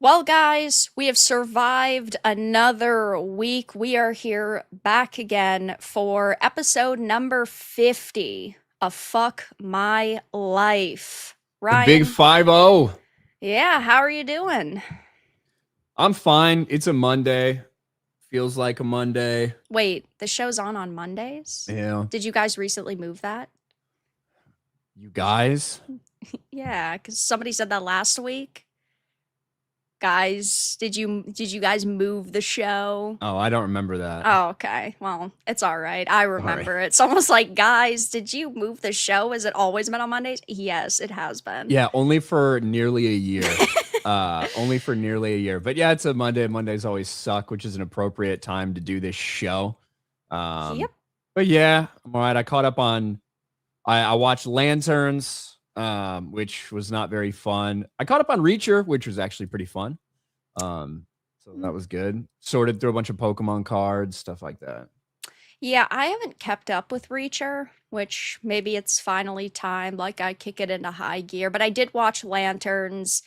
Well, guys, we have survived another week. We are here back again for episode number 50 of Fuck My Life. The big Ryan, 5-0. yeah, how are you doing? I'm fine. It's a Monday. Feels like a Monday. Wait, the show's on Mondays? Yeah. Did you guys recently move that? You guys? Yeah, because somebody said that last week. Guys, did you guys move the show? Oh, I don't remember that. Oh, okay. Well, it's all right. I Sorry. remember it. It's almost like, guys, did you move the show? Has it always been on Mondays? Yes, it has been. Yeah, only for nearly a year. Only for nearly a year. But yeah, it's a Monday. Mondays always suck, which is an appropriate time to do this show. Yep. But yeah, I'm all right. I caught up on I watched Lanterns, which was not very fun. I caught up on Reacher, which was actually pretty fun. So that was good. Sorted through a bunch of Pokemon cards, stuff like that. Yeah, I haven't kept up with Reacher, which maybe it's finally time, like I kick it into high gear. But I did watch Lanterns.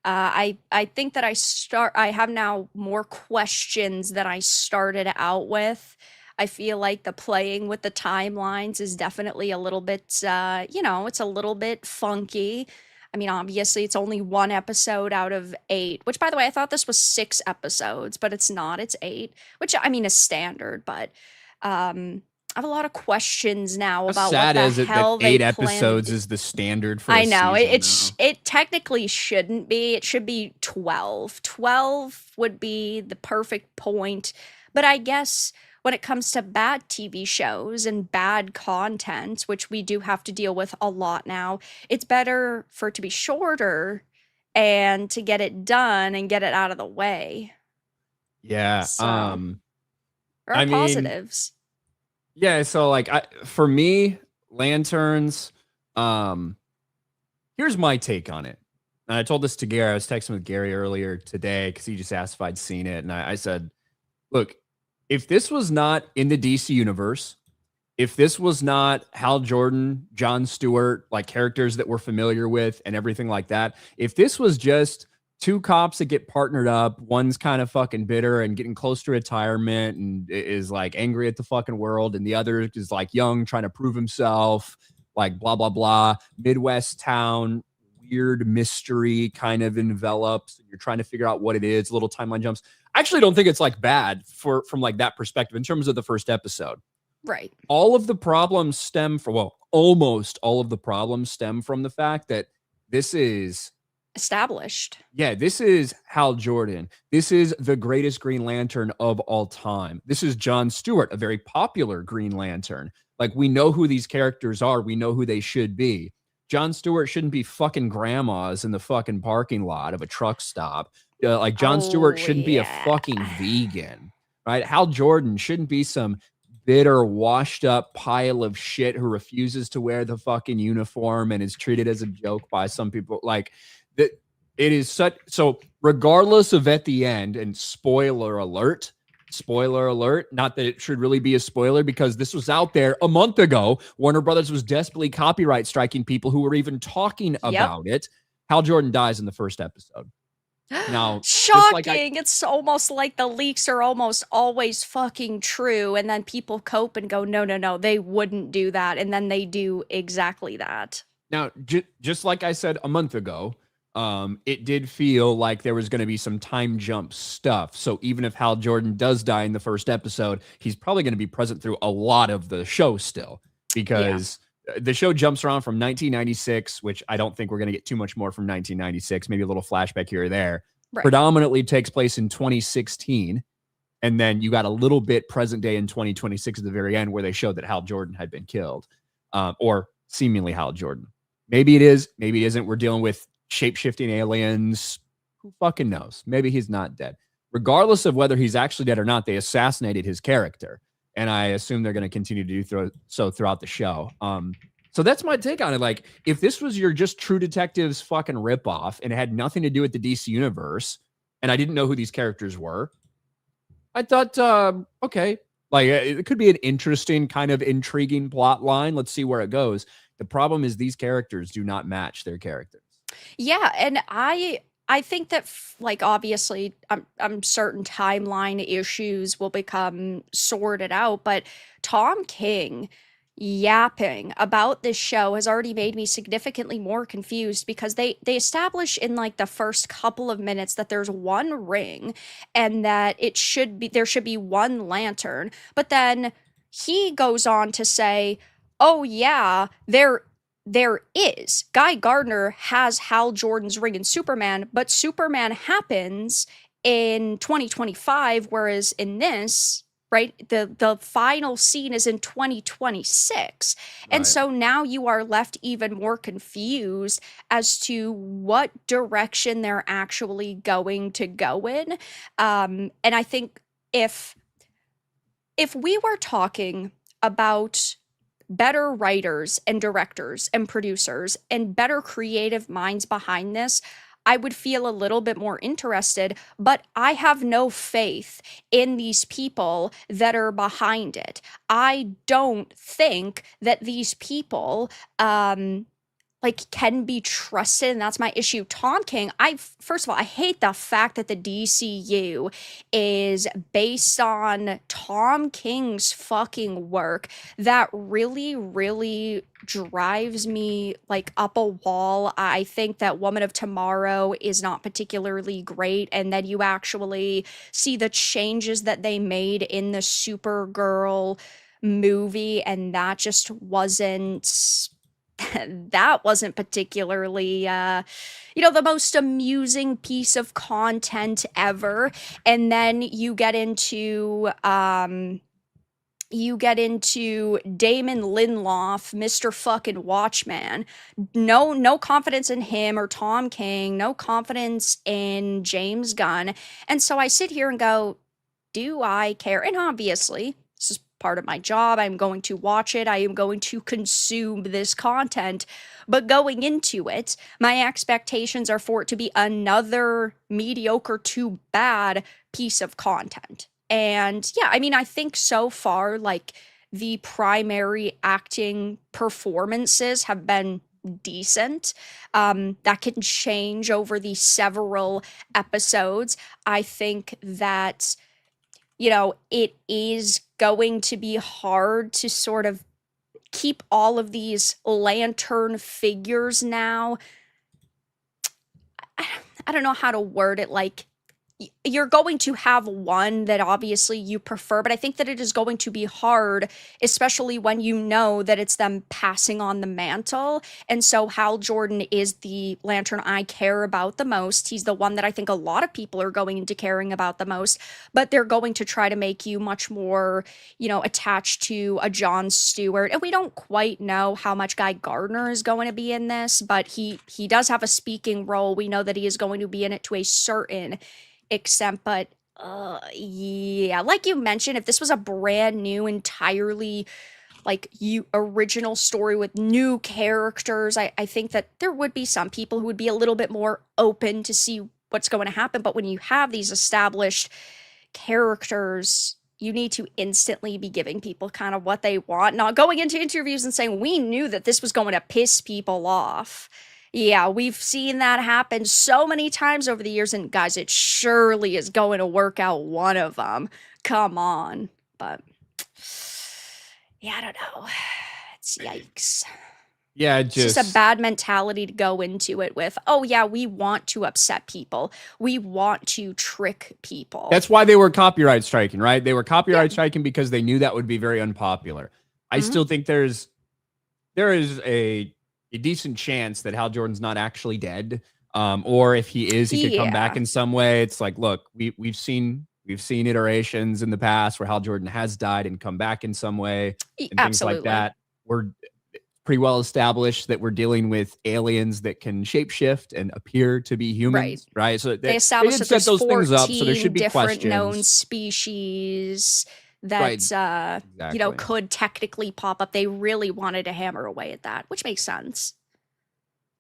I think that I have now more questions than I started out with. I feel like the playing with the timelines is definitely a little bit, it's a little bit funky. I mean, obviously, it's only one episode out of eight, which, by the way, I thought this was six episodes, but it's not. It's eight, which I mean is standard, but I have a lot of questions now How about what sad the is it that hell they eight plan to episodes do. is the standard for I a know season now? it technically shouldn't be. It should be 12. 12 would be the perfect point. But I guess when it comes to bad TV shows and bad content, which we do have to deal with a lot now, it's better for it to be shorter and to get it done and get it out of the way. Yeah. So, there are I mean, positives. yeah, so like for me, Lanterns, um, here's my take on it. And I told this to Gary. I was texting with Gary earlier today because he just asked if I'd seen it. And I said, look, if this was not in the DC universe, if this was not Hal Jordan, John Stewart, like characters that we're familiar with and everything like that, if this was just two cops that get partnered up, one's kind of fucking bitter and getting close to retirement and is like angry at the fucking world, and the other is like young, trying to prove himself, like blah, blah, blah, Midwest town, weird mystery kind of envelops, and you're trying to figure out what it is, little timeline jumps. I actually don't think it's like bad from like that perspective in terms of the first episode. Right. All of the problems stem from, well, almost all of the problems stem from the fact that this is, Established. yeah, this is Hal Jordan. This is the greatest Green Lantern of all time. This is John Stewart, a very popular Green Lantern. Like, we know who these characters are. We know who they should be. John Stewart shouldn't be fucking grandmas in the fucking parking lot of a truck stop. Like, John Stewart Oh, shouldn't be a yeah. fucking vegan, right? Hal Jordan shouldn't be some bitter, washed up pile of shit who refuses to wear the fucking uniform and is treated as a joke by some people. Like, that, it is such. So regardless of at the end, and spoiler alert, not that it should really be a spoiler because this was out there a month ago. Warner Brothers was desperately copyright striking people who were even talking Yep. about it. Hal Jordan dies in the first episode. Now, just like Shocking. It's almost like the leaks are almost always fucking true. And then people cope and go, no, no, no, they wouldn't do that. And then they do exactly that. Now, just like I said a month ago, it did feel like there was going to be some time jump stuff. So even if Hal Jordan does die in the first episode, he's probably going to be present through a lot of the show still, Yeah. because the show jumps around from 1996, which I don't think we're going to get too much more from 1996, maybe a little flashback here or there. Right. Predominantly takes place in 2016. And then you got a little bit present day in 2026 at the very end where they showed that Hal Jordan had been killed, or seemingly Hal Jordan. Maybe it is, maybe it isn't. We're dealing with shape-shifting aliens. Who fucking knows? Maybe he's not dead. Regardless of whether he's actually dead or not, they assassinated his character. And I assume they're going to continue to do so throughout the show. So that's my take on it. Like, if this was your just True Detectives fucking ripoff and it had nothing to do with the DC universe, and I didn't know who these characters were, I thought, okay, like it could be an interesting kind of intriguing plot line. Let's see where it goes. The problem is these characters do not match their characters. Yeah, and I think that like obviously I'm certain timeline issues will become sorted out, but Tom King yapping about this show has already made me significantly more confused because they establish in like the first couple of minutes that there's one ring and that there should be one lantern, but then he goes on to say, "Oh yeah, there is. Guy Gardner has Hal Jordan's ring in Superman, but Superman happens in 2025, whereas in this, right, the final scene is in 2026. And Right. so now you are left even more confused as to what direction they're actually going to go in. And I think if if we were talking about better writers and directors and producers and better creative minds behind this, I would feel a little bit more interested, but I have no faith in these people that are behind it. I don't think that these people like can be trusted, and that's my issue. Tom King, I first of all, I hate the fact that the DCU is based on Tom King's fucking work. That really, really drives me like up a wall. I think that Woman of Tomorrow is not particularly great, and then you actually see the changes that they made in the Supergirl movie, and that just wasn't that wasn't particularly the most amusing piece of content ever. And then you get into Damon Lindelof, Mr. fucking Watchman. No confidence in him or Tom King, no confidence in James Gunn. And so I sit here and go, do I care? And obviously, this is part of my job. I'm going to watch it. I am going to consume this content. But going into it, my expectations are for it to be another mediocre to bad piece of content. And yeah, I mean, I think so far, like the primary acting performances have been decent. That can change over the several episodes. I think that it is going to be hard to sort of keep all of these lantern figures now. I don't know how to word it. Like, you're going to have one that obviously you prefer, but I think that it is going to be hard, especially when you know that it's them passing on the mantle. And so Hal Jordan is the lantern I care about the most. He's the one that I think a lot of people are going into caring about the most, but they're going to try to make you much more, attached to a Jon Stewart. And we don't quite know how much Guy Gardner is going to be in this, but he does have a speaking role. We know that he is going to be in it to a certain extent, but yeah, like you mentioned, if this was a brand new, entirely like you original story with new characters, I think that there would be some people who would be a little bit more open to see what's going to happen. But when you have these established characters, you need to instantly be giving people kind of what they want, not going into interviews and saying, we knew that this was going to piss people off. Yeah, we've seen that happen so many times over the years, and guys, it surely is going to work out one of them. Come on. But yeah, I don't know. It's yikes. Yeah, It's just a bad mentality to go into it with. Oh yeah, we want to upset people. We want to trick people. that's why they were copyright striking, right? They were copyright Yeah. striking because they knew that would be very unpopular. I Mhm. still think there is a decent chance that Hal Jordan's not actually dead. Or if he is, he could come back Yeah. in some way. It's like, look, we've seen iterations in the past where Hal Jordan has died and come back in some way and things like Absolutely. that. We're pretty well established that we're dealing with aliens that can shapeshift and appear to be Right. humans, right? So They they established did that set there's those things up, so there 14 should be different known questions. species Right. that Exactly. could technically pop up. They really wanted to hammer away at that, which makes sense.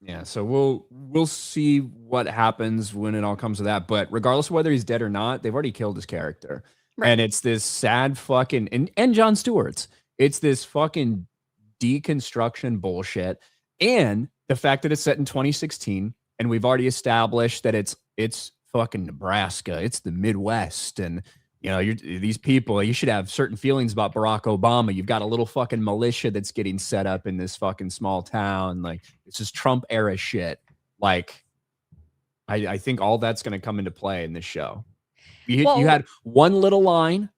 Yeah, so we'll see what happens when it all comes to that. But regardless of whether he's dead or not, they've already killed his character. Right. And it's this sad fucking and Jon Stewart's. It's this fucking deconstruction bullshit. And the fact that it's set in 2016, and we've already established that it's fucking Nebraska, it's the Midwest, and these people, you should have certain feelings about Barack Obama. You've got a little fucking militia that's getting set up in this fucking small town. Like, it's just Trump era shit. Like, I think all that's going to come into play in this show. You had one little line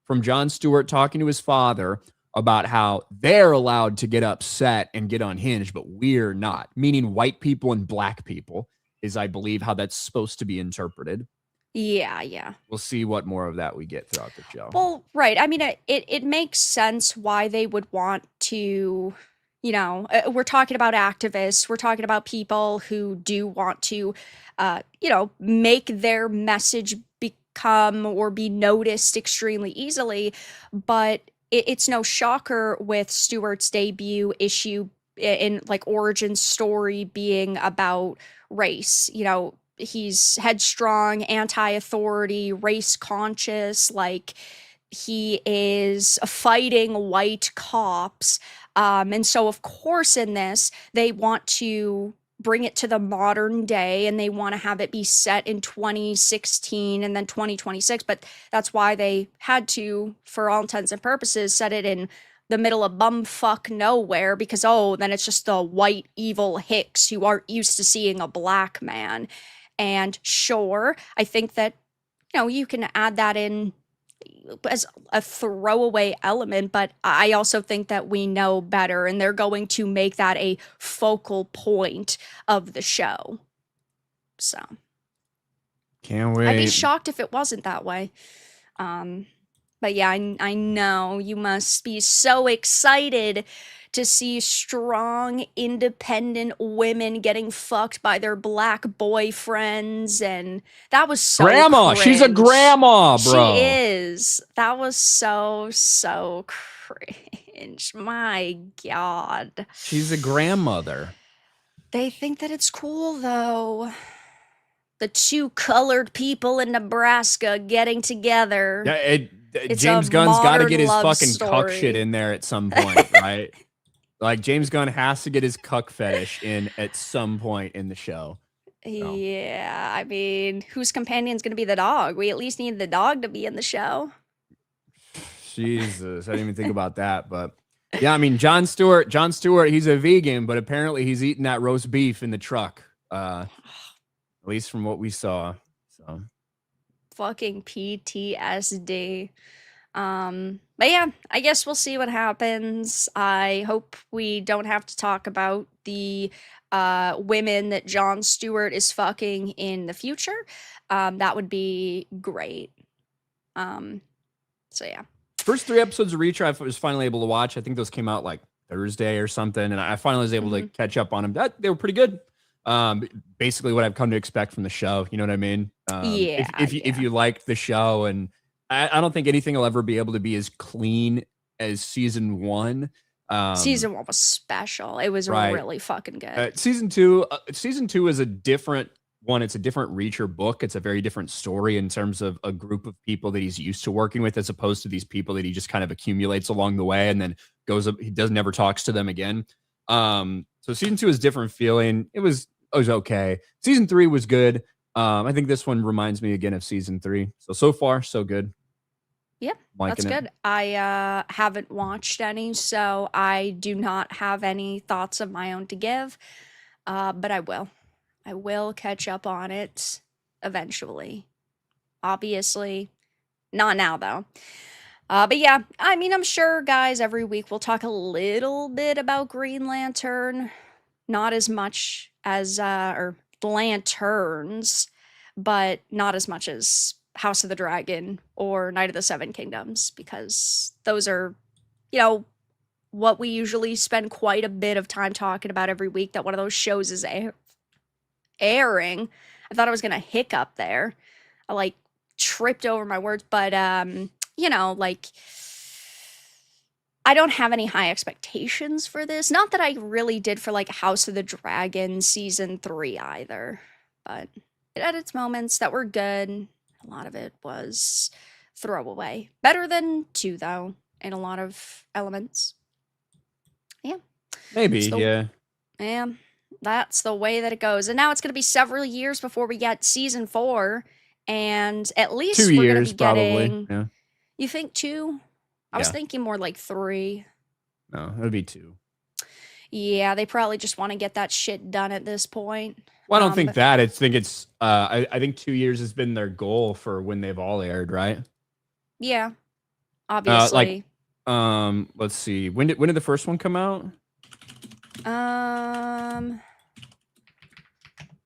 from Jon Stewart talking to his father about how they're allowed to get upset and get unhinged, but we're not, meaning white people and black people is, I believe, how that's supposed to be interpreted. Yeah. We'll see what more of that we get throughout the show. Well, right. I mean, it makes sense why they would want to, we're talking about activists. We're talking about people who do want to, make their message become or be noticed extremely easily. But it's no shocker with Stewart's debut issue in like origin story being about race. He's headstrong, anti-authority, race conscious, like he is fighting white cops. And so of course in this, they want to bring it to the modern day and they want to have it be set in 2016 and then 2026. But that's why they had to, for all intents and purposes, set it in the middle of bumfuck nowhere because, then it's just the white evil hicks who aren't used to seeing a black man. And sure, I think that, you can add that in as a throwaway element, but I also think that we know better and they're going to make that a focal point of the show. So. Can't wait. I'd be shocked if it wasn't that way. But yeah, I know you must be so excited to see strong, independent women getting fucked by their black boyfriends, and that was so grandma. Cringe. She's a grandma, bro. She is. That was so cringe. My God. She's a grandmother. They think that it's cool, though. The two colored people in Nebraska getting together. Yeah, James Gunn's got to get his fucking story. cuck shit in there at some point, right? Like, James Gunn has to get his cuck fetish in at some point in the show. So. Yeah, I mean, whose companion's going to be the dog? We at least need the dog to be in the show. Jesus, I didn't even think about that. But yeah, I mean, Jon Stewart, he's a vegan, but apparently he's eating that roast beef in the truck. At least from what we saw. So. Fucking PTSD. But yeah, I guess we'll see what happens. I hope we don't have to talk about the women that Jon Stewart is fucking in the future. That would be great. So yeah. First 3 episodes of Reacher I was finally able to watch. I think those came out like Thursday or something, and I finally was able to catch up on them. They were pretty good. Basically what I've come to expect from the show. You know what I mean? If you liked the show, and I don't think anything will ever be able to be as clean as season 1. Season 1 was special. It was really fucking good. Season 2 is a different one. It's a different Reacher book. It's a very different story in terms of a group of people that he's used to working with, as opposed to these people that he just kind of accumulates along the way and then goes up. He never talks to them again. So season 2 is different feeling. It was okay. Season 3 was good. I think this one reminds me again of season 3. So far, so good. Yep, that's good. I haven't watched any, so I do not have any thoughts of my own to give. But I will. I will catch up on it eventually. Obviously. Not now, though. But yeah, I mean, I'm sure, guys, every week we'll talk a little bit about Green Lantern. Not as much as, or Lanterns, but not as much as House of the Dragon or Night of the Seven Kingdoms, because those are, what we usually spend quite a bit of time talking about every week, that one of those shows is airing. I thought I was going to hiccup there. I tripped over my words, but, I don't have any high expectations for this. Not that I really did for House of the Dragon season 3 either, but it had its moments that were good. A lot of it was throwaway. Better than 2 though, in a lot of elements. Yeah. Maybe, yeah. Yeah. That's the way that it goes. And now it's going to be several years before we get season 4. And at 2 least we're going to years be probably. getting, Yeah. you think 2? I was Yeah. thinking more like 3. No, it'll be 2. Yeah, they probably just want to get that shit done at this point. Well, I don't think But that. I think it's I think 2 years has been their goal for when they've all aired, right? yeah, Like obviously. let's see. When did the first one come out?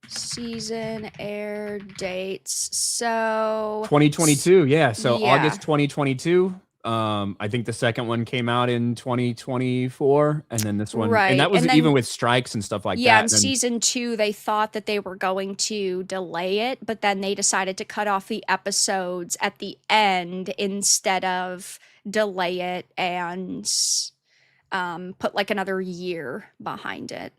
Season air dates. So 2022. Yeah. So yeah. August 2022. I think the second one came out in 2024, and then this one, and Right. that was And even then with strikes and stuff like yeah, that. in And then season 2 they thought that they were going to delay it, but then they decided to cut off the episodes at the end instead of delay it and put like another year behind it.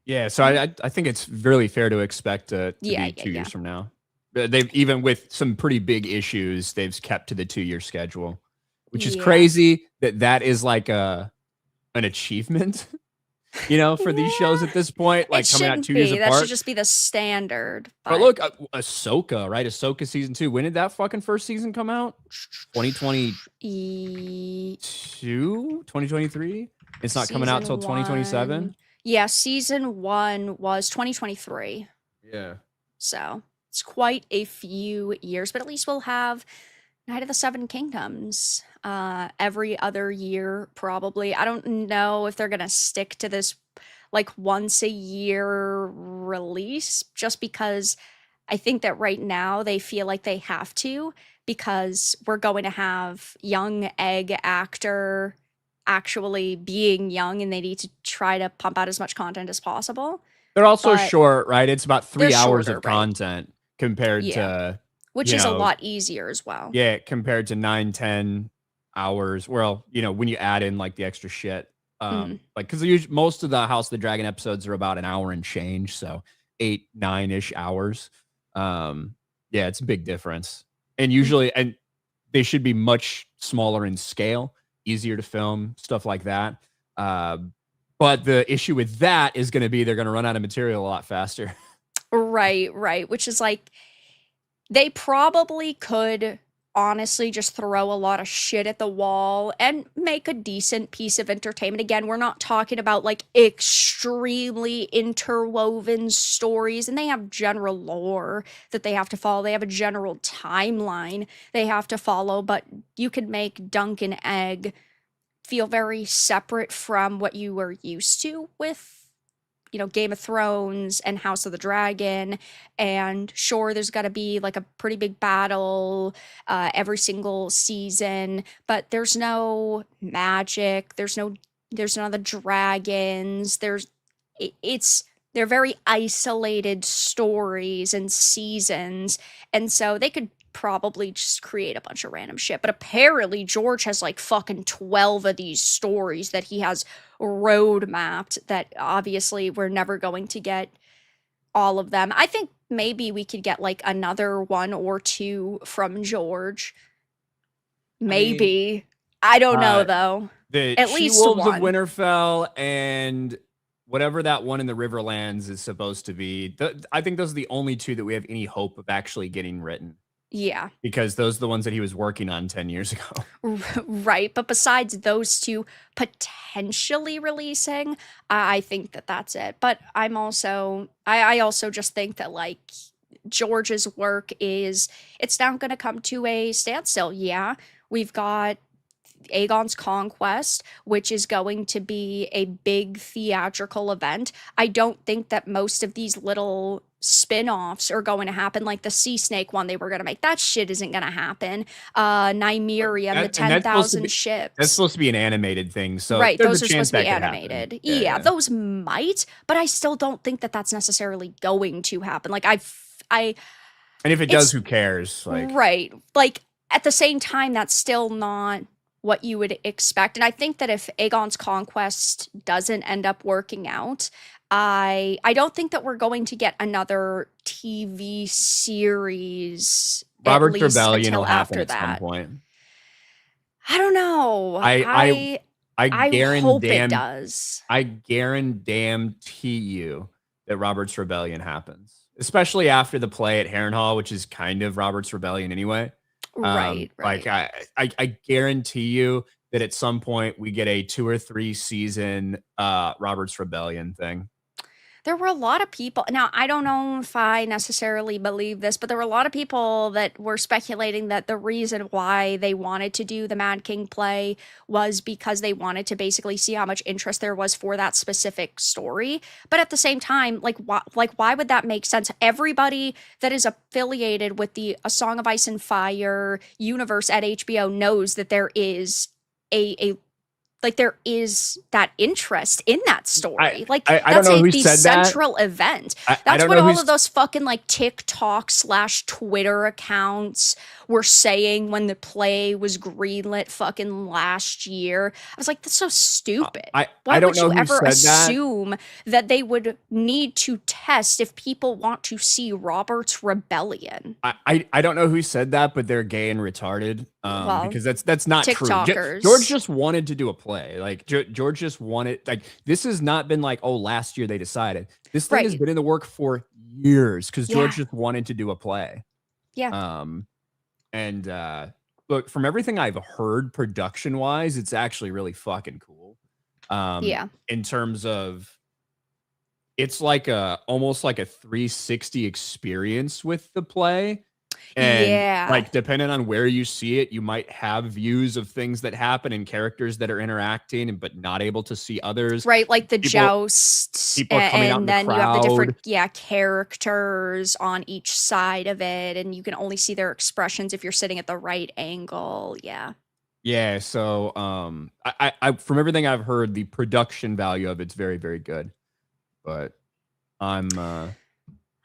yeah, so I think it's really fair to expect to Yeah, be yeah, 2 yeah. years from now. They've even with some pretty big issues, they've kept to the 2-year schedule, which is Yeah. crazy that is like an achievement, for these shows Yeah. at this point, It like coming out shouldn't 2 years be. That should apart. just be the standard, But but look, Ahsoka, right? Ahsoka season 2. When did that fucking first season come out? 2022, e 2023. It's not coming out till season 2027. 1. Yeah, season 1 was 2023. Yeah. So, it's quite a few years, but at least we'll have Night of the Seven Kingdoms every other year, probably. I don't know if they're gonna stick to this like once a year release, just because I think that right now they feel like they have to, because we're going to have young egg actor actually being young and they need to try to pump out as much content as possible. They're also But short, right? It's about they're 3 hours shorter, of right? content compared Yeah, to, which you is a know, lot easier as well. yeah, compared to 9-10 hours. Well, when you add in like the extra shit, Mhm. like because most of the House of the Dragon episodes are about an hour and change, so 8-9 ish hours. Yeah, it's a big difference, and usually, and they should be much smaller in scale, easier to film, stuff like that. But the issue with that is going to be they're going to run out of material a lot faster. Right, right. Which is like, they probably could honestly just throw a lot of shit at the wall and make a decent piece of entertainment. Again, we're not talking about like extremely interwoven stories, and they have general lore that they have to follow. They have a general timeline they have to follow, but you could make Dunk and Egg feel very separate from what you were used to with Game of Thrones and House of the Dragon. And sure, there's got to be like a pretty big battle every single season, but there's no magic. There's none of the dragons. It's they're very isolated stories and seasons, and so they could probably just create a bunch of random shit. But apparently George has like fucking 12 of these stories that he has road mapped, that obviously we're never going to get all of them. I think maybe we could get like another one or two from George. I mean, Maybe. I don't know uh, though. the At She least Wolves of one. Winterfell and whatever that one in the Riverlands is supposed to be. I think those are the only two that we have any hope of actually getting written, Yeah. because those are the ones that he was working on 10 years ago. Right, but besides those two potentially releasing, I think that that's it. But I also just think that like George's work it's now going to come to a standstill. Yeah, we've got Aegon's Conquest, which is going to be a big theatrical event. I don't think that most of these little spin-offs are going to happen, like the sea snake one they were going to make. That shit isn't going to happen. But Nymeria and the that's supposed to 10,000 be that's ships. supposed to be an animated thing, so Right, there's a those are chance supposed to be that could happen. animated. Yeah, Yeah, yeah. those might, but I still don't think that that's necessarily going to happen. Like I And if it does, it's who cares? Like, right. Like at the same time, that's still not what you would expect. And I think that if Aegon's Conquest doesn't end up working out, I don't think that we're going to get another TV series at Robert least Rebellion will until happen after at some that. point. I don't know. I I I I hope it guarantee does. I guarantee you that Robert's Rebellion happens, especially after the play at Harrenhal, which is kind of Robert's Rebellion anyway. Right, Like right. I guarantee you that at some point we get a 2 or 3 season Robert's Rebellion thing. There were a lot of people. Now, I don't know if I necessarily believe this, but there were a lot of people that were speculating that the reason why they wanted to do the Mad King play was because they wanted to basically see how much interest there was for that specific story. But at the same time, why would that make sense? Everybody that is affiliated with the A Song of Ice and Fire universe at HBO knows that there is a like there is that interest in that I story. Like I don't that's know a who the said that. central event. I That's don't what know all of who's those fucking like TikTok/Twitter accounts were saying when the play was greenlit fucking last year. I was like, that's so stupid. I Why don't would know you who ever said that. assume that they would need to test if people want to see Robert's Rebellion? I don't know who said that, but they're gay and retarded. Well, Because that's not true. George TikTokers. just wanted to do a play. Like George just wanted like this has not been like, oh, last year they decided. This thing has Right. been in the work for years because George Yeah. just wanted to do a play. Yeah. Um and look, from everything I've heard production wise, it's actually really fucking cool. Yeah. In terms of it's like a almost like a 360 experience with the play. And Yeah. like depending on where you see it, you might have views of things that happen and characters that are interacting and but not able to see others. Right, like the People joust, people are coming out in and the then you have the different, crowd. yeah, characters on each side of it, and you can only see their expressions if you're sitting at the right angle. Yeah. Yeah, so I from everything I've heard, the production value of it's very, very good. But I'm uh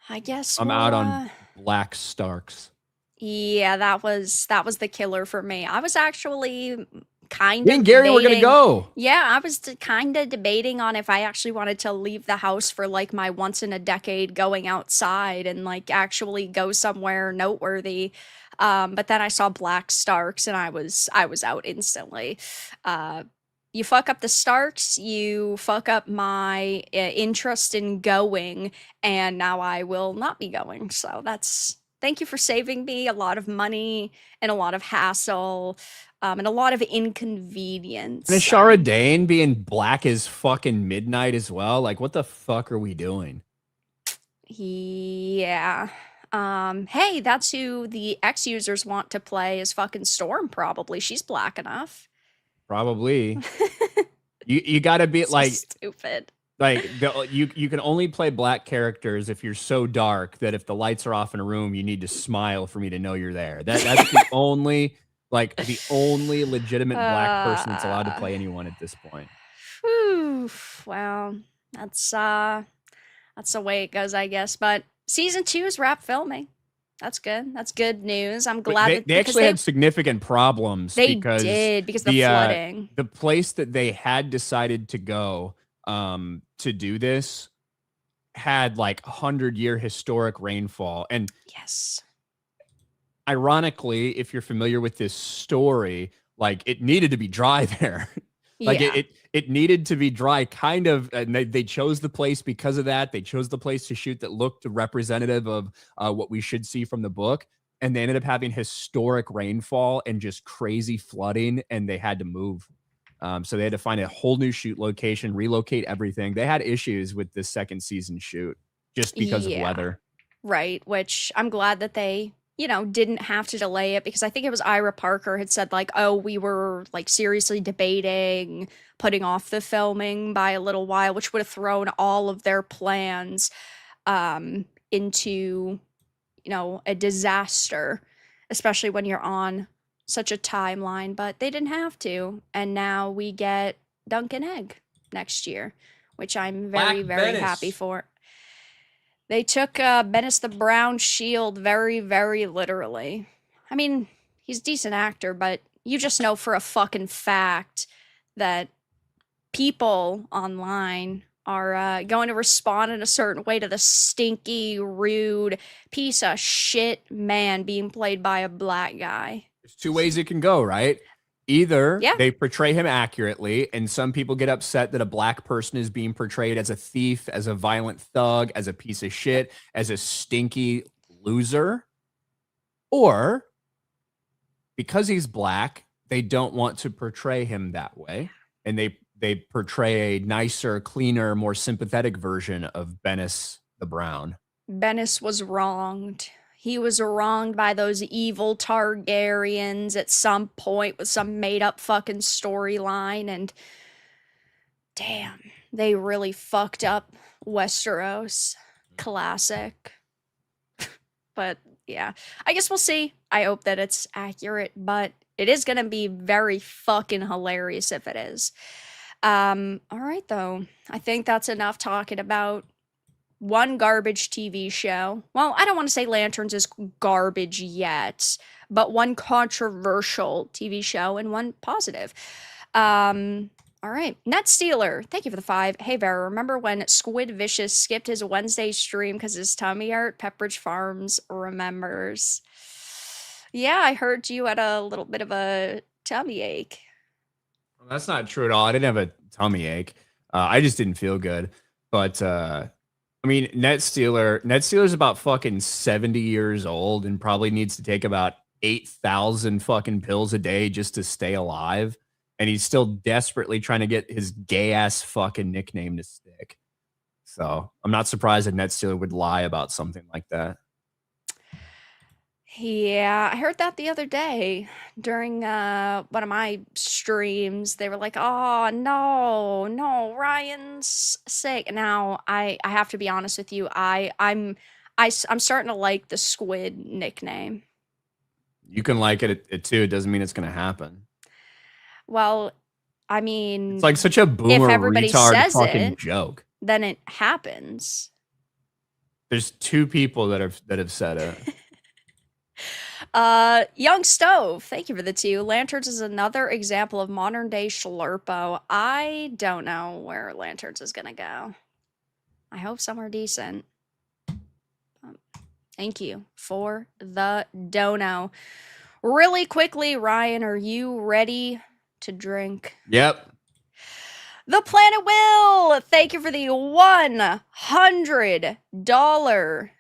I guess I'm we'll out on Black Starks. yeah, that was the killer for me. I was actually kind Me and of Gary were gonna debating. go. Yeah, I was kind of debating on if I actually wanted to leave the house for like my once in a decade going outside and like actually go somewhere noteworthy. But then I saw Black Starks and I was out instantly. Uh, you fuck up the Starks, you fuck up my interest in going, and now I will not be going. So that's thank you for saving me a lot of money and a lot of hassle, and a lot of And inconvenience. Ashara Dane being black as fucking midnight as well. Like, what the fuck are we doing? Yeah. Hey, that's who the X users want to play as fucking Storm, probably. She's black enough. Probably. You gotta be So like stupid. you can only play black characters if you're so dark that if the lights are off in a room, you need to smile for me to know you're there. That's the only legitimate black person that's allowed to Uh, play anyone at this point. Whew, well, that's the way it goes, I guess. But season two is wrap filming. That's good. That's good news. I'm But glad they because actually had significant problems they because did because the flooding. the place that they had decided to go to do this had like 100-year historic rainfall. And Yes. ironically, if you're familiar with this story, like it needed to be dry there. Like Yeah. it needed to be dry kind of, and they chose the place because of that. They chose the place to shoot that looked representative of what we should see from the book. And they ended up having historic rainfall and just crazy flooding, and they had to move. So they had to find a whole new shoot location, relocate everything. They had issues with this second season shoot just because of Yeah. weather. Right, which I'm glad that they, didn't have to delay it because I think it was Ira Parker had said like, "Oh, we were like seriously debating putting off the filming by a little while," which would have thrown all of their plans into, a disaster, especially when you're on such a timeline, but they didn't have to. And now we get Dunkin' Egg next year, which I'm very, Black very happy Venice. for. They took Menace the Brown Shield very, very literally. I mean, he's a decent actor, but you just know for a fucking fact that people online are going to respond in a certain way to the stinky, rude piece of shit man being played by a black guy. There's two ways it can go, right? Either Yeah. they portray him accurately, and some people get upset that a black person is being portrayed as a thief, as a violent thug, as a piece of Yep. shit, as a stinky loser. Or because he's black, they don't want to portray him that way. And they portray a nicer, cleaner, more sympathetic version of Bennis the Brown. Bennis was wronged. He was wronged by those evil Targaryens at some point with some made up fucking storyline, and damn, they really fucked up Westeros. Classic. But yeah, I guess we'll see. I hope that it's accurate, but it is gonna be very fucking hilarious if it is. All right though. I think that's enough talking about one garbage TV show. Well, I don't want to say Lanterns is garbage yet, but one controversial TV show and one positive. All right, Net Stealer, thank you for the 5. Hey Vera, remember when Squid Vicious skipped his Wednesday stream because his tummy hurt? Pepperidge Farms remembers. Yeah, I heard you had a little bit of a tummy ache. Well, that's not true at all. I didn't have a tummy ache. I just didn't feel good. But I mean, Net Stealer's about fucking 70 years old and probably needs to take about 8,000 fucking pills a day just to stay alive. And he's still desperately trying to get his gay ass fucking nickname to stick. So I'm not surprised that Net Stealer would lie about something like that. Yeah, I heard that the other day during one of my streams. They were like, "Oh, no, no, Ryan's sick." Now, I have to be honest with you. I'm starting to like the Squid nickname. You can like it too. It doesn't mean it's going to happen. Well, I It's mean, like such a if boomer everybody retard says fucking it, joke. then it happens. There's 2 people that have said it. Young Stove, thank you for the 2. Lanterns is another example of modern day Schlurpo. I don't know where Lanterns is gonna go. I hope somewhere decent. Thank you for the dono. Really quickly, Ryan, are you ready to drink? Yep. The Planet Will, thank you for the $100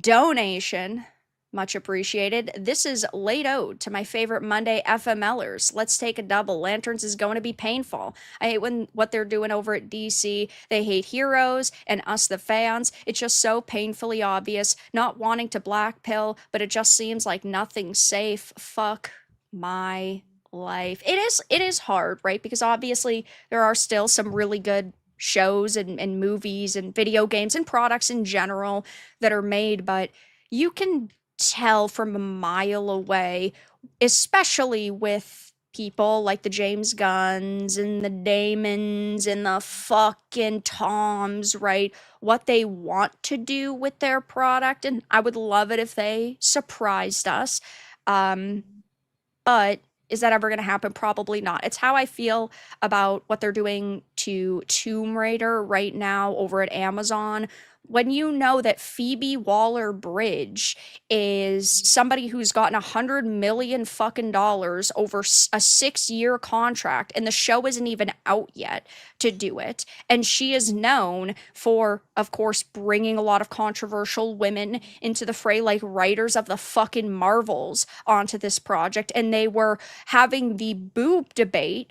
donation. Much appreciated. This is late ode to my favorite Monday FMLers. Let's take a double. Lanterns is going to be painful. I hate what they're doing over at DC. They hate heroes and us, the fans. It's just so painfully obvious. Not wanting to black pill, but it just seems like nothing's safe. Fuck my life. It is hard, right? Because obviously there are still some really good shows and movies and video games and products in general that are made, but you can tell from a mile away, especially with people like the James Gunns and the Damons and the fucking Toms, right? What they want to do with their product. And I would love it if they surprised us. But is that ever going to happen? Probably not. It's how I feel about what they're doing to Tomb Raider right now over at Amazon. When you know that Phoebe Waller-Bridge is somebody who's gotten 100 million fucking dollars over a 6-year contract, and the show isn't even out yet to do it, and she is known for, of course, bringing a lot of controversial women into the fray, like writers of the fucking Marvels onto this project, and they were having the boob debate,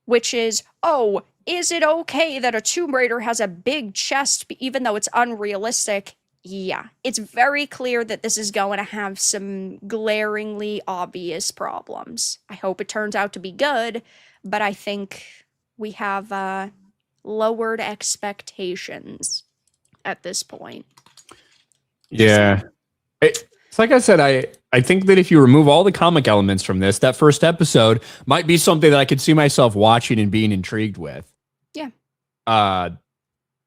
which is, oh, is it okay that a Tomb Raider has a big chest even though it's unrealistic? Yeah, it's very clear that this is going to have some glaringly obvious problems. I hope it turns out to be good, but I think we have lowered expectations at this point. Yeah. It's like I said, I think that if you remove all the comic elements from this, that first episode might be something that I could see myself watching and being intrigued with. Yeah.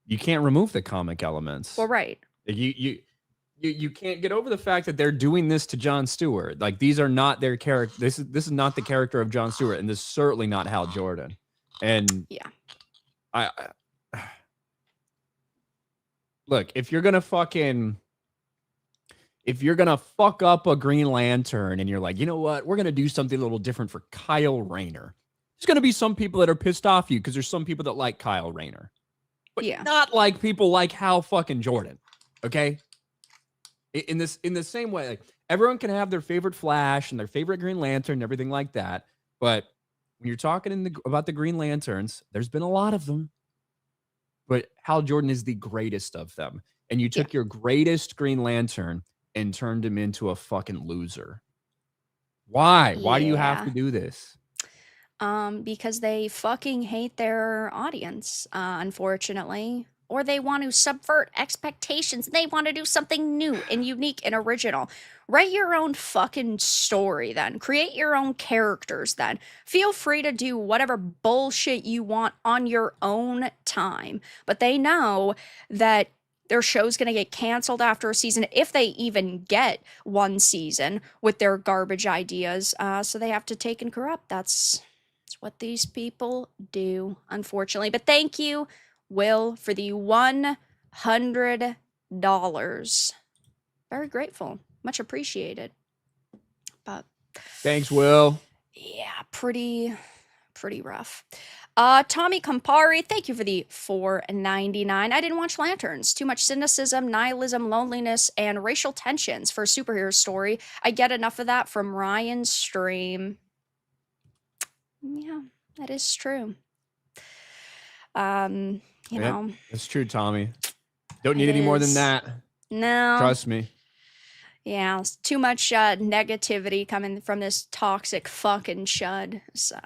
You can't remove the comic elements. Well, right. You can't get over the fact that they're doing this to Jon Stewart. Like, these are not their character. This is not the character of Jon Stewart, and this is certainly not Hal Jordan. And yeah, I look, if you're gonna fucking if you're gonna fuck up a Green Lantern and you're like, you know what, we're gonna do something a little different for Kyle Rayner. There's gonna be some people that are pissed off you because there's some people that like Kyle Rayner, but Yeah. not like people like Hal fucking Jordan. Okay, in the same way, like everyone can have their favorite Flash and their favorite Green Lantern and everything like that, but when you're talking about the Green Lanterns, there's been a lot of them, but Hal Jordan is the greatest of them. And you Yeah. took your greatest Green Lantern and turned him into a fucking loser. Why? Why do you have Yeah. to do this? Because they fucking hate their audience, unfortunately. Or they want to subvert expectations. They want to do something new and unique and original. Write your own fucking story then. Create your own characters then. Feel free to do whatever bullshit you want on your own time. But they know that their show's going to get canceled after a season if they even get one season with their garbage ideas. So they have to take and corrupt. That's what these people do, unfortunately. But thank you, Will, for the $100. Very grateful. Much appreciated. But Thanks, Will. yeah, pretty rough. Tommy Campari, thank you for the $4.99. I didn't watch Lanterns. Too much cynicism, nihilism, loneliness, and racial tensions for a superhero story. I get enough of that from Ryan's stream. Yeah, that is true. You know, It's true, Tommy. Don't it need any more than is. that. No. Trust me. Yeah, it's too much negativity coming from this toxic fucking chud. So,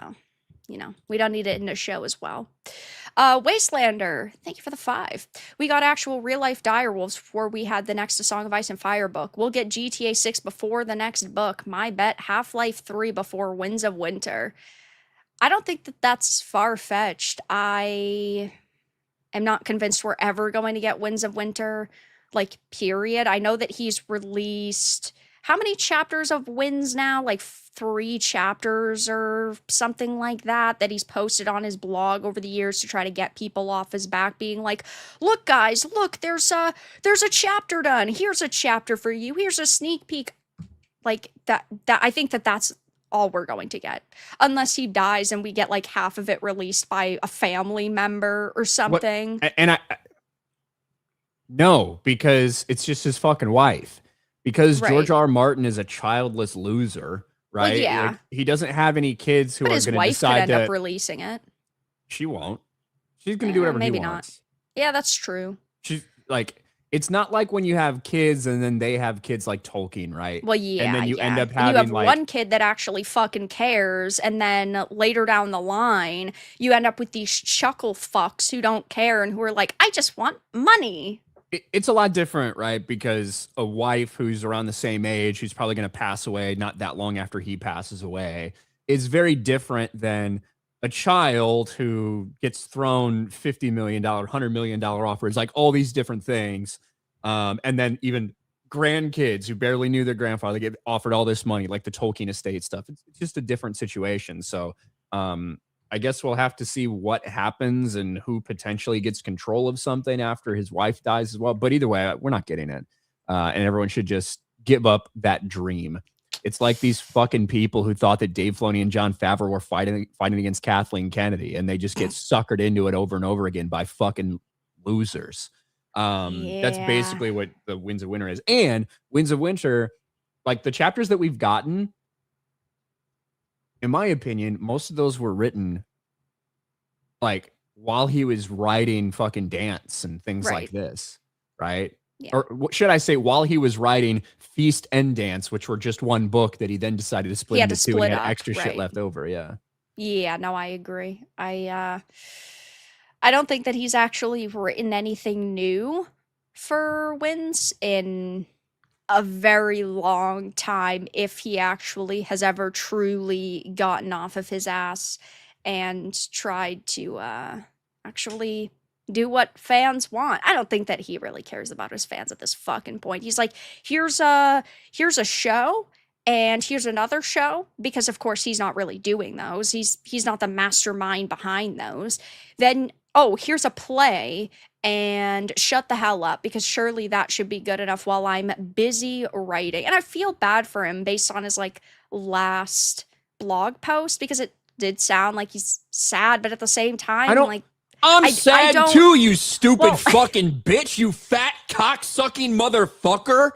you know, we don't need it in the show as well. Wastelander, thank you for the 5. We got actual real life direwolves before we had the next A Song of Ice and Fire book. We'll get GTA 6 before the next book. My bet, Half-Life 3 before Winds of Winter. I don't think that that's far-fetched. I am not convinced we're ever going to get Winds of Winter, like, period. I know that he's released how many chapters of Winds now? Like 3 chapters or something like that he's posted on his blog over the years to try to get people off his back, being like, look guys, look, there's a chapter done. Here's a chapter for you. Here's a sneak peek. Like that I think that that's all we're going to get, unless he dies and we get like half of it released by a family member or something. And no, because it's just his fucking wife. Because Right. George R. R. Martin is a childless loser, right? Well, yeah. Like, he doesn't have any kids who But are his going to wife could decide end up to. releasing it. She won't. She's going to do whatever Maybe he not. wants. Yeah, that's true. She's like, it's not like when you have kids and then they have kids like Tolkien, right? Well, yeah, And then you end up And having you have like one kid that actually fucking cares, and then later down the line, you end up with these chuckle fucks who don't care and who are like, I just want money. it's a lot different, right? Because a wife who's around the same age, who's probably going to pass away not that long after he passes away, is very different than a child who gets thrown $50 million, $100 million offers, like all these different things. And then even grandkids who barely knew their grandfather get offered all this money, like the Tolkien estate stuff. It's just a different situation. So I guess we'll have to see what happens and who potentially gets control of something after his wife dies as well. But either way, we're not getting it. And everyone should just give up that dream. It's like these fucking people who thought that Dave Filoni and Jon Favreau were fighting against Kathleen Kennedy, and they just get suckered into it over and over again by fucking losers. That's basically what the Winds of Winter is. And Winds of Winter, like the chapters that we've gotten, in my opinion, most of those were written like while he was writing fucking Dance and things like this, right? Yeah. Or what should I say, while he was writing Feast and Dance, which were just one book that he then decided to split into two, and he had extra shit left over. Yeah. Yeah, no, I agree. I don't think that he's actually written anything new for Winds in a very long time, if he actually has ever truly gotten off of his ass and tried to actually do what fans want. I don't think that he really cares about his fans at this fucking point. He's like, here's a show and here's another show, because of course he's not really doing those. He's not the mastermind behind those. Then, oh, here's a play and shut the hell up, because surely that should be good enough while I'm busy writing. And I feel bad for him based on his like last blog post, because it did sound like he's sad, but at the same I time, don't. like I'm I sad don't. too, you stupid Well, fucking bitch, you fat cock-sucking motherfucker.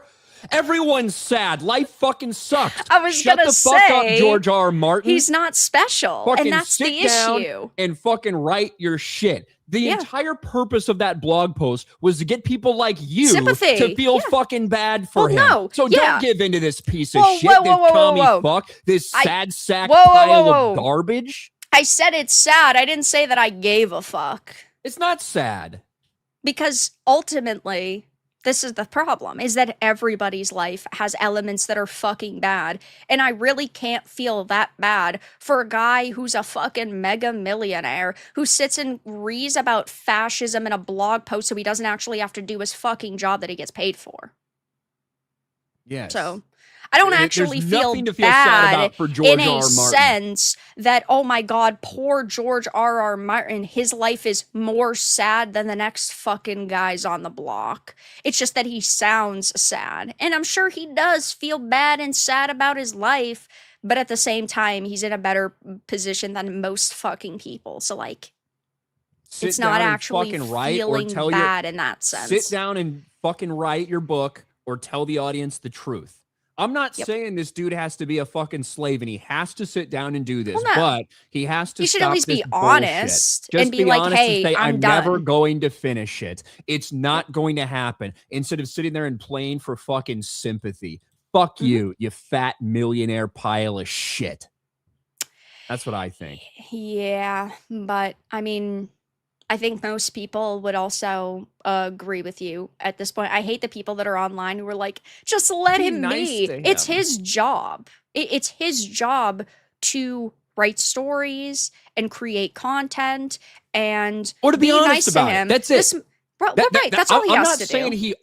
Everyone's sad. Life fucking sucked. I was Shut gonna the fuck up, say George R. R. Martin. he's not special, Fucking and that's sit the down issue. and fucking write your shit. The Yeah. entire purpose of that blog post was to get people like you Sympathy. to feel Yeah. fucking bad for Well, him. no. So Yeah. don't give into this piece of Whoa, shit, whoa, this whoa, whoa, commie whoa. fuck, this sad sack Whoa, whoa, pile whoa, of whoa. garbage. I said it's sad. I didn't say that I gave a fuck. It's not sad. Because ultimately, this is the problem, is that everybody's life has elements that are fucking bad. And I really can't feel that bad for a guy who's a fucking mega millionaire who sits and reads about fascism in a blog post so he doesn't actually have to do his fucking job that he gets paid for. Yes. So I don't actually There's feel nothing to feel sad bad about for George in R. a R. Martin. sense that, oh my God, poor George R. R. Martin, his life is more sad than the next fucking guys on the block. It's just that he sounds sad. And I'm sure he does feel bad and sad about his life, but at the same time, he's in a better position than most fucking people. So, like, Sit it's not down and actually fucking write or feeling tell bad in that sense. Sit down and fucking write your book or tell the audience the truth. I'm not saying this dude has to be a fucking slave and he has to sit down and do this, Well, no. but he has to He should at stop least this be bullshit. honest Just and be like, honest and hey, say, I'm never done. going to finish it. It's not going to happen. Instead of sitting there and playing for fucking sympathy. Fuck you fat millionaire pile of shit. That's what I think. Yeah, but I mean, I think most people would also agree with you at this point. I hate the people that are online who are like, just let Be him nice be. to It's him. his job. It's his job to write stories and create content and Or to be honest nice about to it. him. That's it. Right. That's all he I'm has not to saying do. he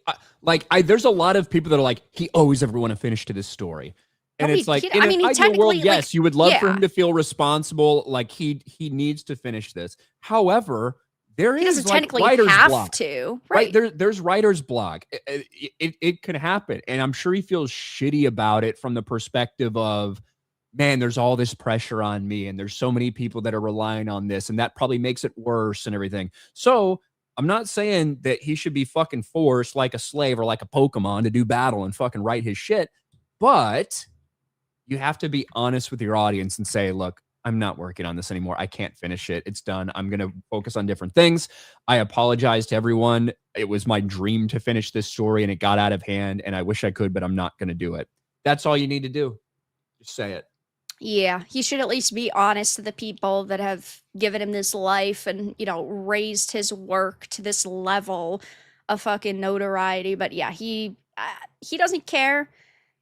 there's a lot of people that are like, he owes everyone a finish to this story. And No, it's like, he in an ideal world, technically, yes, you would love for yeah. him to feel responsible. Like he needs to finish this. However, there He is doesn't like technically writer's have block. to. Right. Right. There's writer's block. It can happen. And I'm sure he feels shitty about it from the perspective of, man, there's all this pressure on me and there's so many people that are relying on this and that probably makes it worse and everything. So I'm not saying that he should be fucking forced like a slave or like a Pokemon to do battle and fucking write his shit. But you have to be honest with your audience and say, look, I'm not working on this anymore. I can't finish it. It's done. I'm going to focus on different things. I apologize to everyone. It was my dream to finish this story and it got out of hand and I wish I could, but I'm not going to do it. That's all you need to do. Just say it. Yeah, he should at least be honest to the people that have given him this life and, raised his work to this level of fucking notoriety. But yeah, he doesn't care.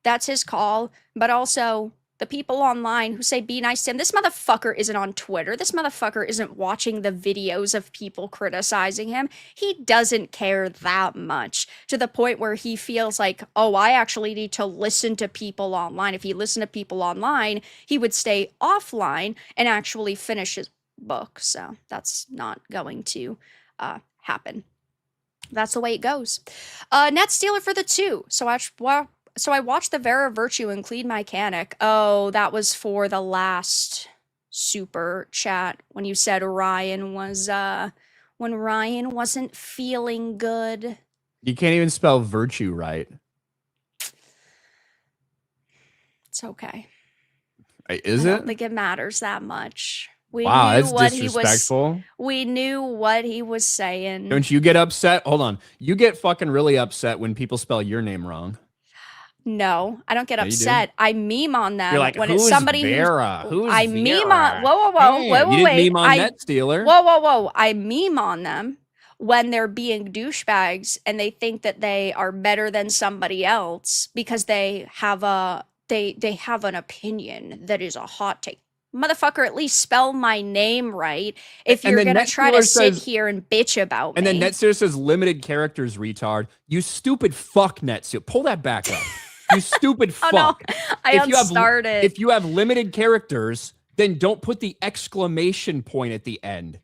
That's his call. But also, the people online who say be nice to him, this motherfucker isn't on Twitter. This motherfucker isn't watching the videos of people criticizing him. He doesn't care that much to the point where he feels like, oh, I actually need to listen to people online. If he listened to people online, he would stay offline and actually finish his book. So that's not going to happen. That's the way it goes. Net Stealer for the 2. So I watched the Vera Virtue and Clean Mechanic. Oh, that was for the last super chat when you said Ryan was when Ryan wasn't feeling good. You can't even spell virtue right. It's okay. Is I it? don't think it matters that much. Wow, that's disrespectful. We knew what he was saying. Don't you get upset? Hold on. You get fucking really upset when people spell your name wrong. No, I don't get Yeah, you do. upset. I meme on them. You're like, when who's it's somebody Vera? Who's I Vera? meme on. Whoa, You didn't wait. meme on Net Stealer. Whoa. I meme on them when they're being douchebags and they think that they are better than somebody else because they have they have an opinion that is a hot take. Motherfucker, at least spell my name right if you're gonna try to sit here and bitch about me. And then Net Stealer says limited characters, retard. You stupid fuck, Net Stealer. Pull that back up. You stupid fuck. Oh no, I unstarted. If you have limited characters, then don't put the exclamation point at the end.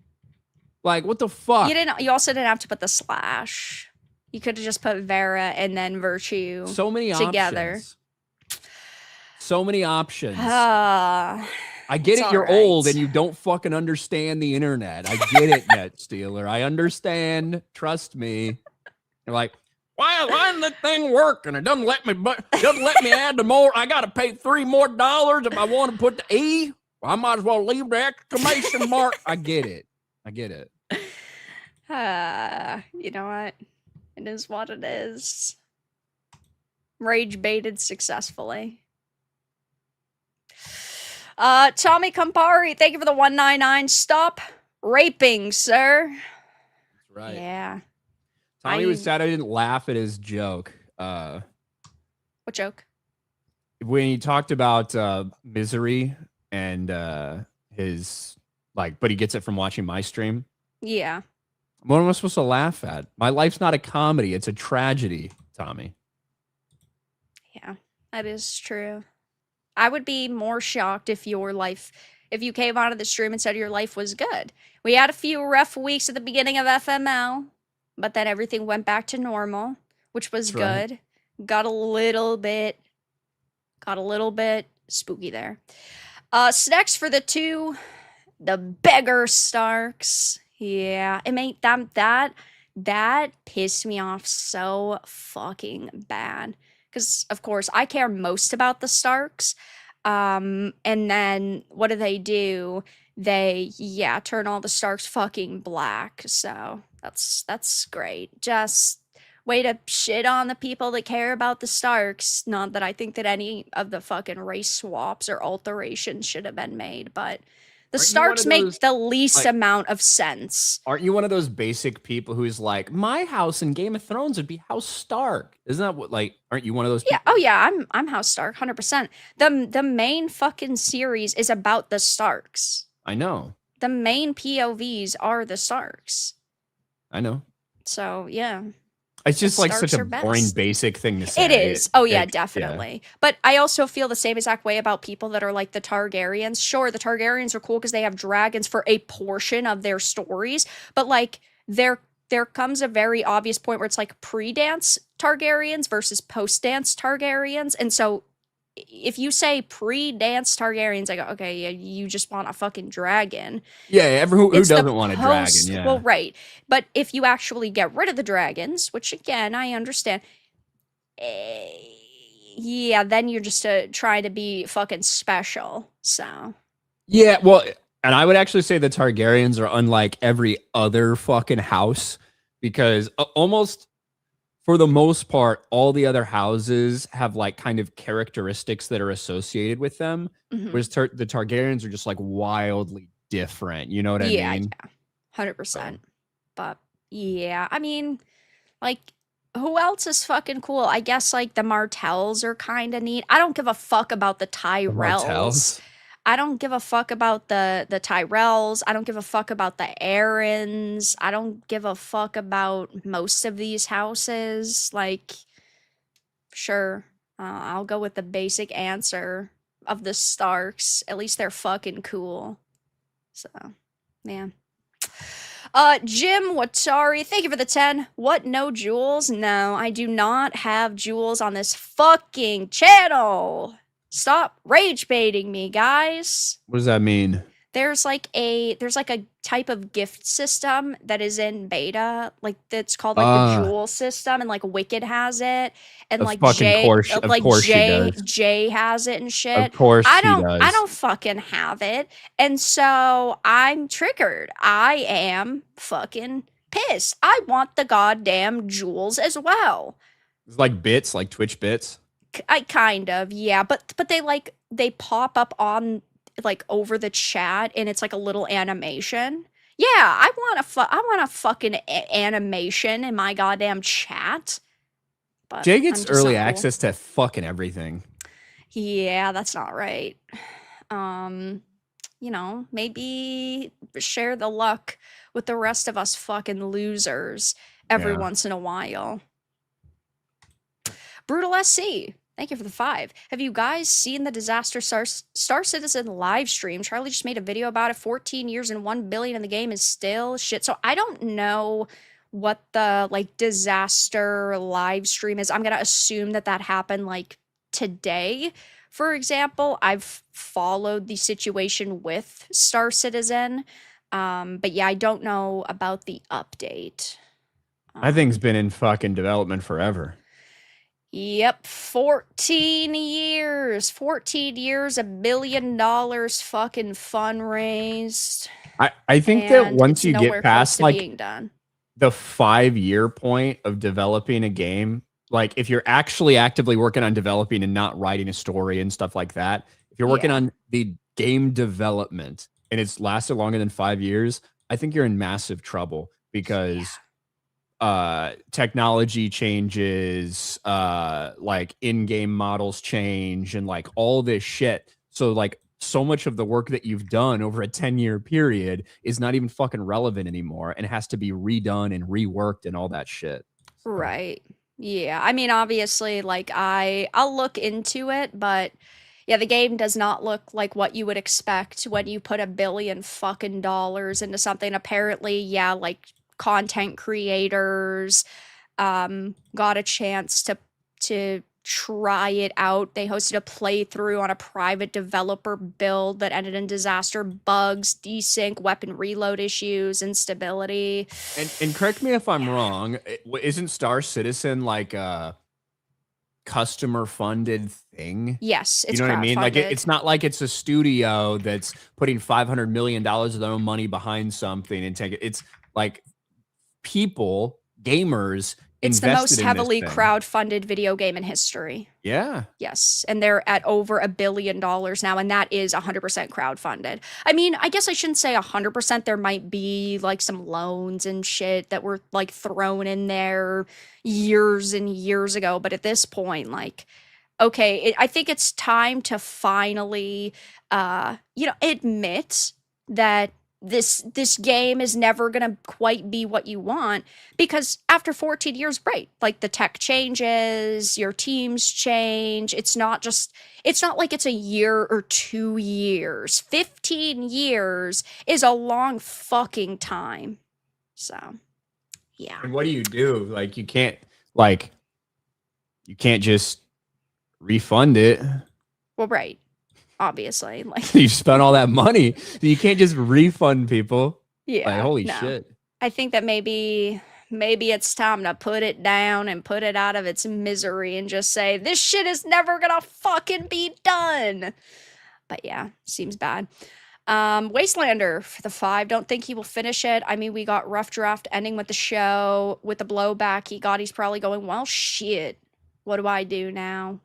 Like, what the fuck? You also didn't have to put the slash. You could have just put Vera and then Virtue So many together. options. So many options. I get It's it. all You're old right. and you don't fucking understand the internet. I get it, Net Stealer. I understand. Trust me. You're like, why doesn't that thing work? And it doesn't let me add the more. I got to pay $3 more if I want to put the E. Well, I might as well leave the exclamation mark. I get it. I get it. You know what? It is what it is. Rage baited successfully. Tommy Campari, thank you for the 199. Stop raping, sir. That's right. Yeah. Tommy was sad I didn't laugh at his joke. What joke? When he talked about misery and his but he gets it from watching my stream. Yeah. What am I supposed to laugh at? My life's not a comedy. It's a tragedy, Tommy. Yeah, that is true. I would be more shocked if you came out of the stream and said your life was good. We had a few rough weeks at the beginning of FML, but then everything went back to normal, which was good. Right. Got a little bit spooky there. Snacks for the beggar Starks. Yeah, it made that pissed me off so fucking bad. Because, of course, I care most about the Starks. And then what do? They turn all the Starks fucking black. So that's great. Just way to shit on the people that care about the Starks. Not that I think that any of the fucking race swaps or alterations should have been made, but the Starks make the least amount of sense. Aren't you one of those basic people who's like, my house in Game of Thrones would be House Stark? Isn't that what, aren't you one of those people? Yeah, oh yeah, I'm House Stark, 100%. The main fucking series is about the Starks. I know. The main POVs are the Starks. I know. So, yeah. It's just such a boring, basic thing to say. It is. Oh, yeah, definitely. Yeah. But I also feel the same exact way about people that are like the Targaryens. Sure, the Targaryens are cool because they have dragons for a portion of their stories. But, there comes a very obvious point where it's pre-dance Targaryens versus post-dance Targaryens. And so if you say pre-dance Targaryens, I go, okay, yeah, you just want a fucking dragon. Yeah, who doesn't want a dragon? Yeah. Well, right. But if you actually get rid of the dragons, which again, I understand, yeah, then you're just trying to be fucking special. So. Yeah, well, and I would actually say the Targaryens are unlike every other fucking house because almost for the most part, all the other houses have kind of characteristics that are associated with them. Mm-hmm. Whereas the Targaryens are just wildly different. You know what I mean? Yeah, 100%. So. But yeah, I mean, who else is fucking cool? I guess the Martells are kind of neat. I don't give a fuck about the Tyrells. I don't give a fuck about the Tyrells. I don't give a fuck about the Aarons. I don't give a fuck about most of these houses. Sure, I'll go with the basic answer of the Starks. At least they're fucking cool. So, man. Jim Watari, thank you for the 10. What, no jewels? No, I do not have jewels on this fucking channel. Stop rage baiting me, guys. What does that mean? There's a type of gift system that is in beta, that's called the jewel system, and Wicked has it, and Jay has it and shit. Of course, I don't fucking have it, and so I'm triggered. I am fucking pissed. I want the goddamn jewels as well. It's bits, Twitch bits. I kind of, yeah, but they pop up on over the chat and it's a little animation. Yeah, I want a fucking animation in my goddamn chat. But Jay gets early access to fucking everything. Yeah, that's not right. Maybe share the luck with the rest of us fucking losers every once in a while. Brutal SC. Thank you for the 5. Have you guys seen the disaster Star Citizen live stream? Charlie just made a video about it. 14 years and 1 billion in the game is still shit. So I don't know what the like disaster live stream is. I'm gonna assume that that happened like today. For example, I've followed the situation with Star Citizen. But yeah, I don't know about the update. That thing's Um, been in fucking development forever. Yep, 14 years. 14 years, $1 billion fucking fundraised, I think that and once it's you get nowhere close past to like being done. the 5 year point of developing a game, like if you're actually actively working on developing and not writing a story and stuff like that, if you're working Yeah, on the game development and it's lasted longer than 5 years, I think you're in massive trouble because yeah, technology changes, like in-game models change and like all this shit. So like so much of the work that you've done over a 10-year period is not even fucking relevant anymore and has to be redone and reworked and all that shit. So right. Yeah, I mean, obviously, like I'll look into it, but yeah, the game does not look like what you would expect when you put $1 billion fucking dollars into something. Apparently, yeah, like content creators got a chance to try it out. They hosted a playthrough on a private developer build that ended in disaster, bugs, desync, weapon reload issues, instability. and correct me if I'm Yeah. wrong, isn't Star Citizen like a customer funded thing? Yes, You it's know what I mean? Like crowdfunded. it's not like it's a studio that's putting $500 million of their own money behind something and take it. It's like people, gamers It's the most invested in this heavily thing. crowdfunded video game in history. Yeah. Yes, and they're at over $1 billion now, and that is 100% crowdfunded. I mean, I guess I shouldn't say 100%. There might be like some loans and shit that were like thrown in there years and years ago, but at this point, like, okay, I think it's time to finally, admit that this game is never gonna quite be what you want because after 14 years, great, like the tech changes, your teams change. It's not like it's a year or 2 years. 15 years is a long fucking time. So yeah. And what do you do? Like like you can't just refund it. Well, right. Obviously. Like, You spent all that money. You can't just refund people. Like yeah, holy no. shit. I think that maybe it's time to put it down and put it out of its misery and just say this shit is never gonna fucking be done. But yeah, seems bad. Wastelander for the 5. Don't think he will finish it. I mean, we got rough draft ending with the show with the blowback he got. He's probably going, well, shit. What do I do now?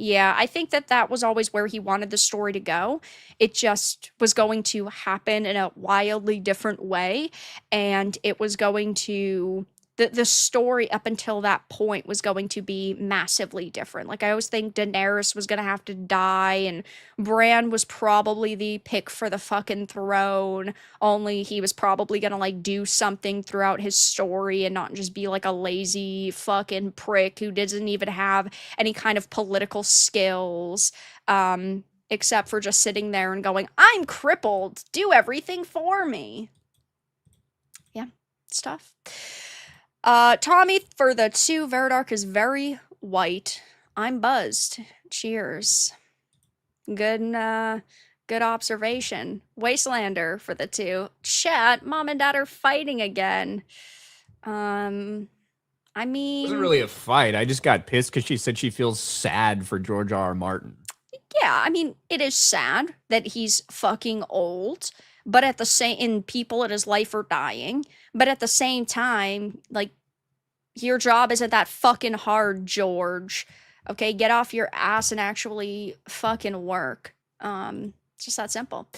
Yeah, I think that that was always where he wanted the story to go. It just was going to happen in a wildly different way, and it was going to the story up until that point was going to be massively different. Like I always think Daenerys was going to have to die and Bran was probably the pick for the fucking throne, only he was probably gonna like do something throughout his story and not just be like a lazy fucking prick who doesn't even have any kind of political skills, except for just sitting there and going, I'm crippled, do everything for me. Yeah, stuff. Tommy for the 2, Veridark is very white. I'm buzzed. Cheers. Good observation. Wastelander for the 2. Chat, mom and dad are fighting again. I It wasn't mean, really a fight. I just got pissed because she said she feels sad for George R. R. Martin. yeah, I mean, it is sad that he's fucking old, but at the same in people it is life or dying. But at the same time, like your job isn't that fucking hard, George. Okay, get off your ass and actually fucking work. It's just that simple.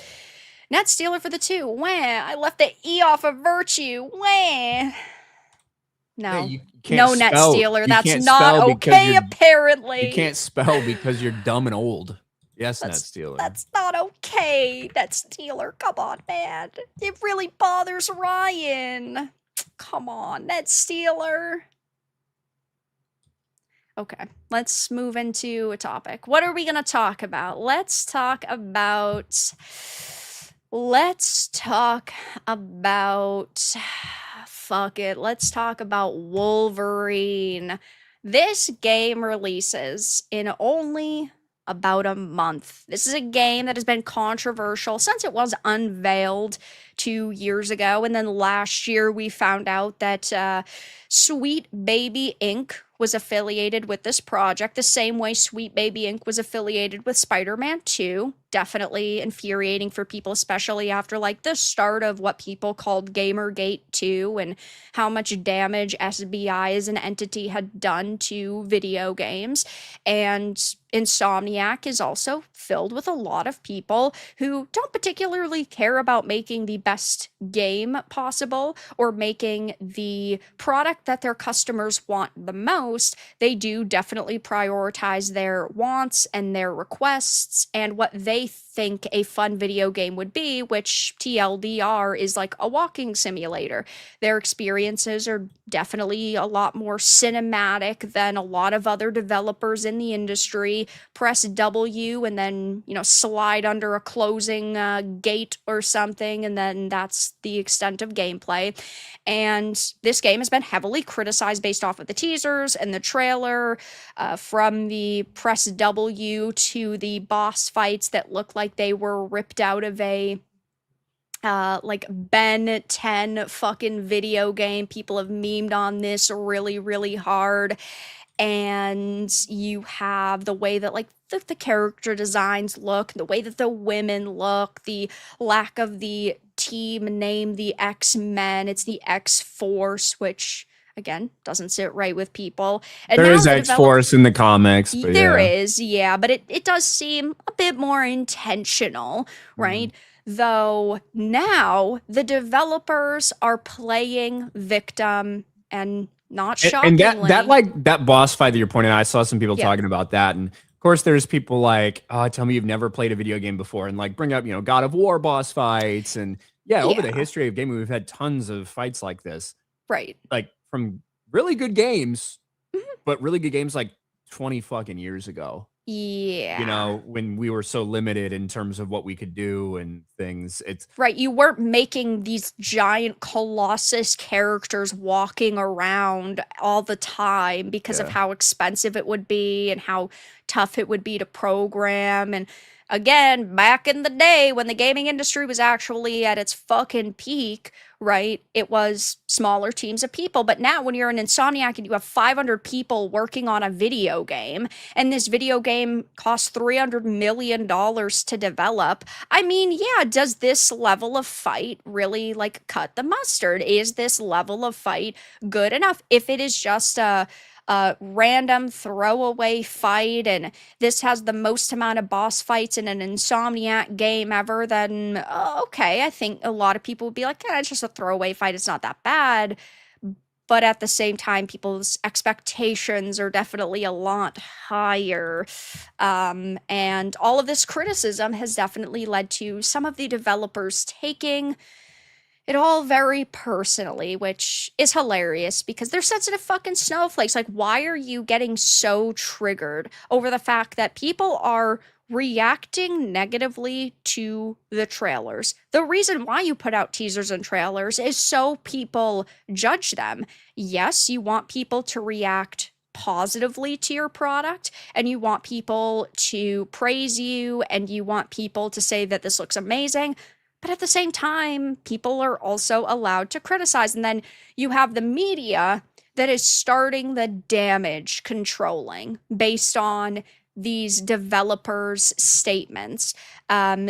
Net Stealer for the 2. Wah! I left the E off of virtue. Wah! Yeah, No. you can't No, Net spell. Stealer. You That's can't not spell because okay, you apparently. can't spell because you're dumb and old. Yes, Net That's Stealer. that's not okay. Net Stealer. Come on, man. It really bothers Ryan. Come on, Net Stealer. Okay, let's move into a topic. What are we going to talk about? Let's talk about fuck it. Let's talk about Wolverine. This game releases in only about a month. This is a game that has been controversial since it was unveiled 2 years ago. And then last year we found out that Sweet Baby Inc. was affiliated with this project the same way Sweet Baby Inc. was affiliated with Spider-Man 2. Definitely infuriating for people, especially after like the start of what people called Gamergate 2 and how much damage SBI as an entity had done to video games. And Insomniac is also filled with a lot of people who don't particularly care about making the best game possible or making the product that their customers want the most. They do definitely prioritize their wants and their requests and what they think a fun video game would be, which TLDR is like a walking simulator. Their experiences are definitely a lot more cinematic than a lot of other developers in the industry. Press W and then, slide under a closing gate or something, and then that's the extent of gameplay. And this game has been heavily criticized based off of the teasers and the trailer, from the press W to the boss fights that look like they were ripped out of a like Ben 10 fucking video game. People have memed on this really, really hard. And you have the way that like the character designs look, the way that the women look, the lack of the team name, the X-Men, it's the X-Force, which again doesn't sit right with people. And There now is the X-Force in the comics, but there yeah. is, yeah, but it does seem a bit more intentional, right? Though now the developers are playing victim, and not And that shockingly, like that boss fight that you're pointing out, I saw some people yeah, talking about that, and of course there's people like, oh, tell me you've never played a video game before, and like bring up God of War boss fights, and yeah, over the yeah, history of gaming, we've had tons of fights like this, right. like from really good games, Mhm. but really good games like 20 fucking years ago. Yeah. When we were so limited in terms of what we could do and things. It's Right, you weren't making these giant colossus characters walking around all the time because of yeah. how expensive it would be and how tough it would be to program. And again, back in the day when the gaming industry was actually at its fucking peak, right? It was smaller teams of people. But now when you're an Insomniac and you have 500 people working on a video game, and this video game costs $300 million to develop, I mean, yeah, does this level of fight really like cut the mustard? Is this level of fight good enough? If it is just a random throwaway fight and this has the most amount of boss fights in an Insomniac game ever, then okay, I think a lot of people would be like, yeah, it's just a throwaway fight. It's not that bad. But at the same time, people's expectations are definitely a lot higher. And all of this criticism has definitely led to some of the developers taking it all very personally, which is hilarious because they're sensitive fucking snowflakes. Like, why are you getting so triggered over the fact that people are reacting negatively to the trailers? The reason why you put out teasers and trailers is so people judge them. Yes, you want people to react positively to your product and you want people to praise you and you want people to say that this looks amazing, but at the same time, people are also allowed to criticize. And then you have the media that is starting the damage controlling based on these developers' statements.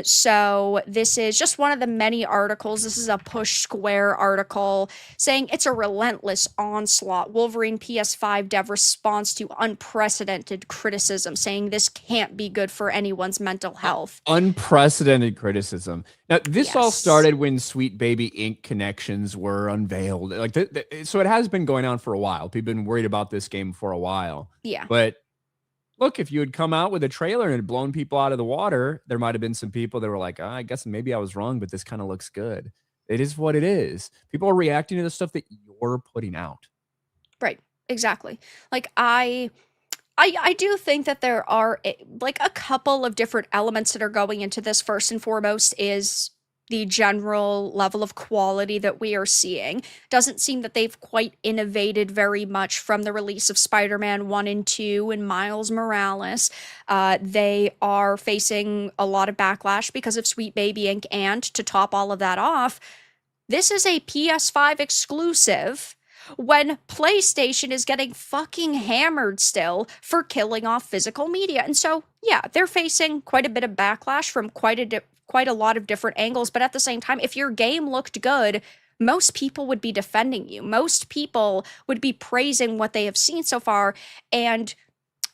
So this is just one of the many articles. This is a Push Square article saying it's a relentless onslaught. Wolverine PS5 dev responds to unprecedented criticism, saying this can't be good for anyone's mental health. Unprecedented criticism. Now, this all Yes. started when Sweet Baby Inc. connections were unveiled. Like, so it has been going on for a while. People have been worried about this game for a while. Yeah. But look, if you had come out with a trailer and had blown people out of the water, there might have been some people that were like, I guess maybe I was wrong, but this kind of looks good. It is what it is. People are reacting to the stuff that you're putting out. Right. Exactly. Like I I do think that there are like a couple of different elements that are going into this. First and foremost is the general level of quality that we are seeing. Doesn't seem that they've quite innovated very much from the release of Spider-Man 1 and 2 and Miles Morales. They are facing a lot of backlash because of Sweet Baby Inc. And to top all of that off, this is a PS5 exclusive when PlayStation is getting fucking hammered still for killing off physical media. And so, yeah, they're facing quite a bit of backlash from quite a lot of different angles, but at the same time, if your game looked good, most people would be defending you. Most people would be praising what they have seen so far, and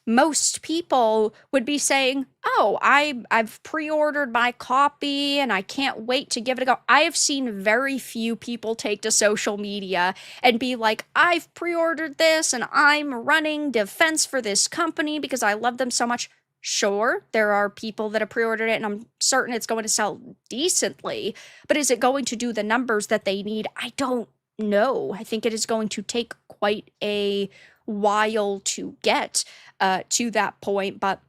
most people would be saying, "Oh, I've pre-ordered my copy and I can't wait to give it a go." I have seen very few people take to social media and be like, "I've pre-ordered this and I'm running defense for this company because I love them so much." Sure, there are people that have pre-ordered it and I'm certain it's going to sell decently, but is it going to do the numbers that they need? I don't know. I think it is going to take quite a while to get to that point. But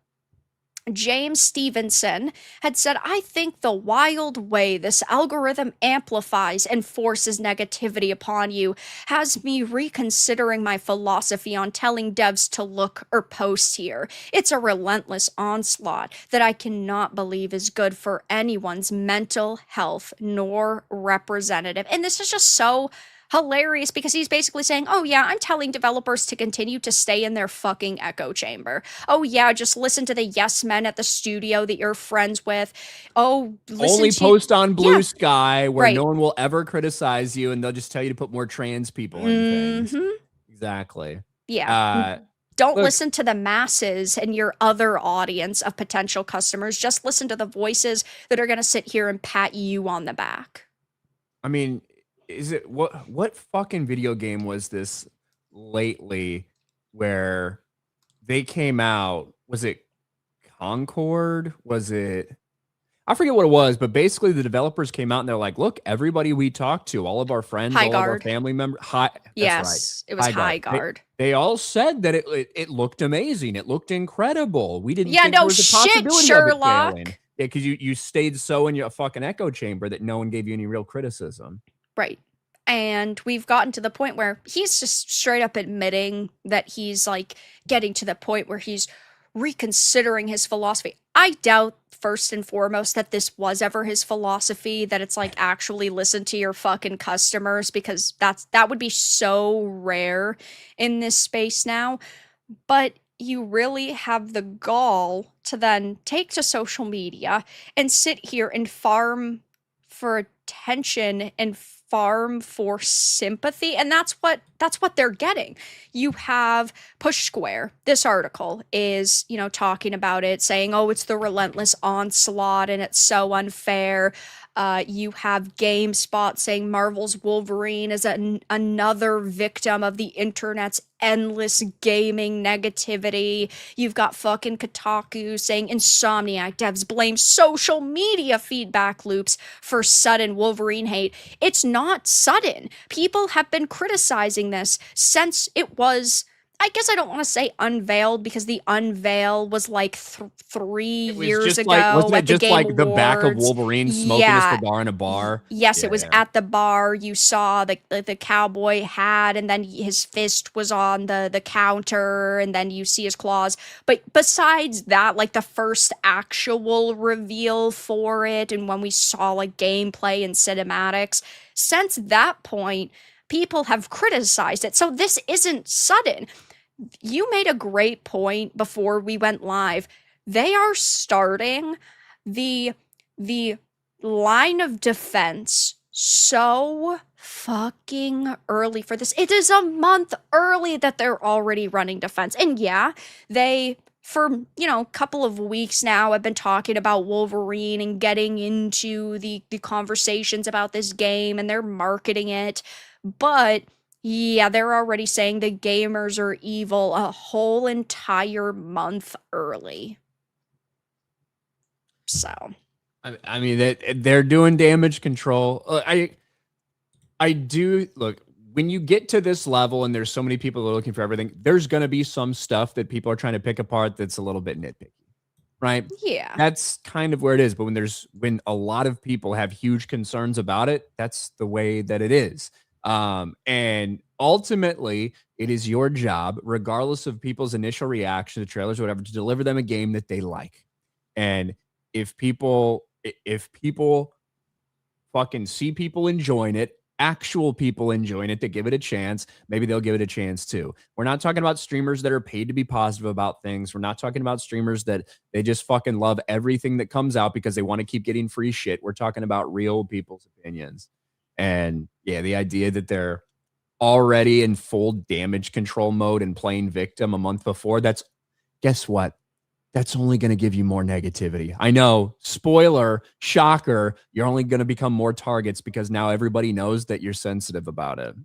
James Stevenson had said, "I think the wild way this algorithm amplifies and forces negativity upon you has me reconsidering my philosophy on telling devs to look or post here. It's a relentless onslaught that I cannot believe is good for anyone's mental health nor representative." And this is just so hilarious because he's basically saying, "Oh yeah, I'm telling developers to continue to stay in their fucking echo chamber. Oh yeah, just listen to the yes men at the studio that you're friends with. Oh, listen Only to post on yeah, Blue Sky where no right. one will ever criticize you, and they'll just tell you to put more trans people in things. Mm-hmm. Exactly. Yeah. Uh, Don't look, listen to the masses and your other audience of potential customers. Just listen to the voices that are going to sit here and pat you on the back." I mean, is it what fucking video game was this lately where they came out? Was it Concord? Was it I forget what it was, but basically the developers came out and they're like, "Look, everybody we talked to, all of our friends, High all of our guard. family members, high that's right. Yes, it was High high guard. guard. They all said that it looked amazing. It looked incredible. We didn't Yeah, think there no was a shit, possibility of it failing." Sherlock. Yeah, because you stayed so in your fucking echo chamber that no one gave you any real criticism. Right. And we've gotten to the point where he's just straight up admitting that he's like getting to the point where he's reconsidering his philosophy. I doubt, first and foremost, that this was ever his philosophy, that it's like actually listen to your fucking customers, because that would be so rare in this space now. But you really have the gall to then take to social media and sit here and farm for attention and farm for sympathy, and that's what they're getting. You have Push Square. This article is, talking about it, saying, "Oh, it's the relentless onslaught and it's so unfair." You have GameSpot saying Marvel's Wolverine is another victim of the internet's endless gaming negativity. You've got fucking Kotaku saying Insomniac devs blame social media feedback loops for sudden Wolverine hate. It's not sudden. People have been criticizing this since it was, I guess I don't want to say unveiled, because the unveil was like 3 It was years just like ago wasn't it at the just Game like the back of Awards. Wolverine smoking a Yeah. cigar in a bar? Yes, it Yeah, was yeah. at the bar. You saw the cowboy hat, and then his fist was on the counter, and then you see his claws. But besides that, like the first actual reveal for it, and when we saw like gameplay and cinematics, since that point, people have criticized it. So this isn't sudden. You made a great point before we went live. They are starting the the line of defense so fucking early for this. It is a month early that they're already running defense. And yeah, they for, a couple of weeks now have been talking about Wolverine and getting into the conversations about this game, and they're marketing it. But yeah, they're already saying the gamers are evil a whole entire month early. So, I mean they're doing damage control. I do look. when you get to this level and there's so many people that are looking for everything, there's going to be some stuff that people are trying to pick apart that's a little bit nitpicky, right? Yeah. That's kind of where it is. But when a lot of people have huge concerns about it, that's the way that it is. And ultimately, it is your job, regardless of people's initial reaction to trailers or whatever, to deliver them a game that they like. And if people fucking see people enjoying it, actual people enjoying it that give it a chance, maybe they'll give it a chance too. We're not talking about streamers that are paid to be positive about things. We're not talking about streamers that they just fucking love everything that comes out because they want to keep getting free shit. We're talking about real people's opinions. And yeah, the idea that they're already in full damage control mode and playing victim a month before, guess what? That's only going to give you more negativity. I know, spoiler, shocker, you're only going to become more targets because now everybody knows that you're sensitive about it.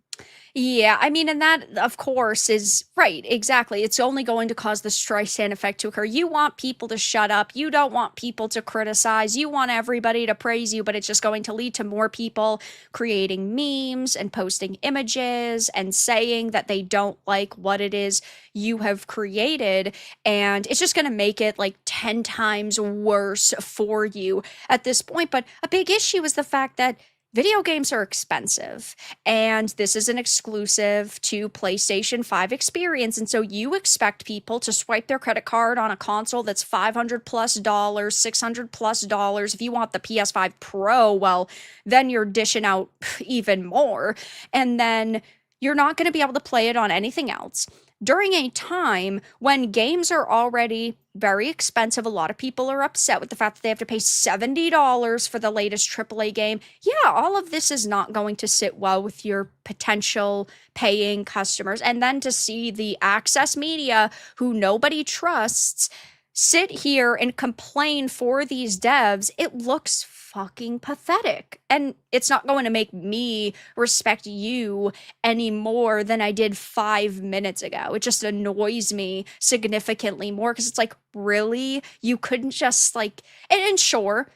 Yeah, I mean, and that, of course, is right. Exactly. It's only going to cause the Streisand effect to occur. You want people to shut up. You don't want people to criticize. You want everybody to praise you, but it's just going to lead to more people creating memes and posting images and saying that they don't like what it is you have created. And it's just going to make it like 10 times worse for you at this point. But a big issue is the fact that video games are expensive, and this is an exclusive to PlayStation 5 experience. And so you expect people to swipe their credit card on a console that's $500 plus dollars, $600 plus dollars. If you want the PS5 Pro, well, then you're dishing out even more. And then you're not going to be able to play it on anything else. During a time when games are already very expensive, a lot of people are upset with the fact that they have to pay $70 for the latest AAA game. Yeah, all of this is not going to sit well with your potential paying customers. And then to see the access media, who nobody trusts, sit here and complain for these devs, it looks fucking pathetic. And it's not going to make me respect you any more than I did 5 minutes ago. It just annoys me significantly more because it's like, really? You couldn't just like, and sure.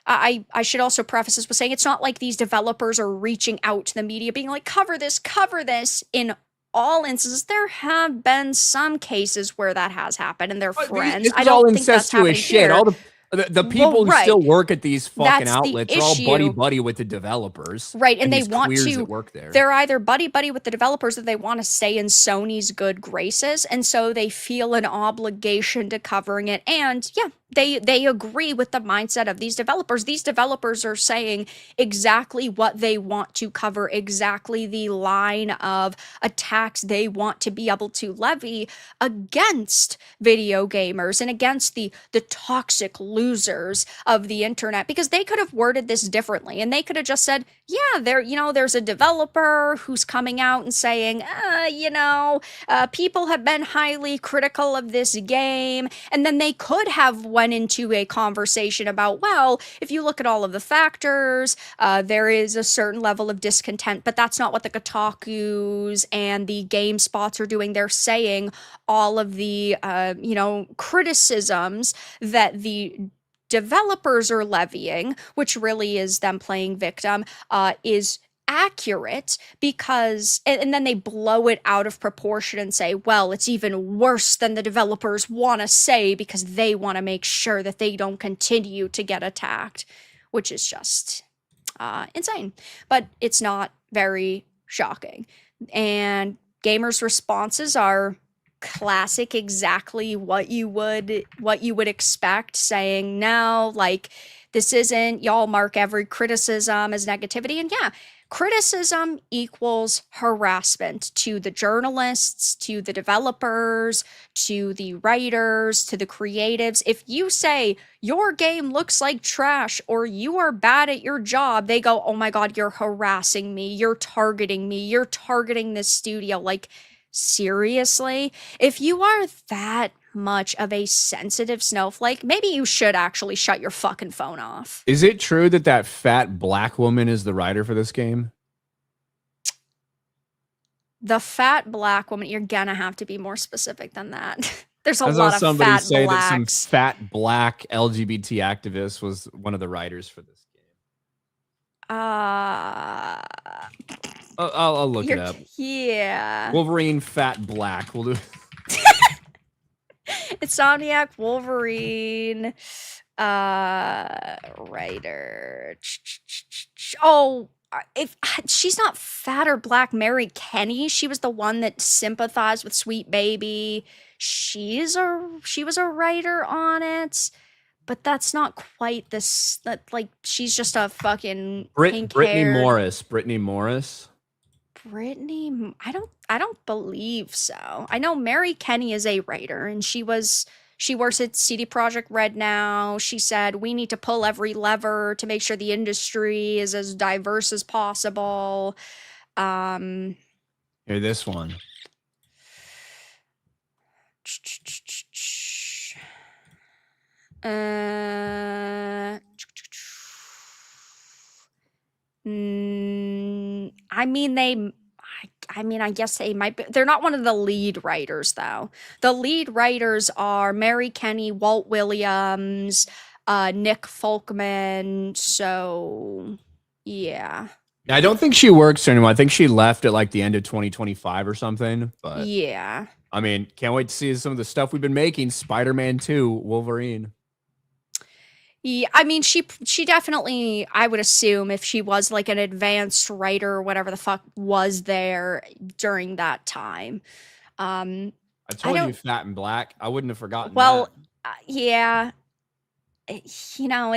I should also preface this with saying it's not like these developers are reaching out to the media being like, cover this, cover this. In all instances, there have been some cases where that has happened and they're friends. This I is all don't think that's happening incestuous shit. here. All the people Well, who right. still work at these fucking That's the outlets are all issue. buddy with the developers, Right, and they these want queers to, that work there. they're either buddy with the developers or they want to stay in Sony's good graces, and so they feel an obligation to covering it. And yeah, they agree with the mindset of these developers. These developers are saying exactly what they want to cover, exactly the line of attacks they want to be able to levy against video gamers and against the toxic losers of the internet, because they could have worded this differently and they could have just said, yeah, there's a developer who's coming out and saying, people have been highly critical of this game. And then they could have went into a conversation about, well, if you look at all of the factors, there is a certain level of discontent, but that's not what the Kotakus and the GameSpots are doing. They're saying all of the, criticisms that the developers are levying, which really is them playing victim, is accurate, because and then they blow it out of proportion and say, well, it's even worse than the developers want to say because they want to make sure that they don't continue to get attacked, which is just insane. But it's not very shocking. And gamers' responses are classic, exactly what you would expect, saying, no, like, this isn't, y'all mark every criticism as negativity. And yeah, criticism equals harassment to the journalists, to the developers, to the writers, to the creatives. If you say your game looks like trash or you are bad at your job, they go, oh my God, you're harassing me. You're targeting me. You're targeting this studio. Like, seriously? If you are that much of a sensitive snowflake, maybe you should actually shut your fucking phone off. Is it true that fat black woman is the writer for this game? The fat black woman, you're gonna have to be more specific than that. There's a I lot saw of somebody fat say blacks. that some fat black LGBT activist was one of the writers for this game. I'll look it You're up. yeah. Wolverine, fat, black. We'll do. Insomniac, Wolverine, writer. Oh, if she's not fat or black, Mary Kenny, she was the one that sympathized with Sweet Baby. She was a writer on it, but that's not quite this. That like she's just a fucking pink Brittany haired Morris. Brittany Morris. Brittany. I don't believe so. I know Mary Kenny is a writer, and she works at CD Projekt Red now. She said we need to pull every lever to make sure the industry is as diverse as possible. Um, Here, this one. uh, I mean I mean, I guess they might be. They're not one of the lead writers, though. The lead writers are Mary Kenny, Walt Williams, Nick Folkman. So, yeah. I don't think she works anymore. I think she left at like the end of 2025 or something. But Yeah. I mean, can't wait to see some of the stuff we've been making. Spider-Man 2, Wolverine. Yeah, I mean, she definitely, I would assume if she was like an advanced writer or whatever the fuck was there during that time. Um, I I told you, don't, fat and black. I wouldn't have forgotten that. well, yeah, you know,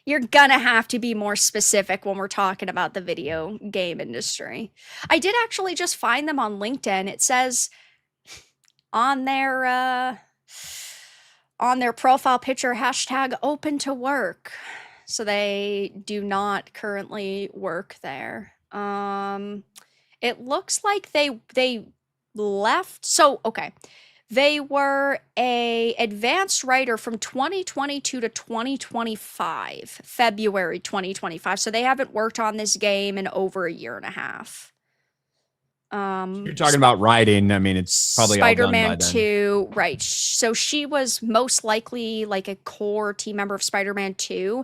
you're gonna have to be more specific when we're talking about the video game industry. I did actually just find them on LinkedIn. It says on their profile picture hashtag open to work. So they do not currently work there. It looks like they left. So okay, they were a advanced writer from 2022 to 2025, February 2025. So they haven't worked on this game in over a year and a half. You're talking about writing. I mean, it's probably all done by Spider-Man then. 2, right. So she was most likely like a core team member of Spider-Man 2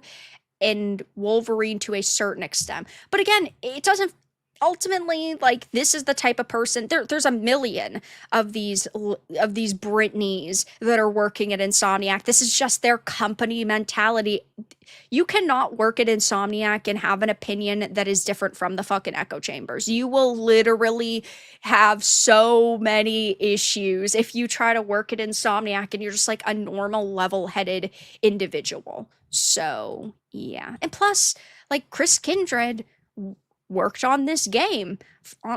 and Wolverine to a certain extent. But again, it doesn't ultimately like this is the type of person there's a million of these Britneys that are working at Insomniac. This is just their company mentality. You cannot work at Insomniac and have an opinion that is different from the fucking echo chambers. You will literally have so many issues if you try to work at Insomniac and you're just like a normal level-headed individual. So, yeah. And plus, like Chris Kindred worked on this game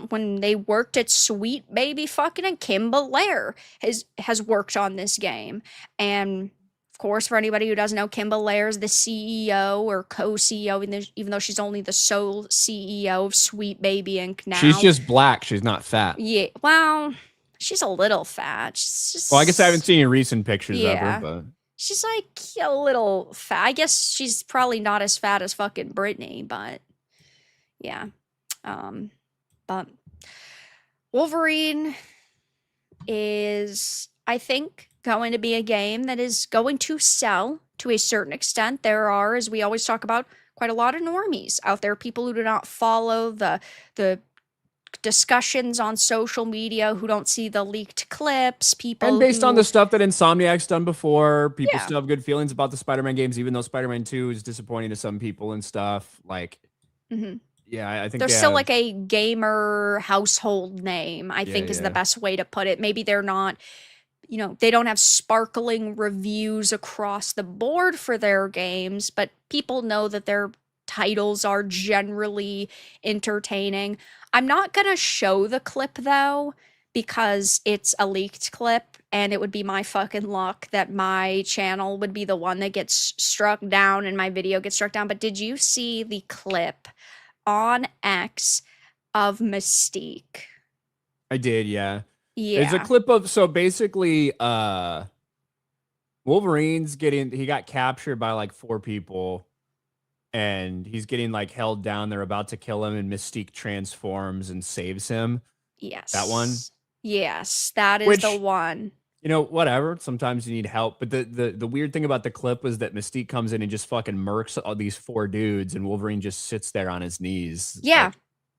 when they worked at Sweet Baby fucking, and Kim Belair has worked on this game. And of course, for anybody who doesn't know, Kim Belair is the CEO or co-CEO, even though she's only the sole CEO of Sweet Baby Inc. now. She's just black. She's not fat. Yeah, well, she's a little fat. She's just, Well, I guess I haven't seen any recent pictures of Yeah. her, but she's like a little fat. I guess she's probably not as fat as fucking Britney, but yeah. But Wolverine is, I think, going to be a game that is going to sell to a certain extent. There are, as we always talk about, quite a lot of normies out there, people who do not follow the discussions on social media, who don't see the leaked clips, people and based on who, the stuff that Insomniac's done before, people Yeah. still have good feelings about the Spider-Man games, even though Spider-Man 2 is disappointing to some people and stuff. Like, Mhm. yeah, I think They're they still have, like a gamer household name, I think is the yeah. best way to put it. Maybe they're not, they don't have sparkling reviews across the board for their games, but people know that their titles are generally entertaining. I'm not gonna show the clip though, because it's a leaked clip, and it would be my fucking luck that my channel would be the one that gets struck down and my video gets struck down. But did you see the clip on X of Mystique? I did, yeah. There's a Yeah. clip of, so basically, Wolverine's he got captured by like 4 people, and he's getting like held down. They're about to kill him, and Mystique transforms and saves him. Yes. That one? Yes, that is Which, the one. Whatever. Sometimes you need help. But the weird thing about the clip was that Mystique comes in and just fucking murks all these 4 dudes, and Wolverine just sits there on his knees. It's Yeah. like,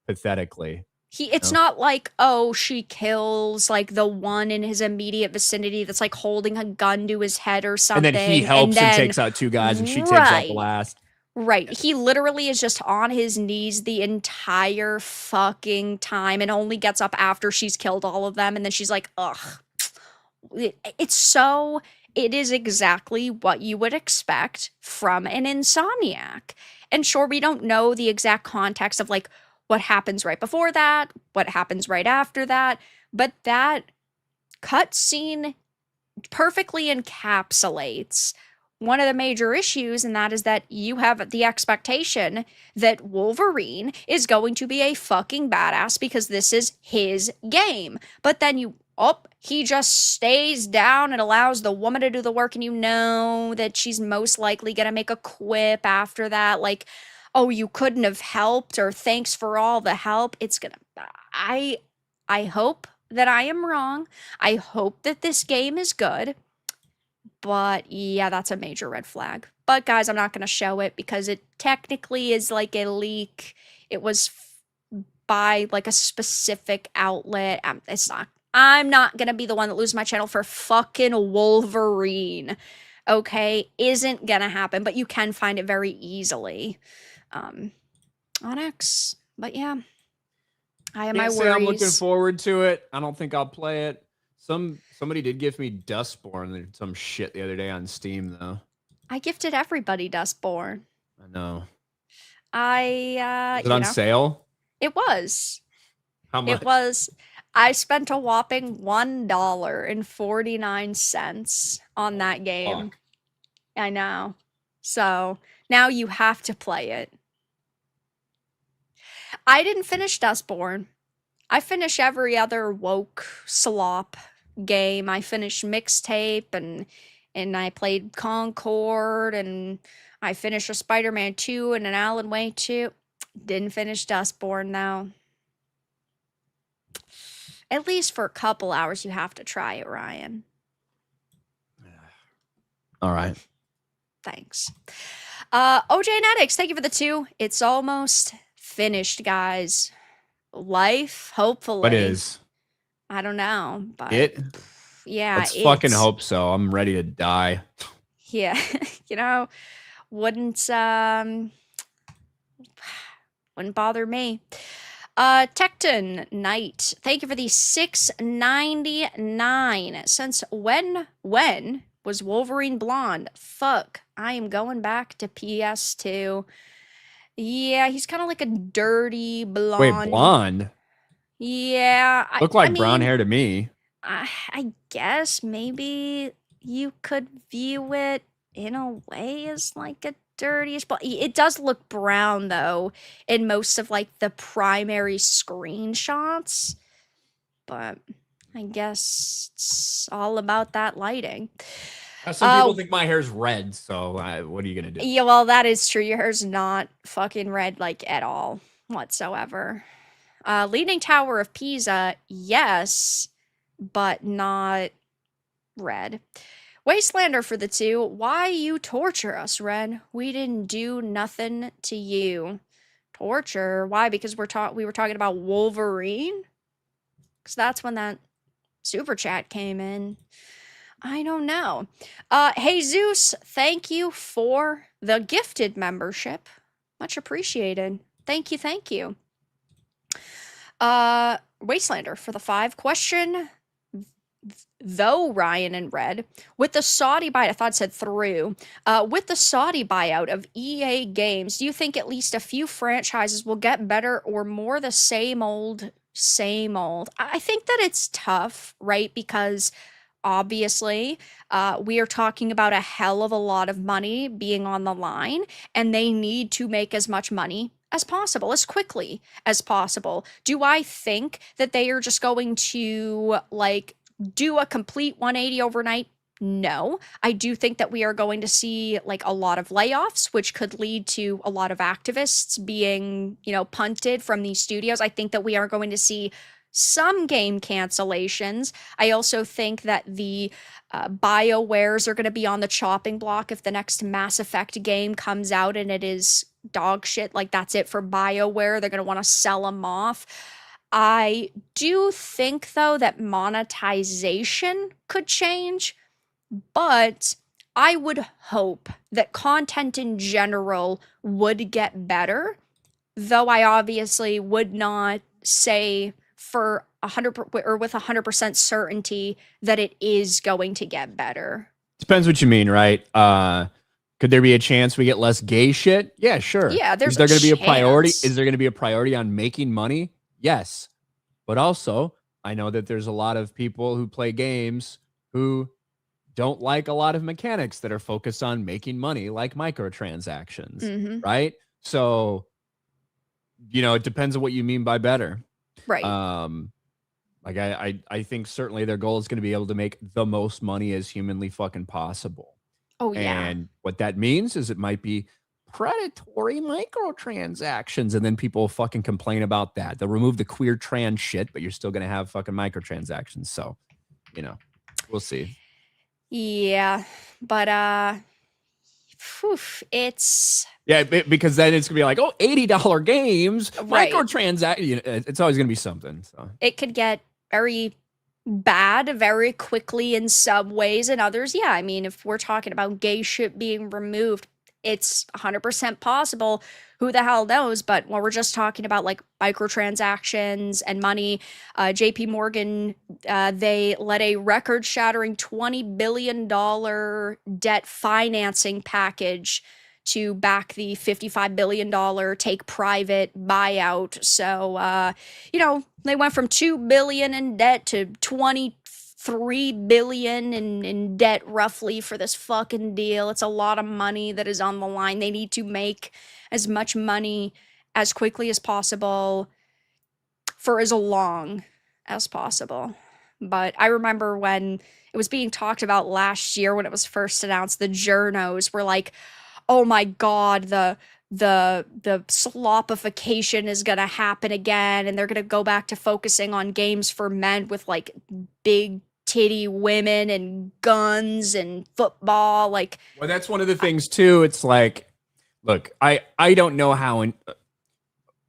pathetically. It's not like, oh, she kills like the one in his immediate vicinity that's like holding a gun to his head or And then he something, and helps and then takes out two guys, and she takes out the right. last. Right. He literally is just on his knees the entire fucking time and only gets up after she's killed all of them. And then she's like, ugh. It's so, it is exactly what you would expect from an Insomniac. And sure, we don't know the exact context of like what happens right before that, what happens right after that, but that cutscene perfectly encapsulates one of the major issues, and that is that you have the expectation that Wolverine is going to be a fucking badass because this is his game. But then he just stays down and allows the woman to do the work, and you know that she's most likely gonna make a quip after that, like, oh, you couldn't have helped, or thanks for all the help. It's gonna, I, I hope that I am wrong. I hope that this game is good. But yeah, that's a major red flag. But guys, I'm not going to show it because it technically is like a leak. It was by like a specific outlet. It's not. I'm not going to be the one that loses my channel for fucking Wolverine. Okay? Isn't going to happen, but you can find it very easily on X. But yeah, I have my Can't say I'm looking worries. forward to it. I don't think I'll play it. Somebody did give me Dustborn or some shit the other day on Steam though. I gifted everybody Dustborn. I know. Is it on sale? It was. How much? It was. I spent a whopping $1.49 on that game. Fuck. I know. So now you have to play it. I didn't finish Dustborn. I finish every other woke slop game. I finished Mixtape and I played Concord and I finished a Spider-Man 2 and an Alan Wake 2. Didn't finish Dustborn though. At least for a couple hours you have to try it, Ryan. All right. Thanks. OJ Netics, thank you for the 2. It's almost finished, guys. Life, hopefully. What is? I don't know, but yeah, let's fucking hope so. I'm ready to die. Yeah, wouldn't bother me. Tecton Knight, thank you for the $6.99. Since when was Wolverine blonde? Fuck, I am going back to PS2. Yeah, he's kind of like a dirty blonde. Wait, blonde? Yeah. Look like brown hair to me. I guess maybe you could view it in a way as like a dirtiest, but it does look brown though in most of like the primary screenshots. But I guess it's all about that lighting. Some people think my hair's red, so what are you gonna do? Yeah, well, that is true. Your hair's not fucking red like at all whatsoever. Leaning Tower of Pisa, yes, but not red. Wastelander for the 2. Why you torture us, Red? We didn't do nothing to you. Torture? Why? Because we were talking about Wolverine? Because that's when that super chat came in. I don't know. Jesus, thank you for the gifted membership. Much appreciated. Thank you, thank you. Wastelander for the 5. Question, though, Ryan and Red, with the Saudi buyout, I thought it said through, with the Saudi buyout of EA Games, do you think at least a few franchises will get better or more the same old, same old? I think that it's tough, right? Because obviously, we are talking about a hell of a lot of money being on the line, and they need to make as much money as possible, as quickly as possible. Do I think that they are just going to, like, do a complete 180 overnight? No. I do think that we are going to see, like, a lot of layoffs, which could lead to a lot of activists being, punted from these studios. I think that we are going to see some game cancellations. I also think that the BioWares are going to be on the chopping block if the next Mass Effect game comes out and it is dog shit. Like, that's it for BioWare. They're going to want to sell them off. I do think, though, that monetization could change, but I would hope that content in general would get better, though I obviously would not say for 100% certainty that it is going to get better. Depends what you mean, right? Could there be a chance we get less gay shit? Yeah, sure. Yeah, there's Is there going to be a priority? chance. Is there going to be a priority on making money? Yes. But also, I know that there's a lot of people who play games who don't like a lot of mechanics that are focused on making money, like microtransactions, Mhm. right? So, it depends on what you mean by better. Right. Like I think certainly their goal is going to be able to make the most money as humanly fucking possible. Oh, yeah. And what that means is it might be predatory microtransactions, and then people fucking complain about that. They'll remove the queer trans shit, but you're still going to have fucking microtransactions. So, we'll see. Yeah. But it's Yeah, because then it's gonna be like, oh, $80 games, right. microtransaction. It's always gonna be something. So It could get very bad very quickly in some ways, and others, yeah. I mean, if we're talking about gay shit being removed, it's 100% possible. Who the hell knows? But when we're just talking about like microtransactions and money, JP Morgan, they led a record shattering $20 billion debt financing package to back the $55 billion take private buyout. So, they went from 2 billion in debt to 23 billion in debt roughly for this fucking deal. It's a lot of money that is on the line. They need to make as much money as quickly as possible for as long as possible. But I remember when it was being talked about last year when it was first announced, the journos were like, oh my god, the slopification is gonna happen again, and they're gonna go back to focusing on games for men with like big titty women and guns and football. Like, well, that's one of the things too. It's like, look, I don't know how.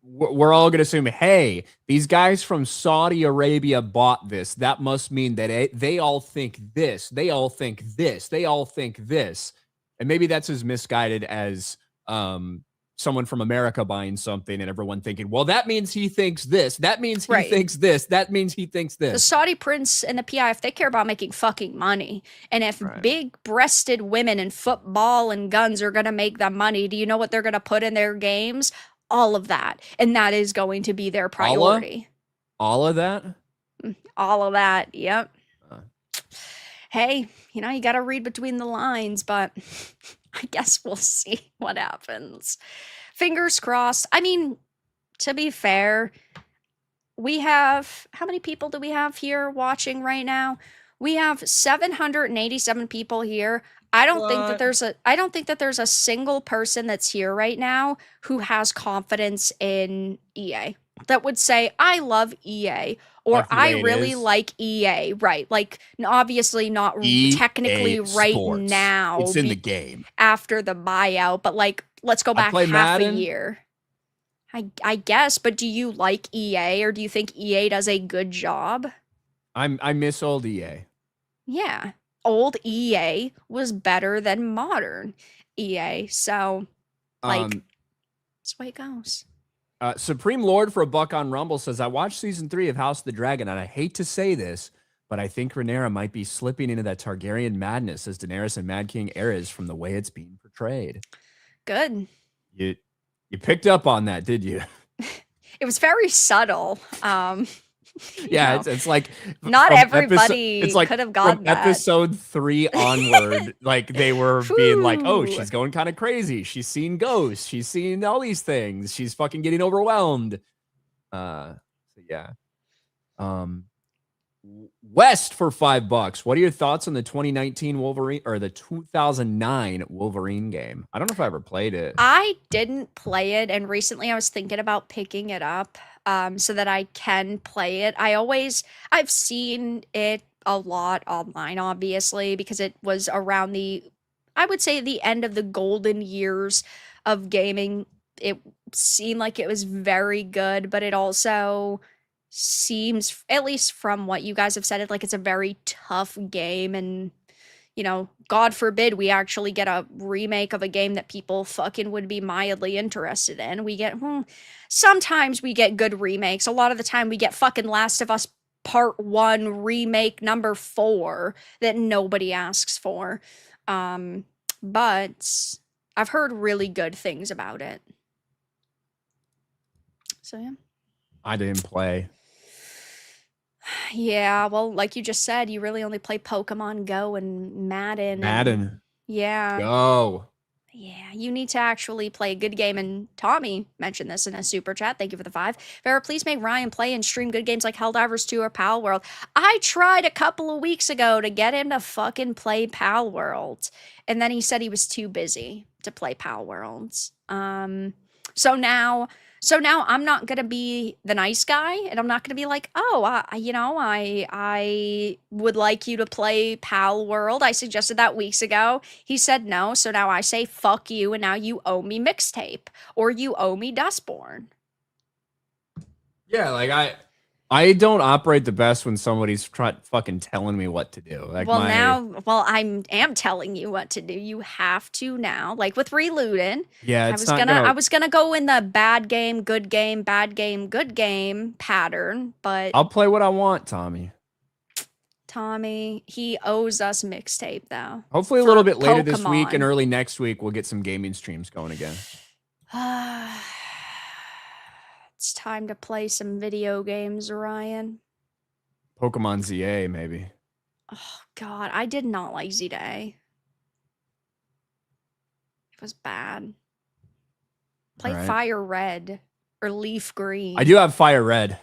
We're all gonna assume, hey, these guys from Saudi Arabia bought this. That must mean that they all think this. They all think this. They all think this. And maybe that's as misguided as someone from America buying something and everyone thinking, well, that means he thinks this. That means he thinks this. That means he thinks this. The Saudi prince and the PI, if they care about making fucking money, and if big-breasted women and football and guns are going to make them money, do you know what they're going to put in their games? All of that. And that is going to be their priority. All of that? All of that, yep. Hey, you got to read between the lines, but I guess we'll see what happens. Fingers crossed. I mean, to be fair, we have, how many people do we have here watching right now? We have 787 people here. I don't think that there's a single person that's here right now who has confidence in EA that would say, I love EA, or I really like EA, right? Like, obviously not technically right now. It's in the game. After the buyout, but like, let's go back half a year. I guess, but do you like EA, or do you think EA does a good job? I miss old EA. Yeah. Old EA was better than modern EA. So, like, that's the way it goes. Supreme Lord for a buck on Rumble says, I watched season 3 of House of the Dragon, and I hate to say this, but I think Rhaenyra might be slipping into that Targaryen madness as Daenerys and Mad King Aerys from the way it's being portrayed. Good. You picked up on that, did you? It was very subtle. Yeah, it's like not everybody could have gotten that. Episode 3 onward, like they were being like, oh, she's going kind of crazy. She's seeing ghosts. She's seeing all these things. She's fucking getting overwhelmed. So yeah. West for $5. What are your thoughts on the 2019 Wolverine or the 2009 Wolverine game? I don't know if I ever played it. I didn't play it, and recently I was thinking about picking it up so that I can play it. I've seen it a lot online, obviously, because it was around I would say the end of the golden years of gaming. It seemed like it was very good, but it also seems, at least from what you guys have said, it like it's a very tough game. And God forbid we actually get a remake of a game that people fucking would be mildly interested in. Sometimes we get good remakes. A lot of the time we get fucking Last of Us Part 1 remake number 4 that nobody asks for. But I've heard really good things about it. So yeah. I didn't play. Yeah, well, like you just said, you really only play Pokemon Go and Madden. Madden. Yeah. Go. Yeah, you need to actually play a good game. And Tommy mentioned this in a super chat. Thank you for the 5. Vera, please make Ryan play and stream good games like Helldivers 2 or Pal World. I tried a couple of weeks ago to get him to fucking play Pal World, and then he said he was too busy to play Pal Worlds. So now I'm not gonna be the nice guy, and I'm not gonna be like, oh, I would like you to play Pal World. I suggested that weeks ago. He said no, so now I say fuck you, and now you owe me Mixtape or you owe me Dustborn. Yeah, like I don't operate the best when somebody's fucking telling me what to do. Like I am telling you what to do. You have to now, like with Reludin. Yeah, I was gonna go in the bad game, good game, bad game, good game pattern, but I'll play what I want, Tommy. Tommy, he owes us Mixtape though. Hopefully a little bit later this week and early next week we'll get some gaming streams going again. It's time to play some video games, Ryan. Pokemon ZA, maybe. Oh, God. I did not like ZA. It was bad. Play Fire Red or Leaf Green. I do have Fire Red.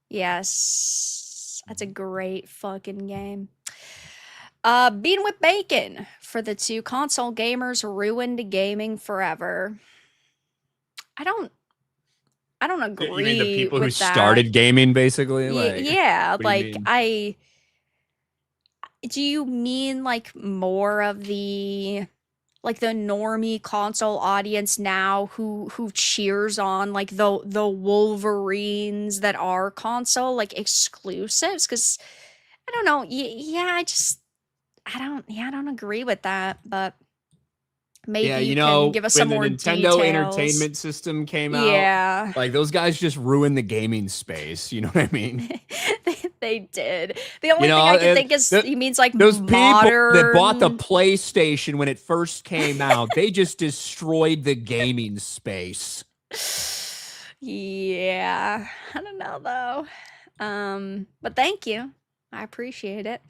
Yes. That's a great fucking game. Bean with Bacon for the 2 console gamers ruined gaming forever. I don't agree. You mean the people who started gaming, basically? Yeah, like do you mean like more of the normie console audience now who cheers on like the Wolverines that are console like exclusives? Because I don't know. I don't agree with that, but maybe you can give us some more details. When the Nintendo Entertainment System came out, like those guys just ruined the gaming space. You know what I mean? They did. The only thing I can think is he means like those people that bought the PlayStation when it first came out. They just destroyed the gaming space. Yeah, I don't know though. But thank you. I appreciate it.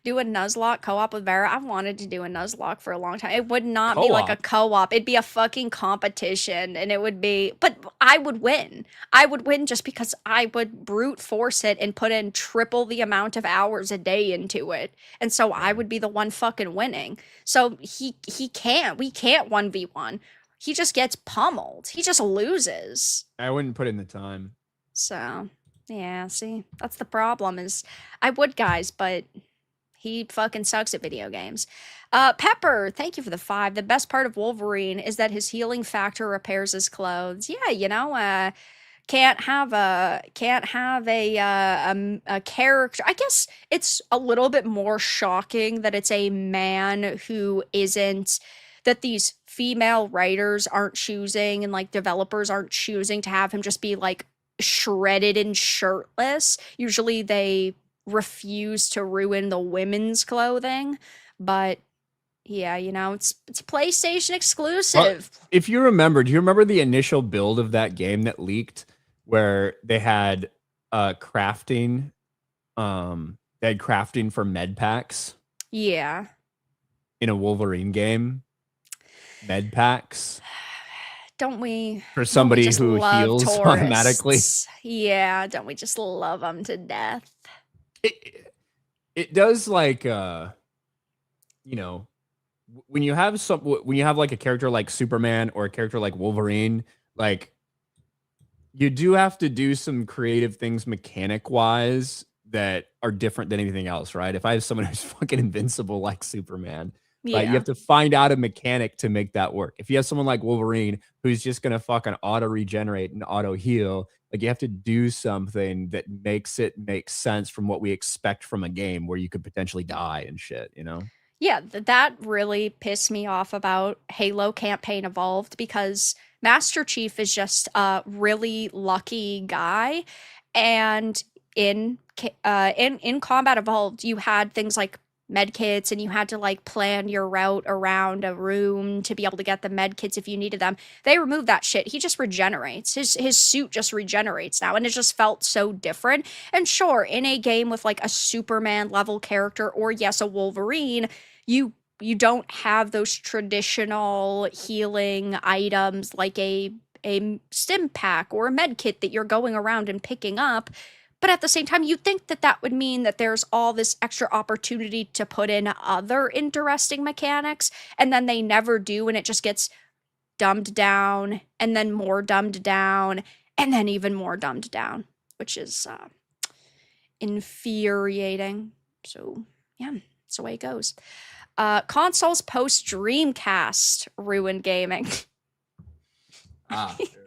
Do a Nuzlocke co-op with Vera. I've wanted to do a Nuzlocke for a long time. It would not be like a co-op. It'd be a fucking competition, and it would be, but I would win. I would win just because I would brute force it and put in triple the amount of hours a day into it. And so I would be the one fucking winning. So we can't 1v1. He just gets pummeled. He just loses. I wouldn't put in the time. So, yeah, see, that's the problem is I would, guys, but he fucking sucks at video games. Pepper, thank you for the 5. The best part of Wolverine is that his healing factor repairs his clothes. Yeah, can't have a character. I guess it's a little bit more shocking that it's a man who isn't, that these female writers aren't choosing and like developers aren't choosing to have him just be like shredded and shirtless. Usually they refuse to ruin the women's clothing, but yeah, it's PlayStation exclusive. Well, if you remember, do you remember the initial build of that game that leaked where they had crafting for med packs? Yeah. In a Wolverine game. Med packs. Don't we? For somebody who heals automatically. Yeah, don't we just love them to death? it does like you know, when you have like a character like Superman or a character like Wolverine, like you do have to do some creative things mechanic wise that are different than anything else, right? If I have someone who's fucking invincible like Superman, right, you Yeah. have to find out a mechanic to make that work. If you have someone like Wolverine who's just gonna fucking auto regenerate and auto heal, like you have to do something that makes it make sense from what we expect from a game where you could potentially die and shit, you know? Yeah, that really pissed me off about Halo Campaign Evolved because Master Chief is just a really lucky guy, and in Combat Evolved, you had things like med kits, and you had to like plan your route around a room to be able to get the med kits if you needed them. They removed that shit. He just regenerates. His suit just regenerates now, and it just felt so different. And sure, in a game with like a Superman level character or yes, a Wolverine, you don't have those traditional healing items like a stim pack or a med kit that you're going around and picking up. But at the same time, you think that that would mean that there's all this extra opportunity to put in other interesting mechanics, and then they never do, and it just gets dumbed down, and then more dumbed down, and then even more dumbed down, which is infuriating. So, yeah, that's the way it goes. Consoles post Dreamcast ruined gaming. Ah, there we go.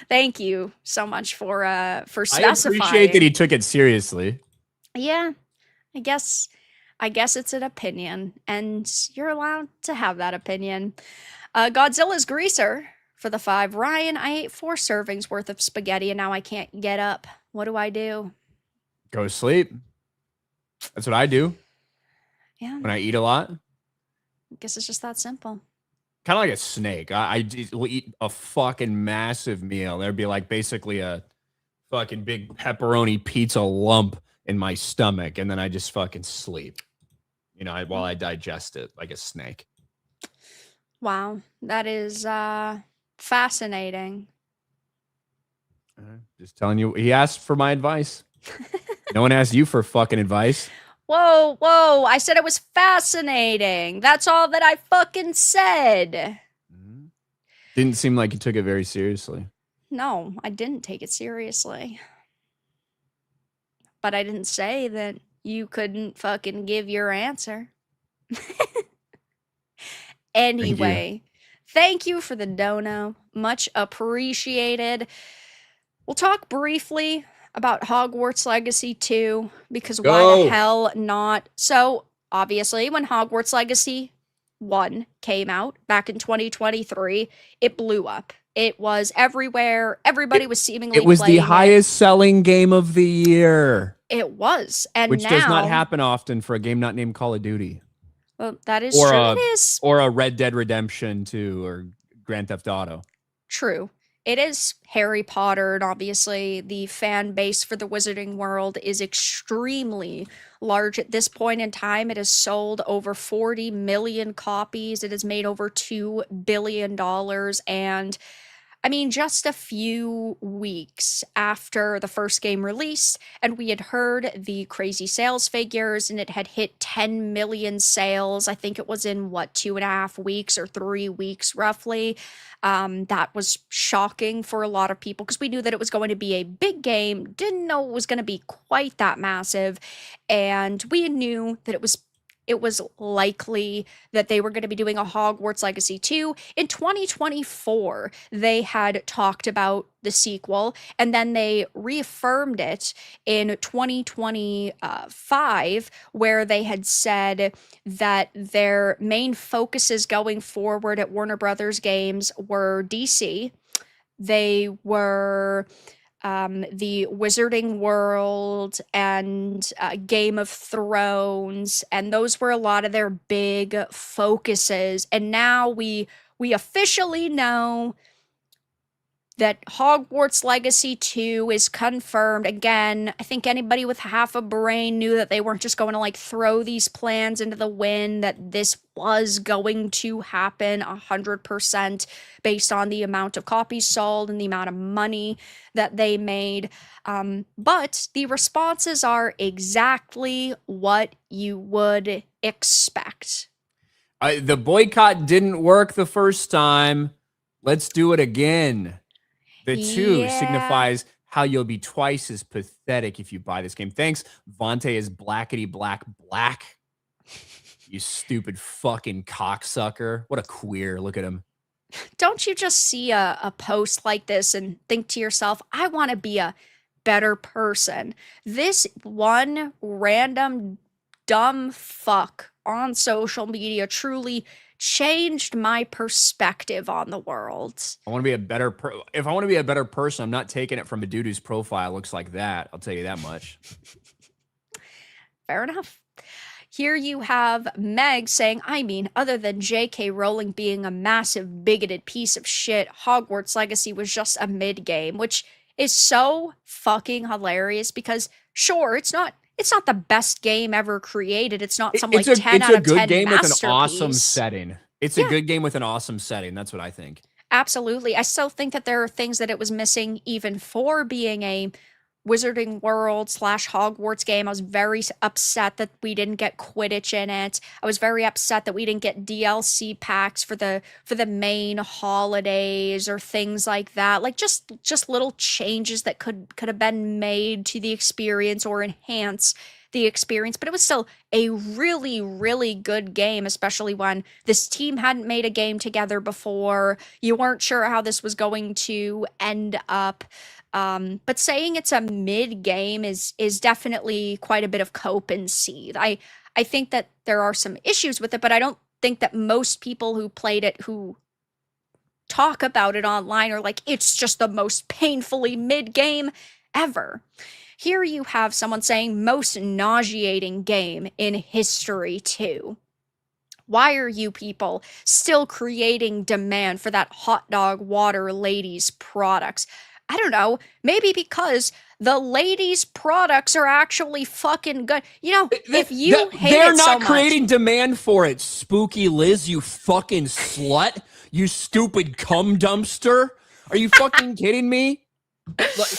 Thank you so much for I specifying. appreciate that he took it seriously. Yeah, I guess it's an opinion, and you're allowed to have that opinion. Godzilla's greaser for the 5. Ryan, I ate 4 servings worth of spaghetti and now I can't get up. What do I do? Go to sleep. That's what I do Yeah, when I eat a lot. I guess it's just that simple. Kind of like a snake. Will eat a fucking massive meal. There'd be like basically a fucking big pepperoni pizza lump in my stomach, and then I just fucking sleep. You know, while I digest it like a snake. Wow, that is fascinating. Just telling you, he asked for my advice. No one asked you for fucking advice. Whoa, whoa, I said it was fascinating. That's all that I fucking said. Didn't seem like you took it very seriously. No, I didn't take it seriously. But I didn't say that you couldn't fucking give your answer. Anyway, thank you for the dono. Much appreciated. We'll talk briefly about Hogwarts Legacy 2 because why the hell not? So, obviously, when Hogwarts Legacy 1 came out back in 2023, it blew up. It was everywhere. Everybody was seemingly It was the playing it. highest selling game of the year. It was. And which now, does not happen often for a game not named Call of Duty. Well, that is true. It is. Or a Red Dead Redemption 2 or Grand Theft Auto. True. It is Harry Potter, and obviously the fan base for the Wizarding World is extremely large at this point in time. It has sold over 40 million copies. It has made over $2 billion. And I mean, just a few weeks after the first game released, and we had heard the crazy sales figures, and it had hit 10 million sales. I think it was in, 2.5 weeks or 3 weeks, roughly. That was shocking for a lot of people because we knew that it was going to be a big game, didn't know it was going to be quite that massive, and we knew that it was likely that they were going to be doing a Hogwarts Legacy 2. In 2024, they had talked about the sequel, and then they reaffirmed it in 2025, where they had said that their main focuses going forward at Warner Brothers Games were DC. They were the Wizarding World and Game of Thrones, and those were a lot of their big focuses. And now we officially know that Hogwarts Legacy 2 is confirmed. Again, I think anybody with half a brain knew that they weren't just going to like throw these plans into the wind, that this was going to happen 100% based on the amount of copies sold and the amount of money that they made. But the responses are exactly what you would expect. The boycott didn't work the first time. Let's do it again. The 2 Yeah. signifies how you'll be twice as pathetic if you buy this game. Thanks, Vontae is blackety black black. You stupid fucking cocksucker. What a queer. Look at him. Don't you just see a post like this and think to yourself, I want to be a better person? This one random dumb fuck on social media truly changed my perspective on the world. I want to be a better if I want to be a better person, I'm not taking it from a dude whose profile looks like that. I'll tell you that much. Fair enough. Here you have Meg saying, I mean, other than J.K. Rowling being a massive bigoted piece of shit, Hogwarts Legacy was just a mid game, which is so fucking hilarious because sure, it's not the best game ever created. It's not some like 10 It's out a of good 10 game with an awesome masterpiece. setting. It's a Yeah, good game with an awesome setting. That's what I think. absolutely. I still think that there are things that it was missing even for being a Wizarding World slash Hogwarts game. I was very upset that we didn't get Quidditch in it. I was very upset that we didn't get DLC packs for the main holidays or things like that. Like just little changes that could have been made to the experience or enhance the experience, but it was still a really, really good game, especially when this team hadn't made a game together before. You weren't sure how this was going to end up. But saying it's a mid game is definitely quite a bit of cope and seethe. I think that there are some issues with it, but I don't think that most people who played it who talk about it online are like it's just the most painfully mid game ever. Here you have someone saying most nauseating game in history too. Why are you people still creating demand for that hot dog water ladies products? I don't know. Maybe because the ladies products are actually fucking good. You know, if you hate They're it so not much, creating demand for it. Spooky Liz, you fucking slut. You stupid cum dumpster. Are you fucking kidding me? Like,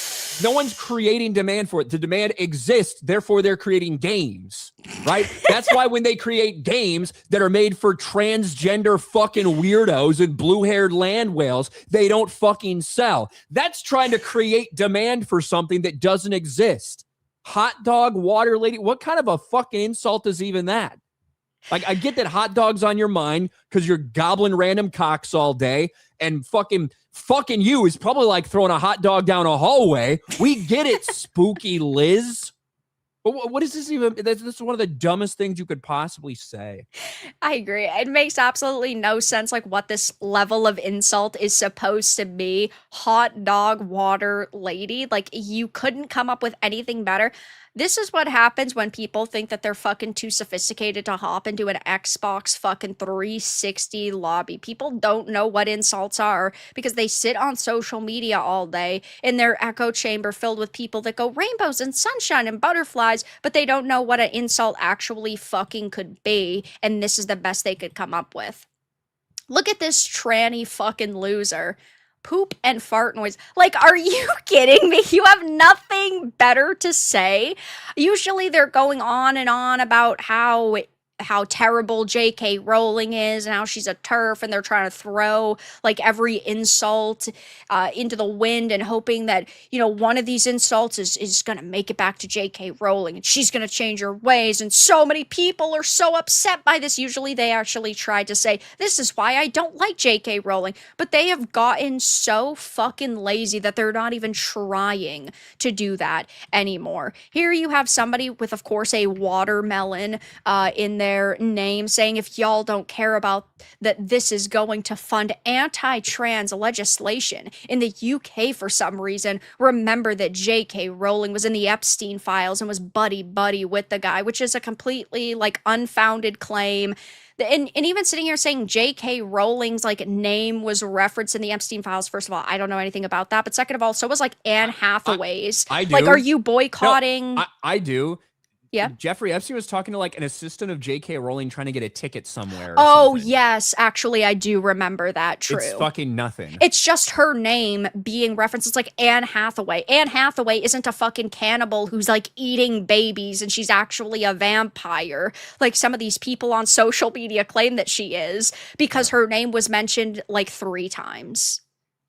no one's creating demand for it. The demand exists, therefore they're creating games, right? That's why when they create games that are made for transgender fucking weirdos and blue-haired land whales, they don't fucking sell. That's trying to create demand for something that doesn't exist. Hot dog, water lady, what kind of a fucking insult is even that? Like, I get that hot dog's on your mind because you're gobbling random cocks all day, and fucking you is probably like throwing a hot dog down a hallway. We get it, Spooky Liz. But what is this even? This is one of the dumbest things you could possibly say. I agree. It makes absolutely no sense like what this level of insult is supposed to be. Hot dog water lady. Like you couldn't come up with anything better. This is what happens when people think that they're fucking too sophisticated to hop into an Xbox fucking 360 lobby. People don't know what insults are because they sit on social media all day in their echo chamber filled with people that go rainbows and sunshine and butterflies, but they don't know what an insult actually fucking could be, and this is the best they could come up with. Look at this tranny fucking loser. Poop and fart noise. Like, are you kidding me? You have nothing better to say. Usually they're going on and on about how terrible J.K. Rowling is and how she's a turf, and they're trying to throw like every insult into the wind and hoping that one of these insults is going to make it back to J.K. Rowling and she's going to change her ways. And so many people are so upset by this. Usually they actually try to say this is why I don't like J.K. Rowling, but they have gotten so fucking lazy that they're not even trying to do that anymore. Here you have somebody with, of course, a watermelon in their their name saying, if y'all don't care about that, this is going to fund anti-trans legislation in the UK for some reason. Remember that J.K. Rowling was in the Epstein files and was buddy with the guy, which is a completely like unfounded claim. And even sitting here saying J.K. Rowling's like name was referenced in the Epstein files. First of all, I don't know anything about that. But second of all, so was like Anne Hathaway's. I do. Like, are you No, boycotting? I do. Yeah. Jeffrey Epstein was talking to like an assistant of J.K. Rowling trying to get a ticket somewhere. Or Oh, something. yes. Actually, I do remember that. True. It's fucking nothing. It's just her name being referenced. It's like Anne Hathaway. Anne Hathaway isn't a fucking cannibal who's like eating babies and she's actually a vampire. Like some of these people on social media claim that she is because her name was mentioned like 3 times.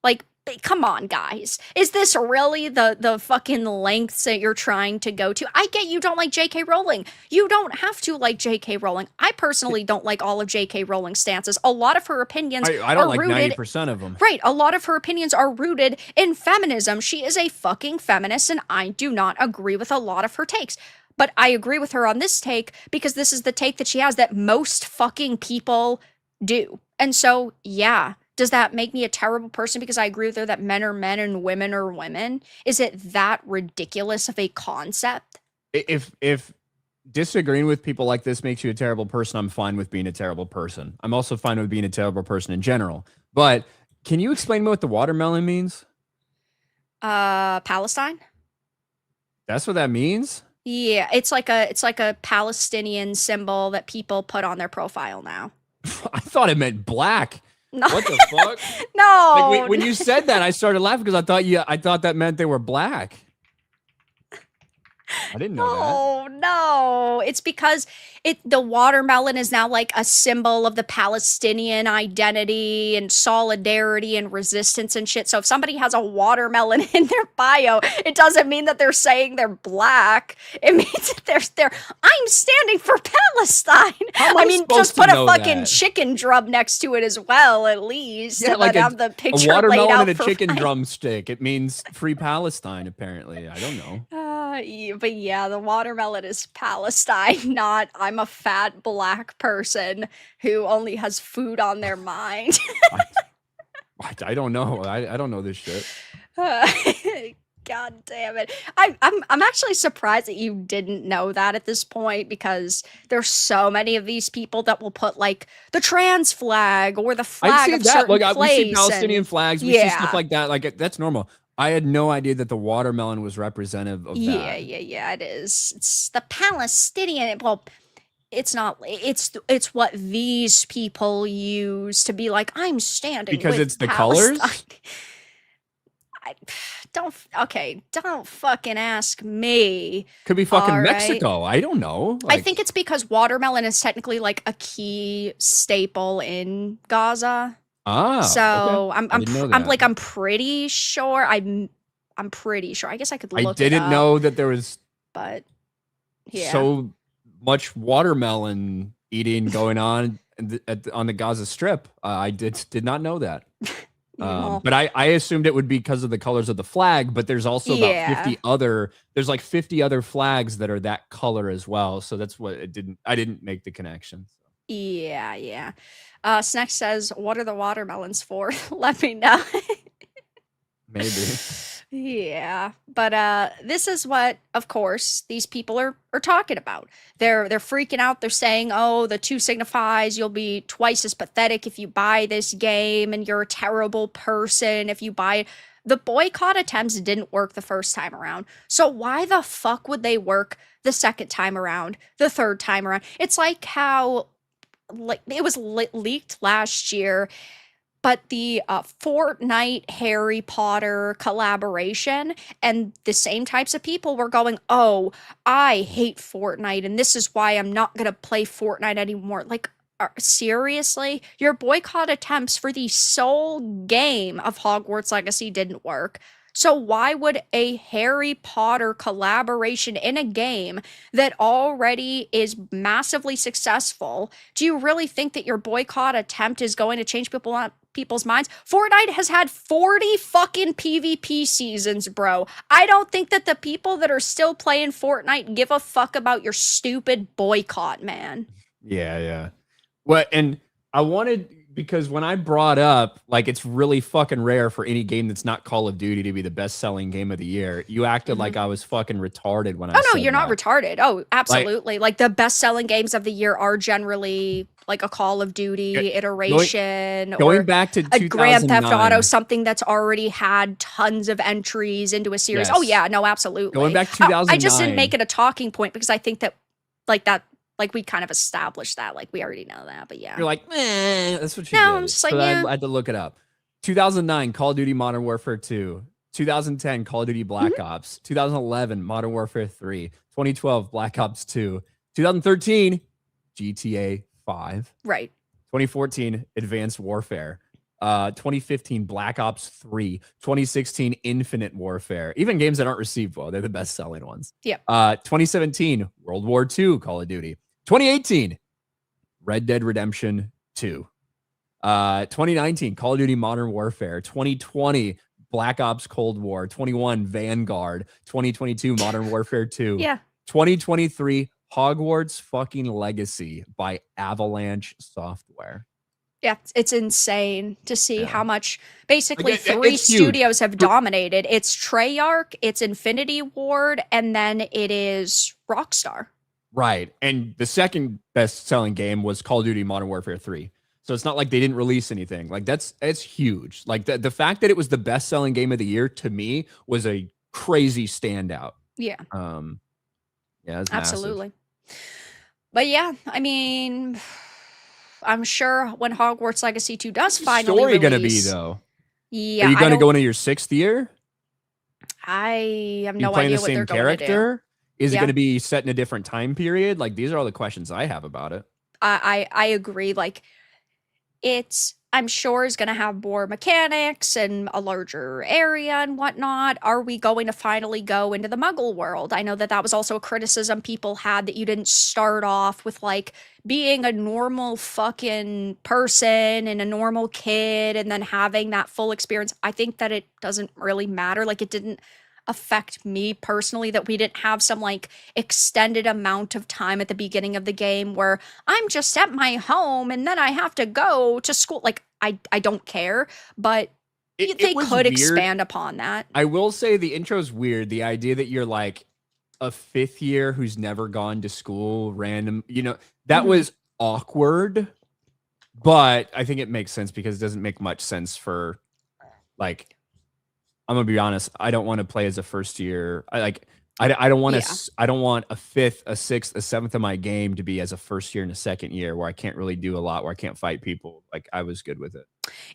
Like, come on, guys. Is this really the fucking lengths that you're trying to go to? I get you don't like J.K. Rowling. You don't have to like J.K. Rowling. I personally don't like all of J.K. Rowling's stances. A lot of her opinions I don't are like rooted 90% of them. Right. A lot of her opinions are rooted in feminism. She is a fucking feminist, and I do not agree with a lot of her takes. But I agree with her on this take because this is the take that she has that most fucking people do. And so, yeah. Does that make me a terrible person because I agree with her that men are men and women are women? Is it that ridiculous of a concept? If disagreeing with people like this makes you a terrible person, I'm fine with being a terrible person. I'm also fine with being a terrible person in general. But can you explain to me what the watermelon means? Palestine? That's what that means? Yeah, it's like a Palestinian symbol that people put on their profile now. I thought it meant black. No. What the fuck? No. Like, when you said that, I started laughing because I thought that meant they were black. I didn't know that. Oh no. It's because the watermelon is now like a symbol of the Palestinian identity and solidarity and resistance and shit. So if somebody has a watermelon in their bio, it doesn't mean that they're saying they're black. It means that they're I'm standing for Palestine. I mean, just put a fucking chicken drum next to it as well, at least. Yeah, and like have the picture a watermelon laid out and a chicken fun. drumstick. It means free Palestine, apparently. I don't know. But yeah, the watermelon is Palestine, not I'm a fat black person who only has food on their mind. I don't know. I don't know this shit. God damn it. I'm actually surprised that you didn't know that at this point because there's so many of these people that will put like the trans flag or the flag of certain place. We see Palestinian flags. We see stuff like that. Like that's normal. I had no idea that the watermelon was representative of that. Yeah, it is. It's the Palestinian. Well, it's not. It's what these people use to be like, I'm standing because with it's the Palestine. colors. Don't fucking ask me. Could be fucking All right. Mexico. I don't know. I think it's because watermelon is technically like a key staple in Gaza. So okay. I'm pretty sure. I'm pretty sure. I guess I could look it up. I didn't know that there was but yeah. so much watermelon eating going on on the Gaza Strip. I did not know that. But I assumed it would be because of the colors of the flag, but there's also about 50 other flags that are that color as well. So that's what I didn't make the connection. Yeah. Snack says, what are the watermelons for? Let me know. Maybe. Yeah. But this is what, of course, these people are talking about. They're freaking out. They're saying, oh, the 2 signifies you'll be twice as pathetic if you buy this game, and you're a terrible person if you buy it. The boycott attempts didn't work the first time around. So why the fuck would they work the second time around, the third time around? It's like how it was leaked last year, but the Fortnite Harry Potter collaboration, and the same types of people were going, oh, I hate Fortnite, and this is why I'm not going to play Fortnite anymore. Like, seriously? Your boycott attempts for the sole game of Hogwarts Legacy didn't work. So why would a Harry Potter collaboration in a game that already is massively successful, do you really think that your boycott attempt is going to change people's minds? Fortnite has had 40 fucking PvP seasons, bro. I don't think that the people that are still playing Fortnite give a fuck about your stupid boycott, man. Yeah, yeah. What and I wanted because when I brought up like it's really fucking rare for any game that's not Call of Duty to be the best selling game of the year. You acted Mhm. like I was fucking retarded when I Oh no, said you're not that. retarded. Oh, Like absolutely. Like the best-selling games of the year are generally like a Call of g- Duty going iteration going or back to a Grand Theft Auto, 2009. something that's already had tons of entries into a series. Oh Yes. yeah, no, Going absolutely. back Oh, I just didn't make 2009. it a talking point because I think that like that like we kind of established that. Like we already know that, but yeah. You're like, that's what you No, I'm did. just like, So yeah. I had to look it up. 2009, Call of Duty Modern Warfare 2. 2010, Call of Duty Mhm. Black Ops. 2011, Modern Warfare 3. 2012, Black Ops 2. 2013, GTA 5. Right. 2014, Advanced Warfare. 2015, Black Ops 3. 2016, Infinite Warfare. Even games that aren't received well, they're the best selling ones. Yeah. 2017, World War II, Call of Duty. 2018, Red Dead Redemption 2. 2019, Call of Duty Modern Warfare. 2020, Black Ops Cold War. 21, Vanguard. 2022, Modern Warfare 2. Yeah. 2023, Hogwarts fucking Legacy by Avalanche Software. Yeah, it's insane to see Yeah. how much Like basically three it's huge. studios have dominated. It's Treyarch, it's Infinity Ward, and then it is Rockstar. Right. And the second best selling game was Call of Duty Modern Warfare 3. So it's not like they didn't release anything. Like it's huge. Like the fact that it was the best selling game of the year to me was a crazy standout. Yeah, Um yeah, it's massive. absolutely. But yeah, I mean, I'm sure when Hogwarts Legacy 2 does What's the finally story gonna be release, though? Are yeah, you gonna go into your 6th year? I have Are you no playing the idea what they're same going to do. character? Is it Yeah, gonna be set in a different time period? Like these are all the questions I have about it. I agree. Like it's I'm sure is going to have more mechanics and a larger area and whatnot. Are we going to finally go into the Muggle world? I know that that was also a criticism people had that you didn't start off with like being a normal fucking person and a normal kid and then having that full experience. I think that it doesn't really matter. Like it didn't affect me personally that we didn't have some like extended amount of time at the beginning of the game where I'm just at my home and then I have to go to school. Like I don't care, but It they was could weird. expand upon that. I will say the intro's weird. The idea that you're like a 5th year who's never gone to school, random, that Mhm. was awkward, but I think it makes sense because it doesn't make much sense for like I'm gonna be honest. I don't want to play as a first year. I don't want Yeah. to. I don't want a 5th, a 6th, a 7th of my game to be as a first year and a second year where I can't really do a lot, where I can't fight people. Like I was good with it.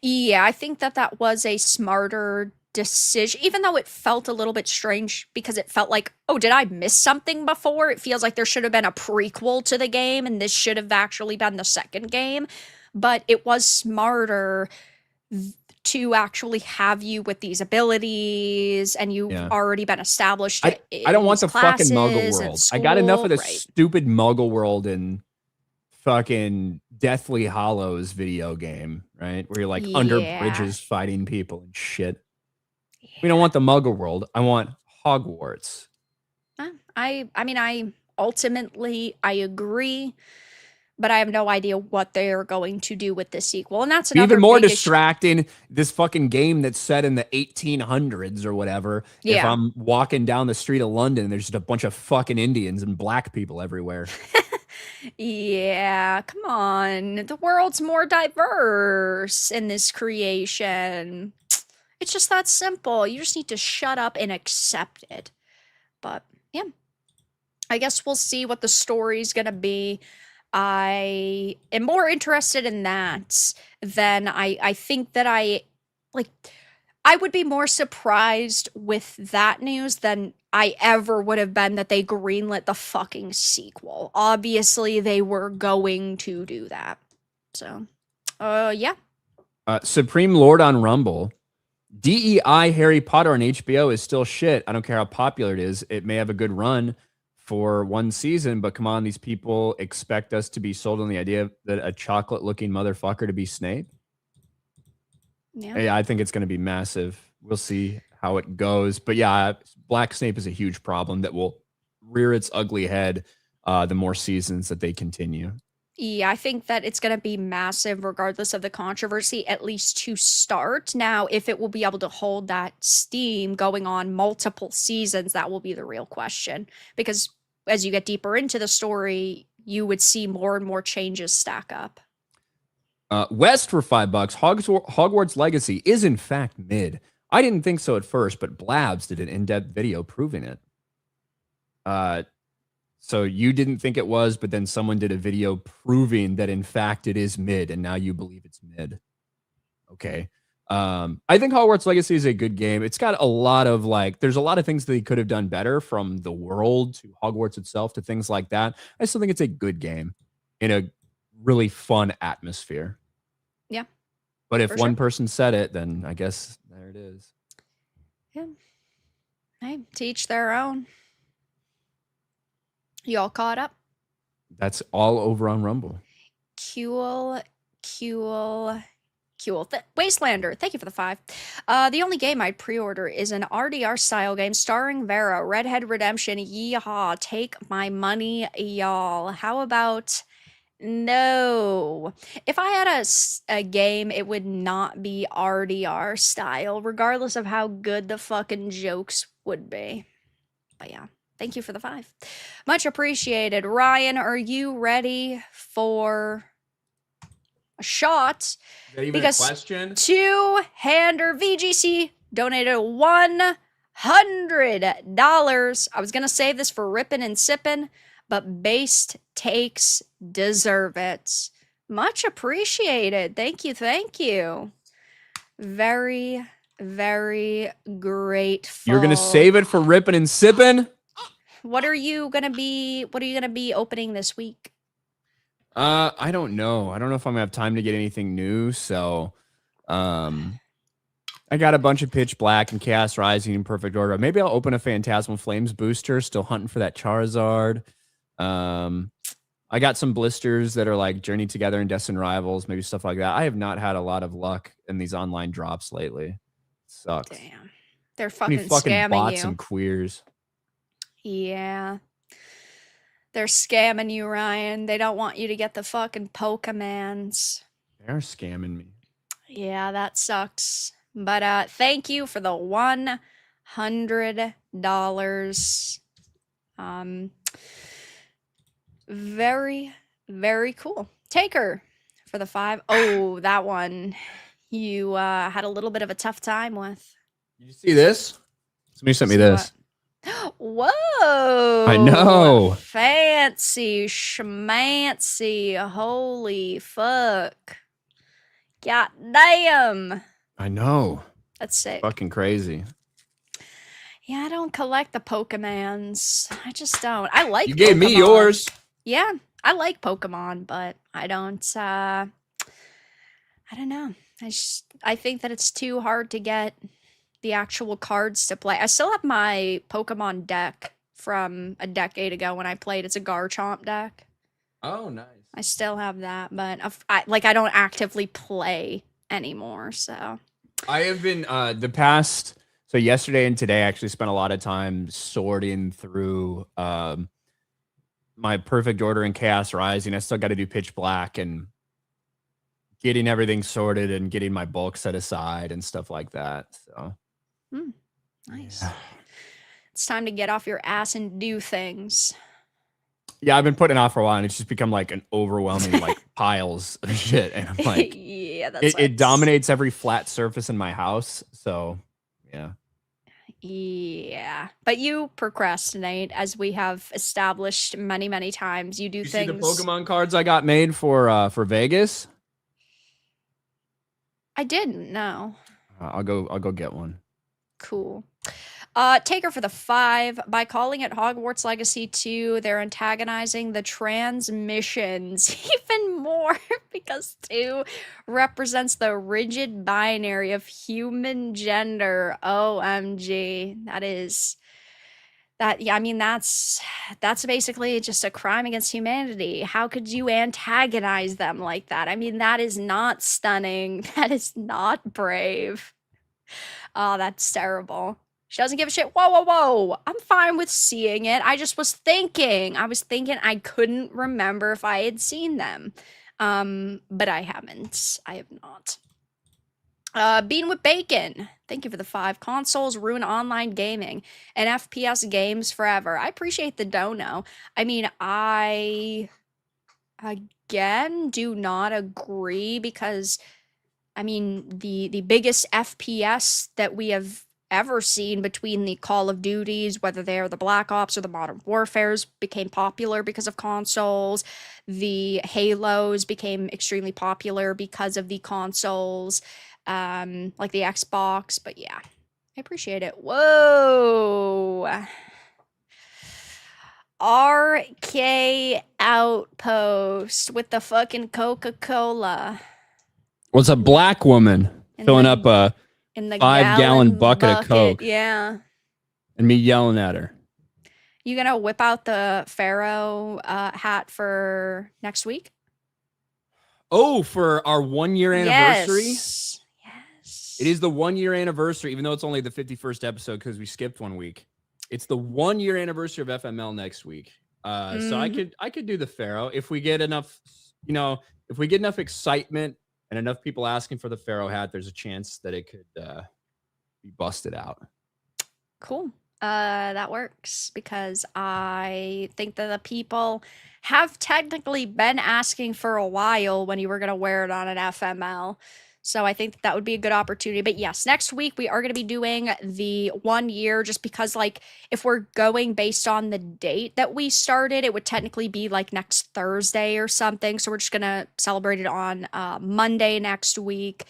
Yeah, I think that that was a smarter decision, even though it felt a little bit strange because it felt like, oh, did I miss something before? It feels like there should have been a prequel to the game and this should have actually been the second game. But it was smarter to actually have you with these abilities and you've Yeah. already been established I in don't want these the fucking Muggle classes and world. I got enough of school. this Right. stupid Muggle world and fucking Deathly Hollows video game, right? Where you're like under Yeah. bridges fighting people and shit. We don't want the Muggle world. I want Hogwarts. I mean I ultimately I agree, but I have no idea what they're going to do with this sequel. And that's Be even another more big issue. distracting, this fucking game that's set in the 1800s or whatever. If Yeah. I'm walking down the street of London and there's just a bunch of fucking Indians and black people everywhere. Yeah, come on. The world's more diverse in this creation. It's just that simple. You just need to shut up and accept it. But yeah, I guess we'll see what the story's gonna be. I am more interested in that than I think that like I would be more surprised with that news than I ever would have been that they greenlit the fucking sequel. Obviously, they were going to do that. So, yeah. Supreme Lord on Rumble. DEI Harry Potter on HBO is still shit. I don't care how popular it is. It may have a good run for one season, but come on, these people expect us to be sold on the idea that a chocolate looking motherfucker to be Snape. Yeah. Yeah, I think it's going to be massive. We'll see how it goes. But yeah, Black Snape is a huge problem that will rear its ugly head the more seasons that they continue. Yeah, I think that it's going to be massive regardless of the controversy, at least to start. Now, if it will be able to hold that steam going on multiple seasons, that will be the real question. Because as you get deeper into the story, you would see more and more changes stack up. West for $5. Hogwarts Legacy is in fact mid. I didn't think so at first, but Blabs did an in-depth video proving it. So you didn't think it was, but then someone did a video proving that in fact it is mid, and now you believe it's mid. Okay. I think Hogwarts Legacy is a good game. It's got a lot of there's a lot of things that they could have done better, from the world to Hogwarts itself to things like that. I still think it's a good game in a really fun atmosphere. Yeah, But if for one sure. person said it, then I guess there it is. Yeah. Hey, to each their own. You all caught up? That's all over on Rumble. Cool, cool, cool. Wastelander, thank you for the 5. The only game I'd pre-order is an RDR style game starring Vera, Red Dead Redemption. Yeehaw, take my money, y'all. How about no? If I had a game, it would not be RDR style, regardless of how good the fucking jokes would be. But yeah, thank you for the 5. Much appreciated. Ryan, are you ready for a shot? Is that even Because a question? Two-hander VGC donated $100. I was gonna save this for rippin' and sippin', but based takes deserve it. Much appreciated. Thank you, thank you. Very, very grateful. You're gonna save it for ripping and sipping? What are you gonna be opening this week? I don't know. I don't know if I'm gonna have time to get anything new. So, I got a bunch of Pitch Black and Chaos Rising in perfect order. Maybe I'll open a Phantasmal Flames booster. Still hunting for that Charizard. I got some blisters that are like Journey Together and Destined Rivals, maybe stuff like that. I have not had a lot of luck in these online drops lately. Sucks. Damn. They're Any fucking fucking scamming bots you. and queers. Yeah. They're scamming you, Ryan. They don't want you to get the fucking Pokemons. They're scamming me. Yeah, that sucks. But thank you for the $100. Very, very cool. Taker for the 5. Oh, that one you had a little bit of a tough time with. You see this? Somebody sent me See this. what? Whoa! I know. Fancy schmancy. Holy fuck. God damn. I know. That's sick. Fucking crazy. Yeah, I don't collect the Pokemons. I just don't. I like You gave me yours. Yeah, I like Pokemon, but I don't know. I think that it's too hard to get the actual cards to play. I still have my Pokemon deck from a decade ago when I played. It's a Garchomp deck. Oh, nice. I still have that, but I don't actively play anymore, so. I have been so yesterday and today I actually spent a lot of time sorting through my perfect order in Chaos Rising. I still got to do Pitch Black and getting everything sorted and getting my bulk set aside and stuff like that. So Nice. Yeah. It's time to get off your ass and do things. Yeah, I've been putting it off for a while, and it's just become like an overwhelming piles of shit. And I'm like, yeah, it dominates every flat surface in my house. So yeah. Yeah, but you procrastinate, as we have established many, many times. You do things. See the Pokemon cards I got made for Vegas? I didn't know. I'll go get one. Cool. Taker for the 5. By calling it Hogwarts Legacy 2, they're antagonizing the transmissions even more because 2 represents the rigid binary of human gender. OMG. That's basically just a crime against humanity. How could you antagonize them like that? I mean, that is not stunning. That is not brave. Oh, that's terrible. She doesn't give a shit. Whoa, whoa, whoa. I'm fine with seeing it. I just was thinking. I was thinking I couldn't remember if I had seen them. But I haven't. I have not. Bean with Bacon. Thank you for the 5. Consoles ruin online gaming and FPS games forever. I appreciate the dono. I mean, I again do not agree because I mean the biggest FPS that we have ever seen between the Call of Duties, whether they are the Black Ops or the Modern Warfares, became popular because of consoles. The Halos became extremely popular because of the consoles, like the Xbox. But yeah, I appreciate it. Whoa. RK Outpost with the fucking Coca-Cola. Was a black woman filling up a in the 5-gallon bucket of Coke. Yeah. And me yelling at her. You gonna whip out the Pharaoh hat for next week? Oh, for our 1-year anniversary? Yes. Yes. It is the 1-year anniversary, even though it's only the 51st episode because we skipped 1 week. It's the 1-year anniversary of FML next week. So I could do the Pharaoh if we get enough, if we get enough excitement and enough people asking for the Pharaoh hat, there's a chance that it could be busted out. Cool. That works because I think that the people have technically been asking for a while when you were going to wear it on an FML. So I think that would be a good opportunity. But yes, next week we are going to be doing the 1 year just because, like, if we're going based on the date that we started, it would technically be like next Thursday or something. So we're just going to celebrate it on Monday next week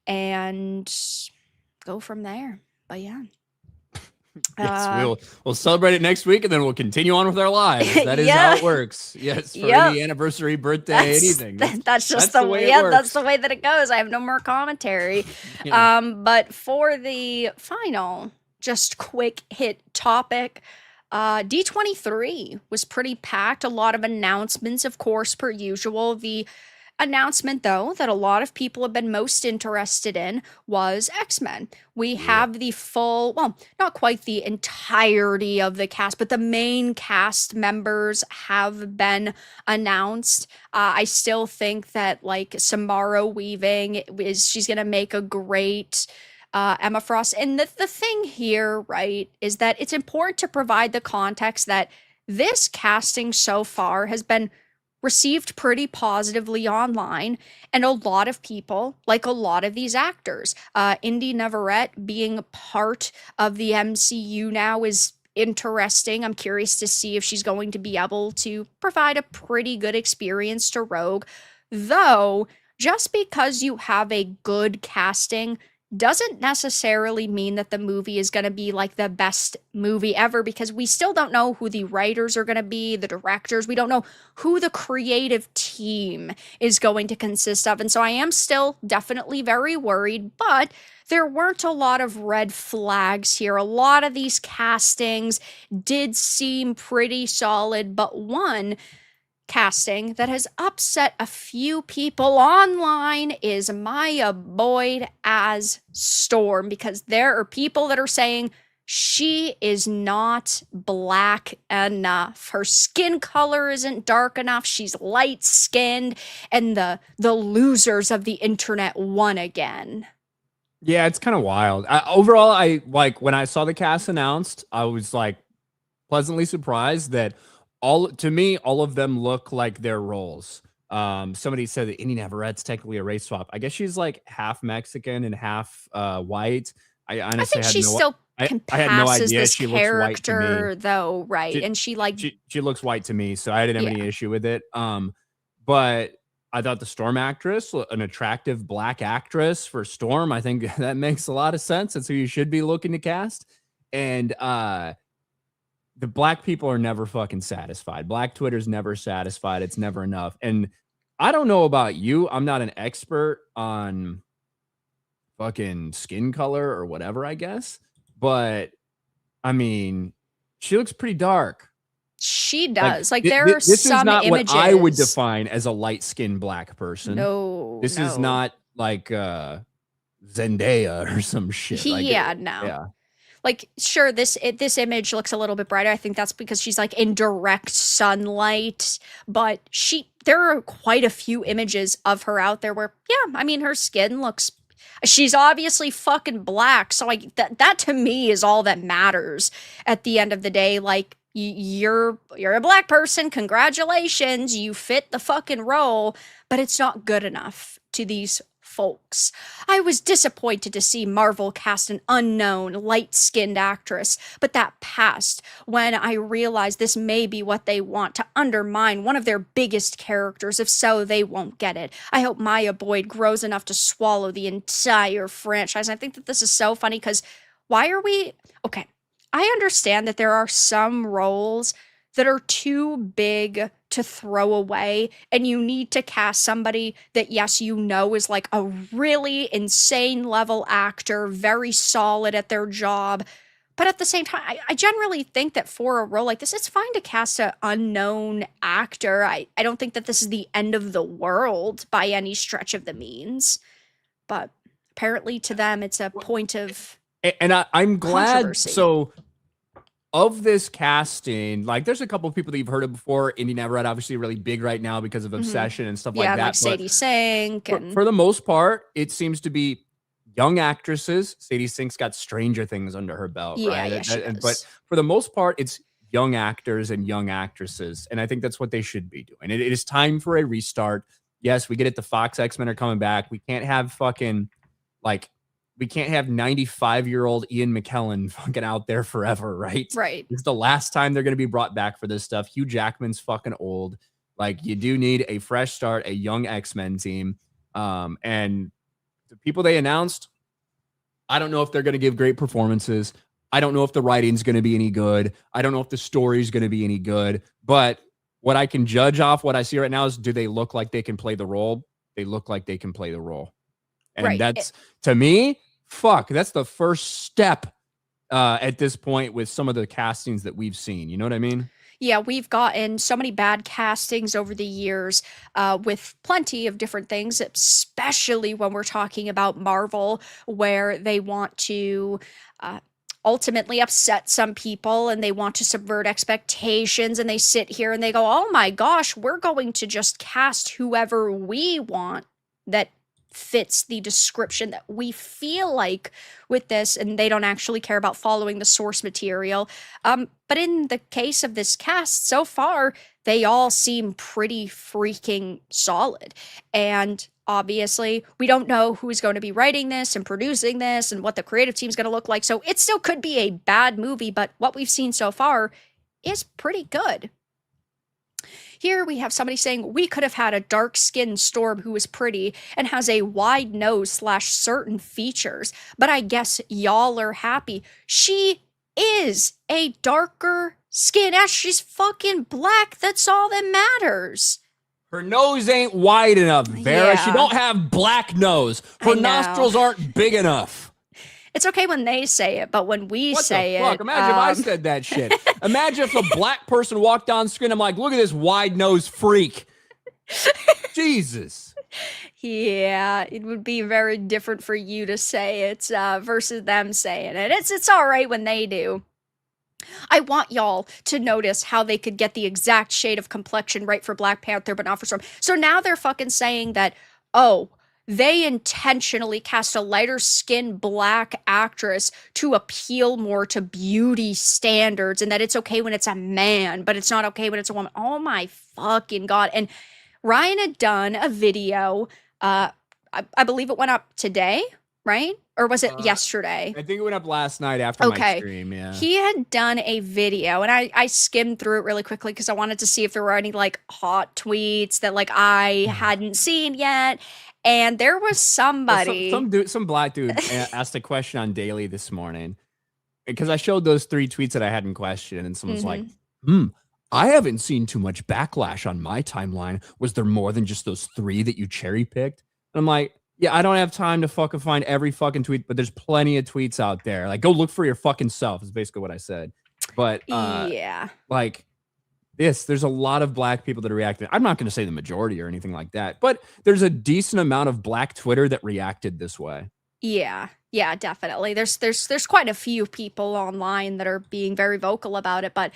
and go from there. But yeah. Yes, we'll celebrate it next week and then we'll continue on with our lives. That is how it works. Yes, for any anniversary, birthday, anything. That's just the way it works. That's the way that it goes. I have no more commentary. But for the final, just quick hit topic, D23 was pretty packed. A lot of announcements, of course, per usual. The announcement, though, that a lot of people have been most interested in was X-Men. We have the full, well, not quite the entirety of the cast, but the main cast members have been announced. I still think that, like, Samara Weaving she's going to make a great Emma Frost. And the thing here, right, is that it's important to provide the context that this casting so far has been received pretty positively online, and a lot of people like a lot of these actors. Indy Neverett being part of the MCU now is interesting. I'm curious to see if she's going to be able to provide a pretty good experience to Rogue, though just because you have a good casting doesn't necessarily mean that the movie is going to be like the best movie ever, because we still don't know who the writers are going to be, the directors. We don't know who the creative team is going to consist of. And so I am still definitely very worried, but there weren't a lot of red flags here. A lot of these castings did seem pretty solid, but one casting that has upset a few people online is Maya Boyd as Storm, because there are people that are saying she is not black enough. Her skin color isn't dark enough. She's light-skinned, and the losers of the internet won again. Yeah, it's kind of wild. Overall, I like when I saw the cast announced, I was like pleasantly surprised that all of them look like their roles. Somebody said that Indy Neverett's technically a race swap. I guess she's like half Mexican and half white. I honestly had no I had no idea she looks white to me. Though, right? And she looks white to me, so I didn't have any issue with it. But I thought the Storm actress, an attractive black actress for Storm, I think that makes a lot of sense. That's who you should be looking to cast. And the black people are never fucking satisfied. Black Twitter's never satisfied. It's never enough. And I don't know about you. I'm not an expert on fucking skin color or whatever, I guess. But I mean, she looks pretty dark. She does. Like there are this some is not images. what I would define as a light-skinned black person. No. This is not like Zendaya or some shit. Yeah, no. Yeah. like sure this image looks a little bit brighter. I think that's because she's like in direct sunlight, but there are quite a few images of her out there where yeah, I mean her skin looks, she's obviously fucking black, so like that to me is all that matters at the end of the day. Like you're a black person, congratulations, you fit the fucking role, but it's not good enough to these folks. I was disappointed to see Marvel cast an unknown, light skinned actress, but that passed when I realized this may be what they want to undermine one of their biggest characters. If so, they won't get it. I hope Maya Boyd grows enough to swallow the entire franchise. And I think that this is so funny because why are we. Okay, I understand that there are some roles that are too big to throw away, and you need to cast somebody that, yes, you know, is like a really insane level actor, very solid at their job. But at the same time, I generally think that for a role like this, it's fine to cast an unknown actor. I don't think that this is the end of the world by any stretch of the means. But apparently to them, it's a point of and I'm glad. controversy. So of this casting, like there's a couple of people that you've heard of before. Indy Navarrete, obviously really big right now because of Obsession and stuff like that. Like Sadie Sink. And For the most part, it seems to be young actresses. Sadie Sink's got Stranger Things under her belt, right? Yeah, she But does. for the most part, it's young actors and young actresses. And I think that's what they should be doing. It is time for a restart. Yes, we get it. The Fox X-Men are coming back. We can't have we can't have 95-year-old Ian McKellen fucking out there forever, right? Right. It's the last time they're going to be brought back for this stuff. Hugh Jackman's fucking old. Like, you do need a fresh start, a young X-Men team. And the people they announced, I don't know if they're going to give great performances. I don't know if the writing's going to be any good. I don't know if the story's going to be any good. But what I can judge off what I see right now is, do they look like they can play the role? They look like they can play the role. And Right. that's, to me, that's the first step at this point with some of the castings that we've seen. You know what I mean? Yeah, we've gotten so many bad castings over the years with plenty of different things, especially when we're talking about Marvel, where they want to ultimately upset some people and they want to subvert expectations, and they sit here and they go, oh my gosh, we're going to just cast whoever we want that fits the description that we feel like with this, and they don't actually care about following the source material. But in the case of this cast so far, they all seem pretty freaking solid. And obviously, we don't know who's going to be writing this and producing this and what the creative team's going to look like. So it still could be a bad movie, but what we've seen so far is pretty good. Here we have somebody saying, we could have had a dark-skinned Storm who is pretty and has a wide nose / certain features, but I guess y'all are happy. She is a darker skin. She's fucking black. That's all that matters. Her nose ain't wide enough, Vera. Yeah. She don't have black nose. Her I know. nostrils aren't big enough. It's okay when they say it, but when we What say the fuck? it, Imagine if I said that shit. Imagine if a black person walked on screen. I'm like, look at this wide nose freak. Jesus. yeah, it would be very different for you to say it versus them saying it. It's all right when they do. I want y'all to notice how they could get the exact shade of complexion right for Black Panther, but not for Storm. So now they're fucking saying that, oh, they intentionally cast a lighter skinned black actress to appeal more to beauty standards, and that it's okay when it's a man, but it's not okay when it's a woman. Oh my fucking God. And Ryan had done a video, I believe it went up today, right? Or was it yesterday? I think it went up last night after my stream, yeah. He had done a video, and I skimmed through it really quickly because I wanted to see if there were any like hot tweets that like I hadn't seen yet. And there was somebody, some black dude asked a question on Daily this morning, because I showed those 3 tweets that I had in question, and someone's like, I haven't seen too much backlash on my timeline. Was there more than just those 3 that you cherry picked? And I'm like, yeah, I don't have time to fucking find every fucking tweet, but there's plenty of tweets out there. Like, go look for your fucking self is basically what I said. But yeah, like there's a lot of black people that are reacting. I'm not going to say the majority or anything like that, but there's a decent amount of black Twitter that reacted this way. Yeah. Yeah, definitely. There's quite a few people online that are being very vocal about it, but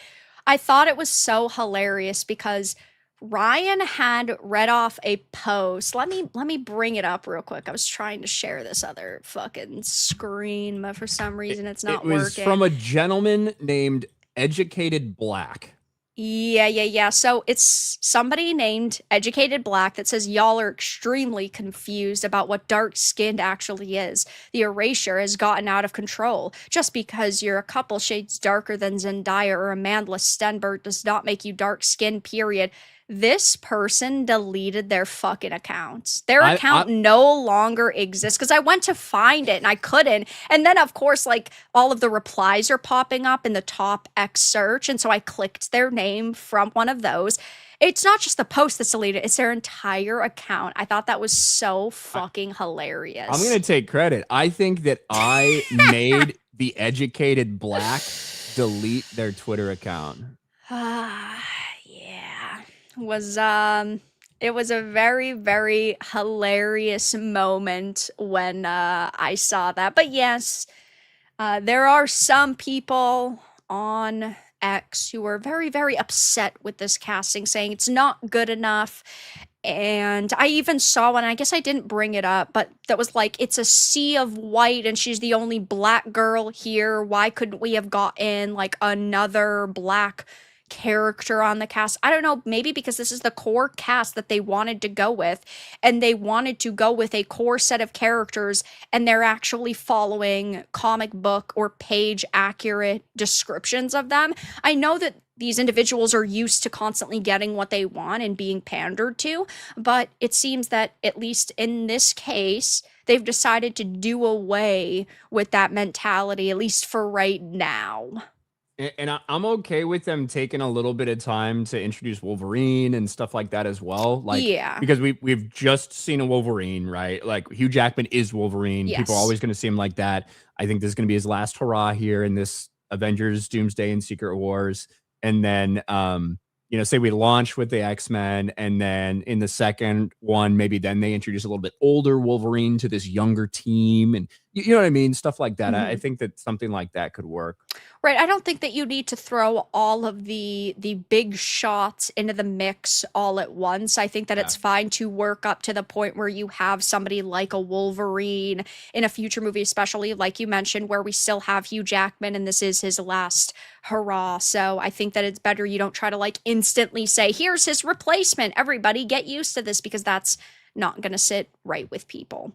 I thought it was so hilarious because Ryan had read off a post. Let me bring it up real quick. I was trying to share this other fucking screen, but for some reason it's It not was from working. a gentleman named Educated Black. Yeah. So it's somebody named Educated Black that says y'all are extremely confused about what dark skinned actually is. The erasure has gotten out of control. Just because you're a couple shades darker than Zendaya or Amanda Stenberg does not make you dark skinned, period. This person deleted their fucking accounts. Their I account no longer exists because I went to find it and I couldn't. And then, of course, like all of the replies are popping up in the top X search. And so I clicked their name from one of those. It's not just the post that's deleted, it's their entire account. I thought that was so fucking I'm hilarious. gonna take credit. I think that I made the Educated Black delete their Twitter account. Yeah. Was it was a very, very hilarious moment when I saw that. But yes, there are some people on X who are very, very upset with this casting, saying it's not good enough. And I even saw one, I guess I didn't bring it up, but that was like, it's a sea of white and she's the only black girl here. Why couldn't we have gotten like another black character on the cast? I don't know, maybe because this is the core cast that they wanted to go with, and they wanted to go with a core set of characters, and they're actually following comic book or page accurate descriptions of them. I know that these individuals are used to constantly getting what they want and being pandered to, but it seems that, at least in this case, they've decided to do away with that mentality, at least for right now. And I'm okay with them taking a little bit of time to introduce Wolverine and stuff like that as well. Like, Yeah. because we've just seen a Wolverine, right? Like Hugh Jackman is Wolverine. People are Yes. always going to see him like that. I think this is going to be his last hurrah here in this Avengers Doomsday and Secret Wars. And then say we launch with the X-Men, and then in the second one, maybe then they introduce a little bit older Wolverine to this younger team, and you know what I mean? Stuff like that. I Mhm. think that something like that could work. Right, I don't think that you need to throw all of the big shots into the mix all at once. I think that Yeah. it's fine to work up to the point where you have somebody like a Wolverine in a future movie, especially like you mentioned, where we still have Hugh Jackman and this is his last hurrah. So I think that it's better you don't try to like instantly say, here's his replacement. Everybody get used to this, because that's not going to sit right with people.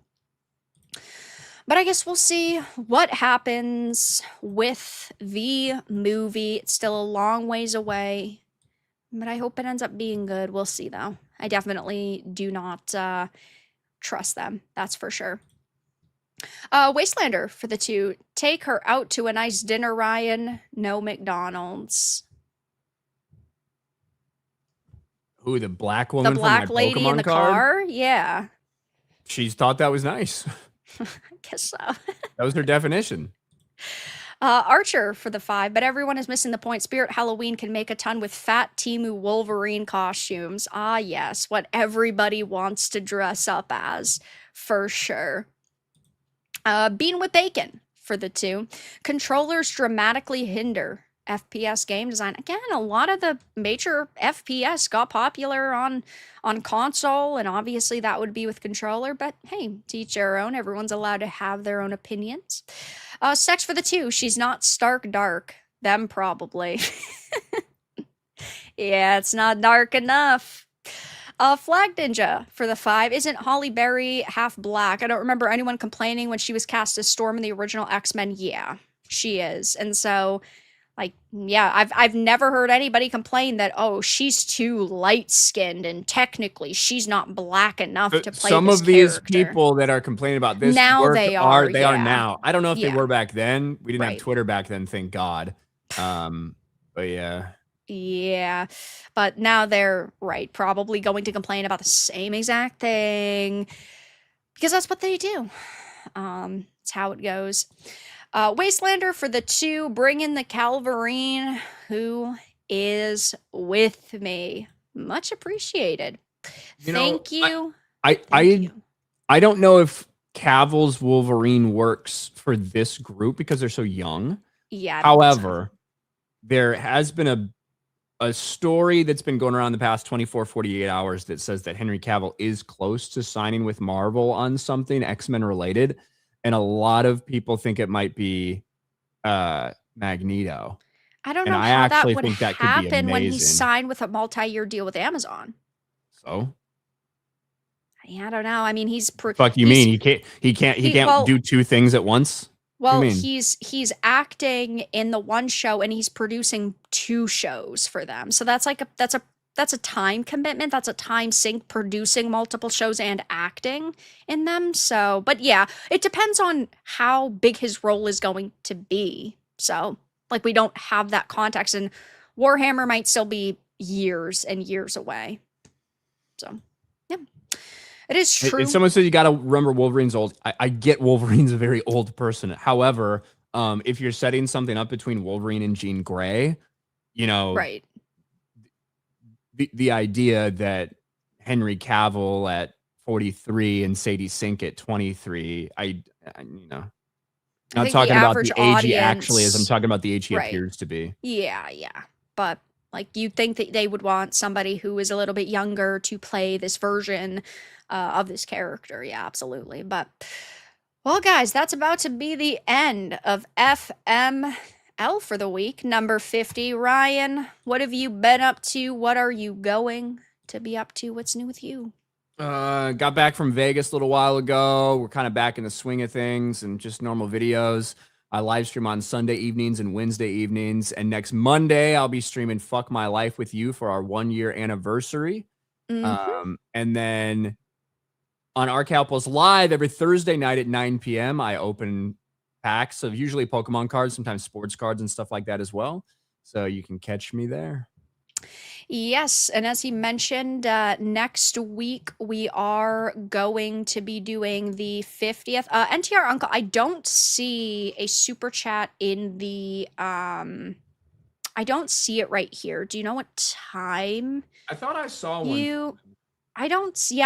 But I guess we'll see what happens with the movie. It's still a long ways away, but I hope it ends up being good. We'll see, though. I definitely do not trust them. That's for sure. Wastelander for the two. Take her out to a nice dinner, Ryan. No McDonald's. Who, the black The woman from my black lady in the Pokemon card? car? Yeah, She's thought that was nice. I guess so. That was her definition. Archer for the five, but everyone is missing the point. Spirit Halloween can make a ton with fat Timu Wolverine costumes. Ah, yes, what everybody wants to dress up as, for sure. Bean with bacon for the two. Controllers dramatically hinder FPS game design. Again, a lot of the major FPS got popular on console, and obviously that would be with controller, but hey, to each their own. Everyone's allowed to have their own opinions. Sex for the two. She's not stark dark. Them probably. Yeah, it's not dark enough. Flag Ninja for the five. Isn't Holly Berry half black? I don't remember anyone complaining when she was cast as Storm in the original X-Men. Yeah, she is. And so, like, yeah, I've never heard anybody complain that, oh, she's too light-skinned and technically she's not black enough to play Some this of these character. people that are complaining about this Now work they are are, they are yeah. now. I don't know if they Yeah, were back then. We didn't have right. Twitter back then, thank God. But yeah. Yeah, but now they're right, probably going to complain about the same exact thing because that's what they do. It's how it goes. Wastelander for the two. Bring in the Calvarine, who is with me. Much appreciated. You know, Thank you. I Thank I you. I don't know if Cavill's Wolverine works for this group because they're so young. Yeah, I don't think so. However, there has been a story that's been going around the past 24, 48 hours that says that Henry Cavill is close to signing with Marvel on something X-Men related. And a lot of people think it might be Magneto. I don't And know I how that actually would think that could be happen when he amazing. signed with a multi-year deal with Amazon. So, Yeah, I don't know. I mean, fuck you mean he can't well, do two things at once? What do you mean? he's acting in the one show and he's producing two shows for them. So that's like that's a time commitment. That's a time sink producing multiple shows and acting in them. So, but yeah, it depends on how big his role is going to be. So, like we don't have that context and Warhammer might still be years and years away. So, yeah. It is If true. someone says you got to remember Wolverine's old, I get Wolverine's a very old person. However, if you're setting something up between Wolverine and Jean Grey, you know, Right. the idea that Henry Cavill at 43 and Sadie Sink at 23, I not think the talking about average the age he actually is. I'm audience, talking about the age he right. appears to be. Yeah, yeah. But like you'd think that they would want somebody who is a little bit younger to play this version of this character. Yeah, absolutely. But well, guys, that's about to be the end of FML for the week, number 50. Ryan, what have you been up to? What are you going to be up to? What's new with you? Got back from Vegas a little while ago. We're kind of back in the swing of things and just normal videos. I live stream on Sunday evenings and Wednesday evenings. And next Monday, I'll be streaming Fuck My Life with You for our 1 year anniversary. Mm-hmm. And then on Arcal Plus Live every Thursday night at 9 p.m., I open packs of usually Pokemon cards, sometimes sports cards and stuff like that as well. So you can catch me there. Yes, and as he mentioned, next week we are going to be doing the 50th. NTR Uncle, I don't see a super chat in the I don't see it right here. Do you know what time I thought I saw one. you I don't see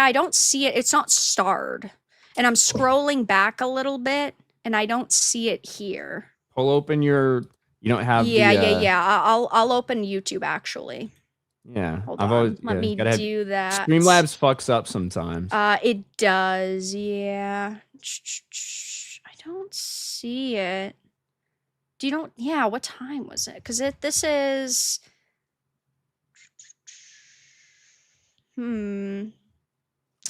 it. It's not starred. And I'm scrolling back a little bit and I don't see it here. Pull open your. You don't have Yeah, the. yeah, yeah. I'll open YouTube actually. Yeah, Hold I've always on. Let me gotta have. do that. Streamlabs fucks up sometimes. It does, yeah. I don't see it. Do you don't? Yeah, what time was it? Because this is. Hmm.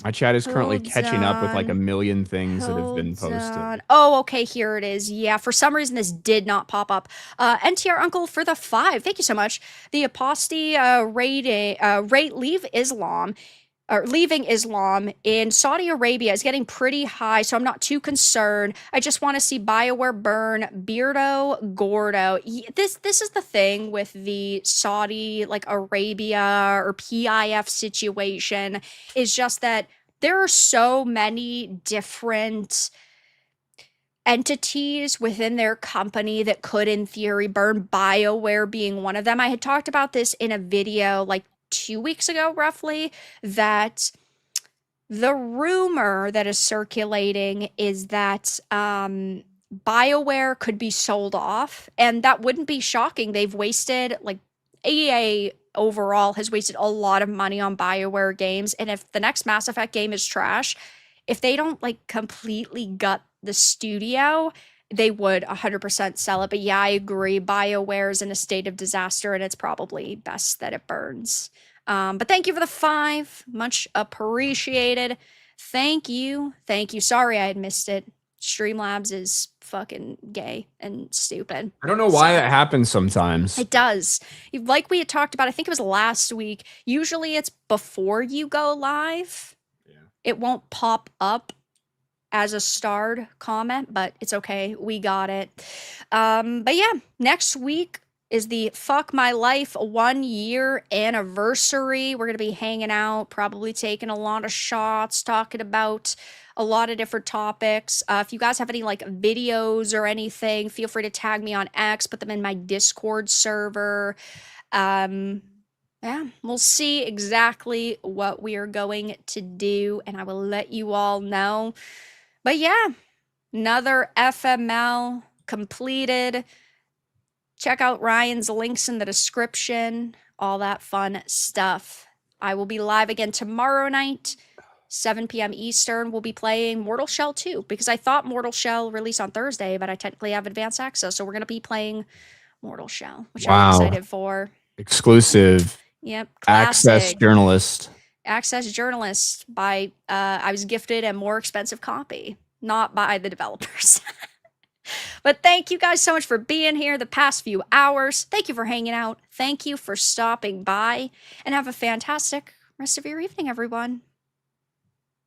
My chat is currently Hold catching up with like a on. million things that have been Hold posted. on. Oh, okay, here it is. Yeah, for some reason this did not pop up. NTR Uncle for the 5. Thank you so much. The aposty rate leave Islam or leaving Islam in Saudi Arabia is getting pretty high, so I'm not too concerned. I just want to see BioWare burn Beardo Gordo. This is the thing with the Saudi like Arabia or PIF situation is just that there are so many different entities within their company that could in theory burn BioWare being one of them. I had talked about this in a video like 2 weeks ago roughly that the rumor that is circulating is that BioWare could be sold off and that wouldn't be shocking. They've wasted like EA overall has wasted a lot of money on BioWare games and if the next Mass Effect game is trash, if they don't like completely gut the studio, they would 100% sell it. But yeah, I agree. BioWare is in a state of disaster and it's probably best that it burns. But thank you for the 5. Much appreciated. Thank you. Thank you. Sorry I had missed it. Streamlabs is fucking gay and stupid. I don't know why that happens sometimes. It does. Like we had talked about, I think it was last week. Usually it's before you go live. Yeah. It won't pop up as a starred comment, but it's okay. We got it. But yeah, next week is the Fuck My Life 1 year anniversary. We're going to be hanging out, probably taking a lot of shots, talking about a lot of different topics. If you guys have any like videos or anything, feel free to tag me on X, put them in my Discord server. Yeah, we'll see exactly what we are going to do, and I will let you all know. But yeah, another FML completed. Check out Ryan's links in the description, all that fun stuff. I will be live again tomorrow night, 7 p.m. Eastern. We'll be playing Mortal Shell 2 because I thought Mortal Shell released on Thursday, but I technically have advanced access. So we're going to be playing Mortal Shell, which I'm Wow. excited for. Exclusive. Yep. Access Classic. journalist. Access journalist by, I was gifted a more expensive copy, not by the developers. But thank you guys so much for being here the past few hours. Thank you for hanging out. Thank you for stopping by. And have a fantastic rest of your evening, everyone.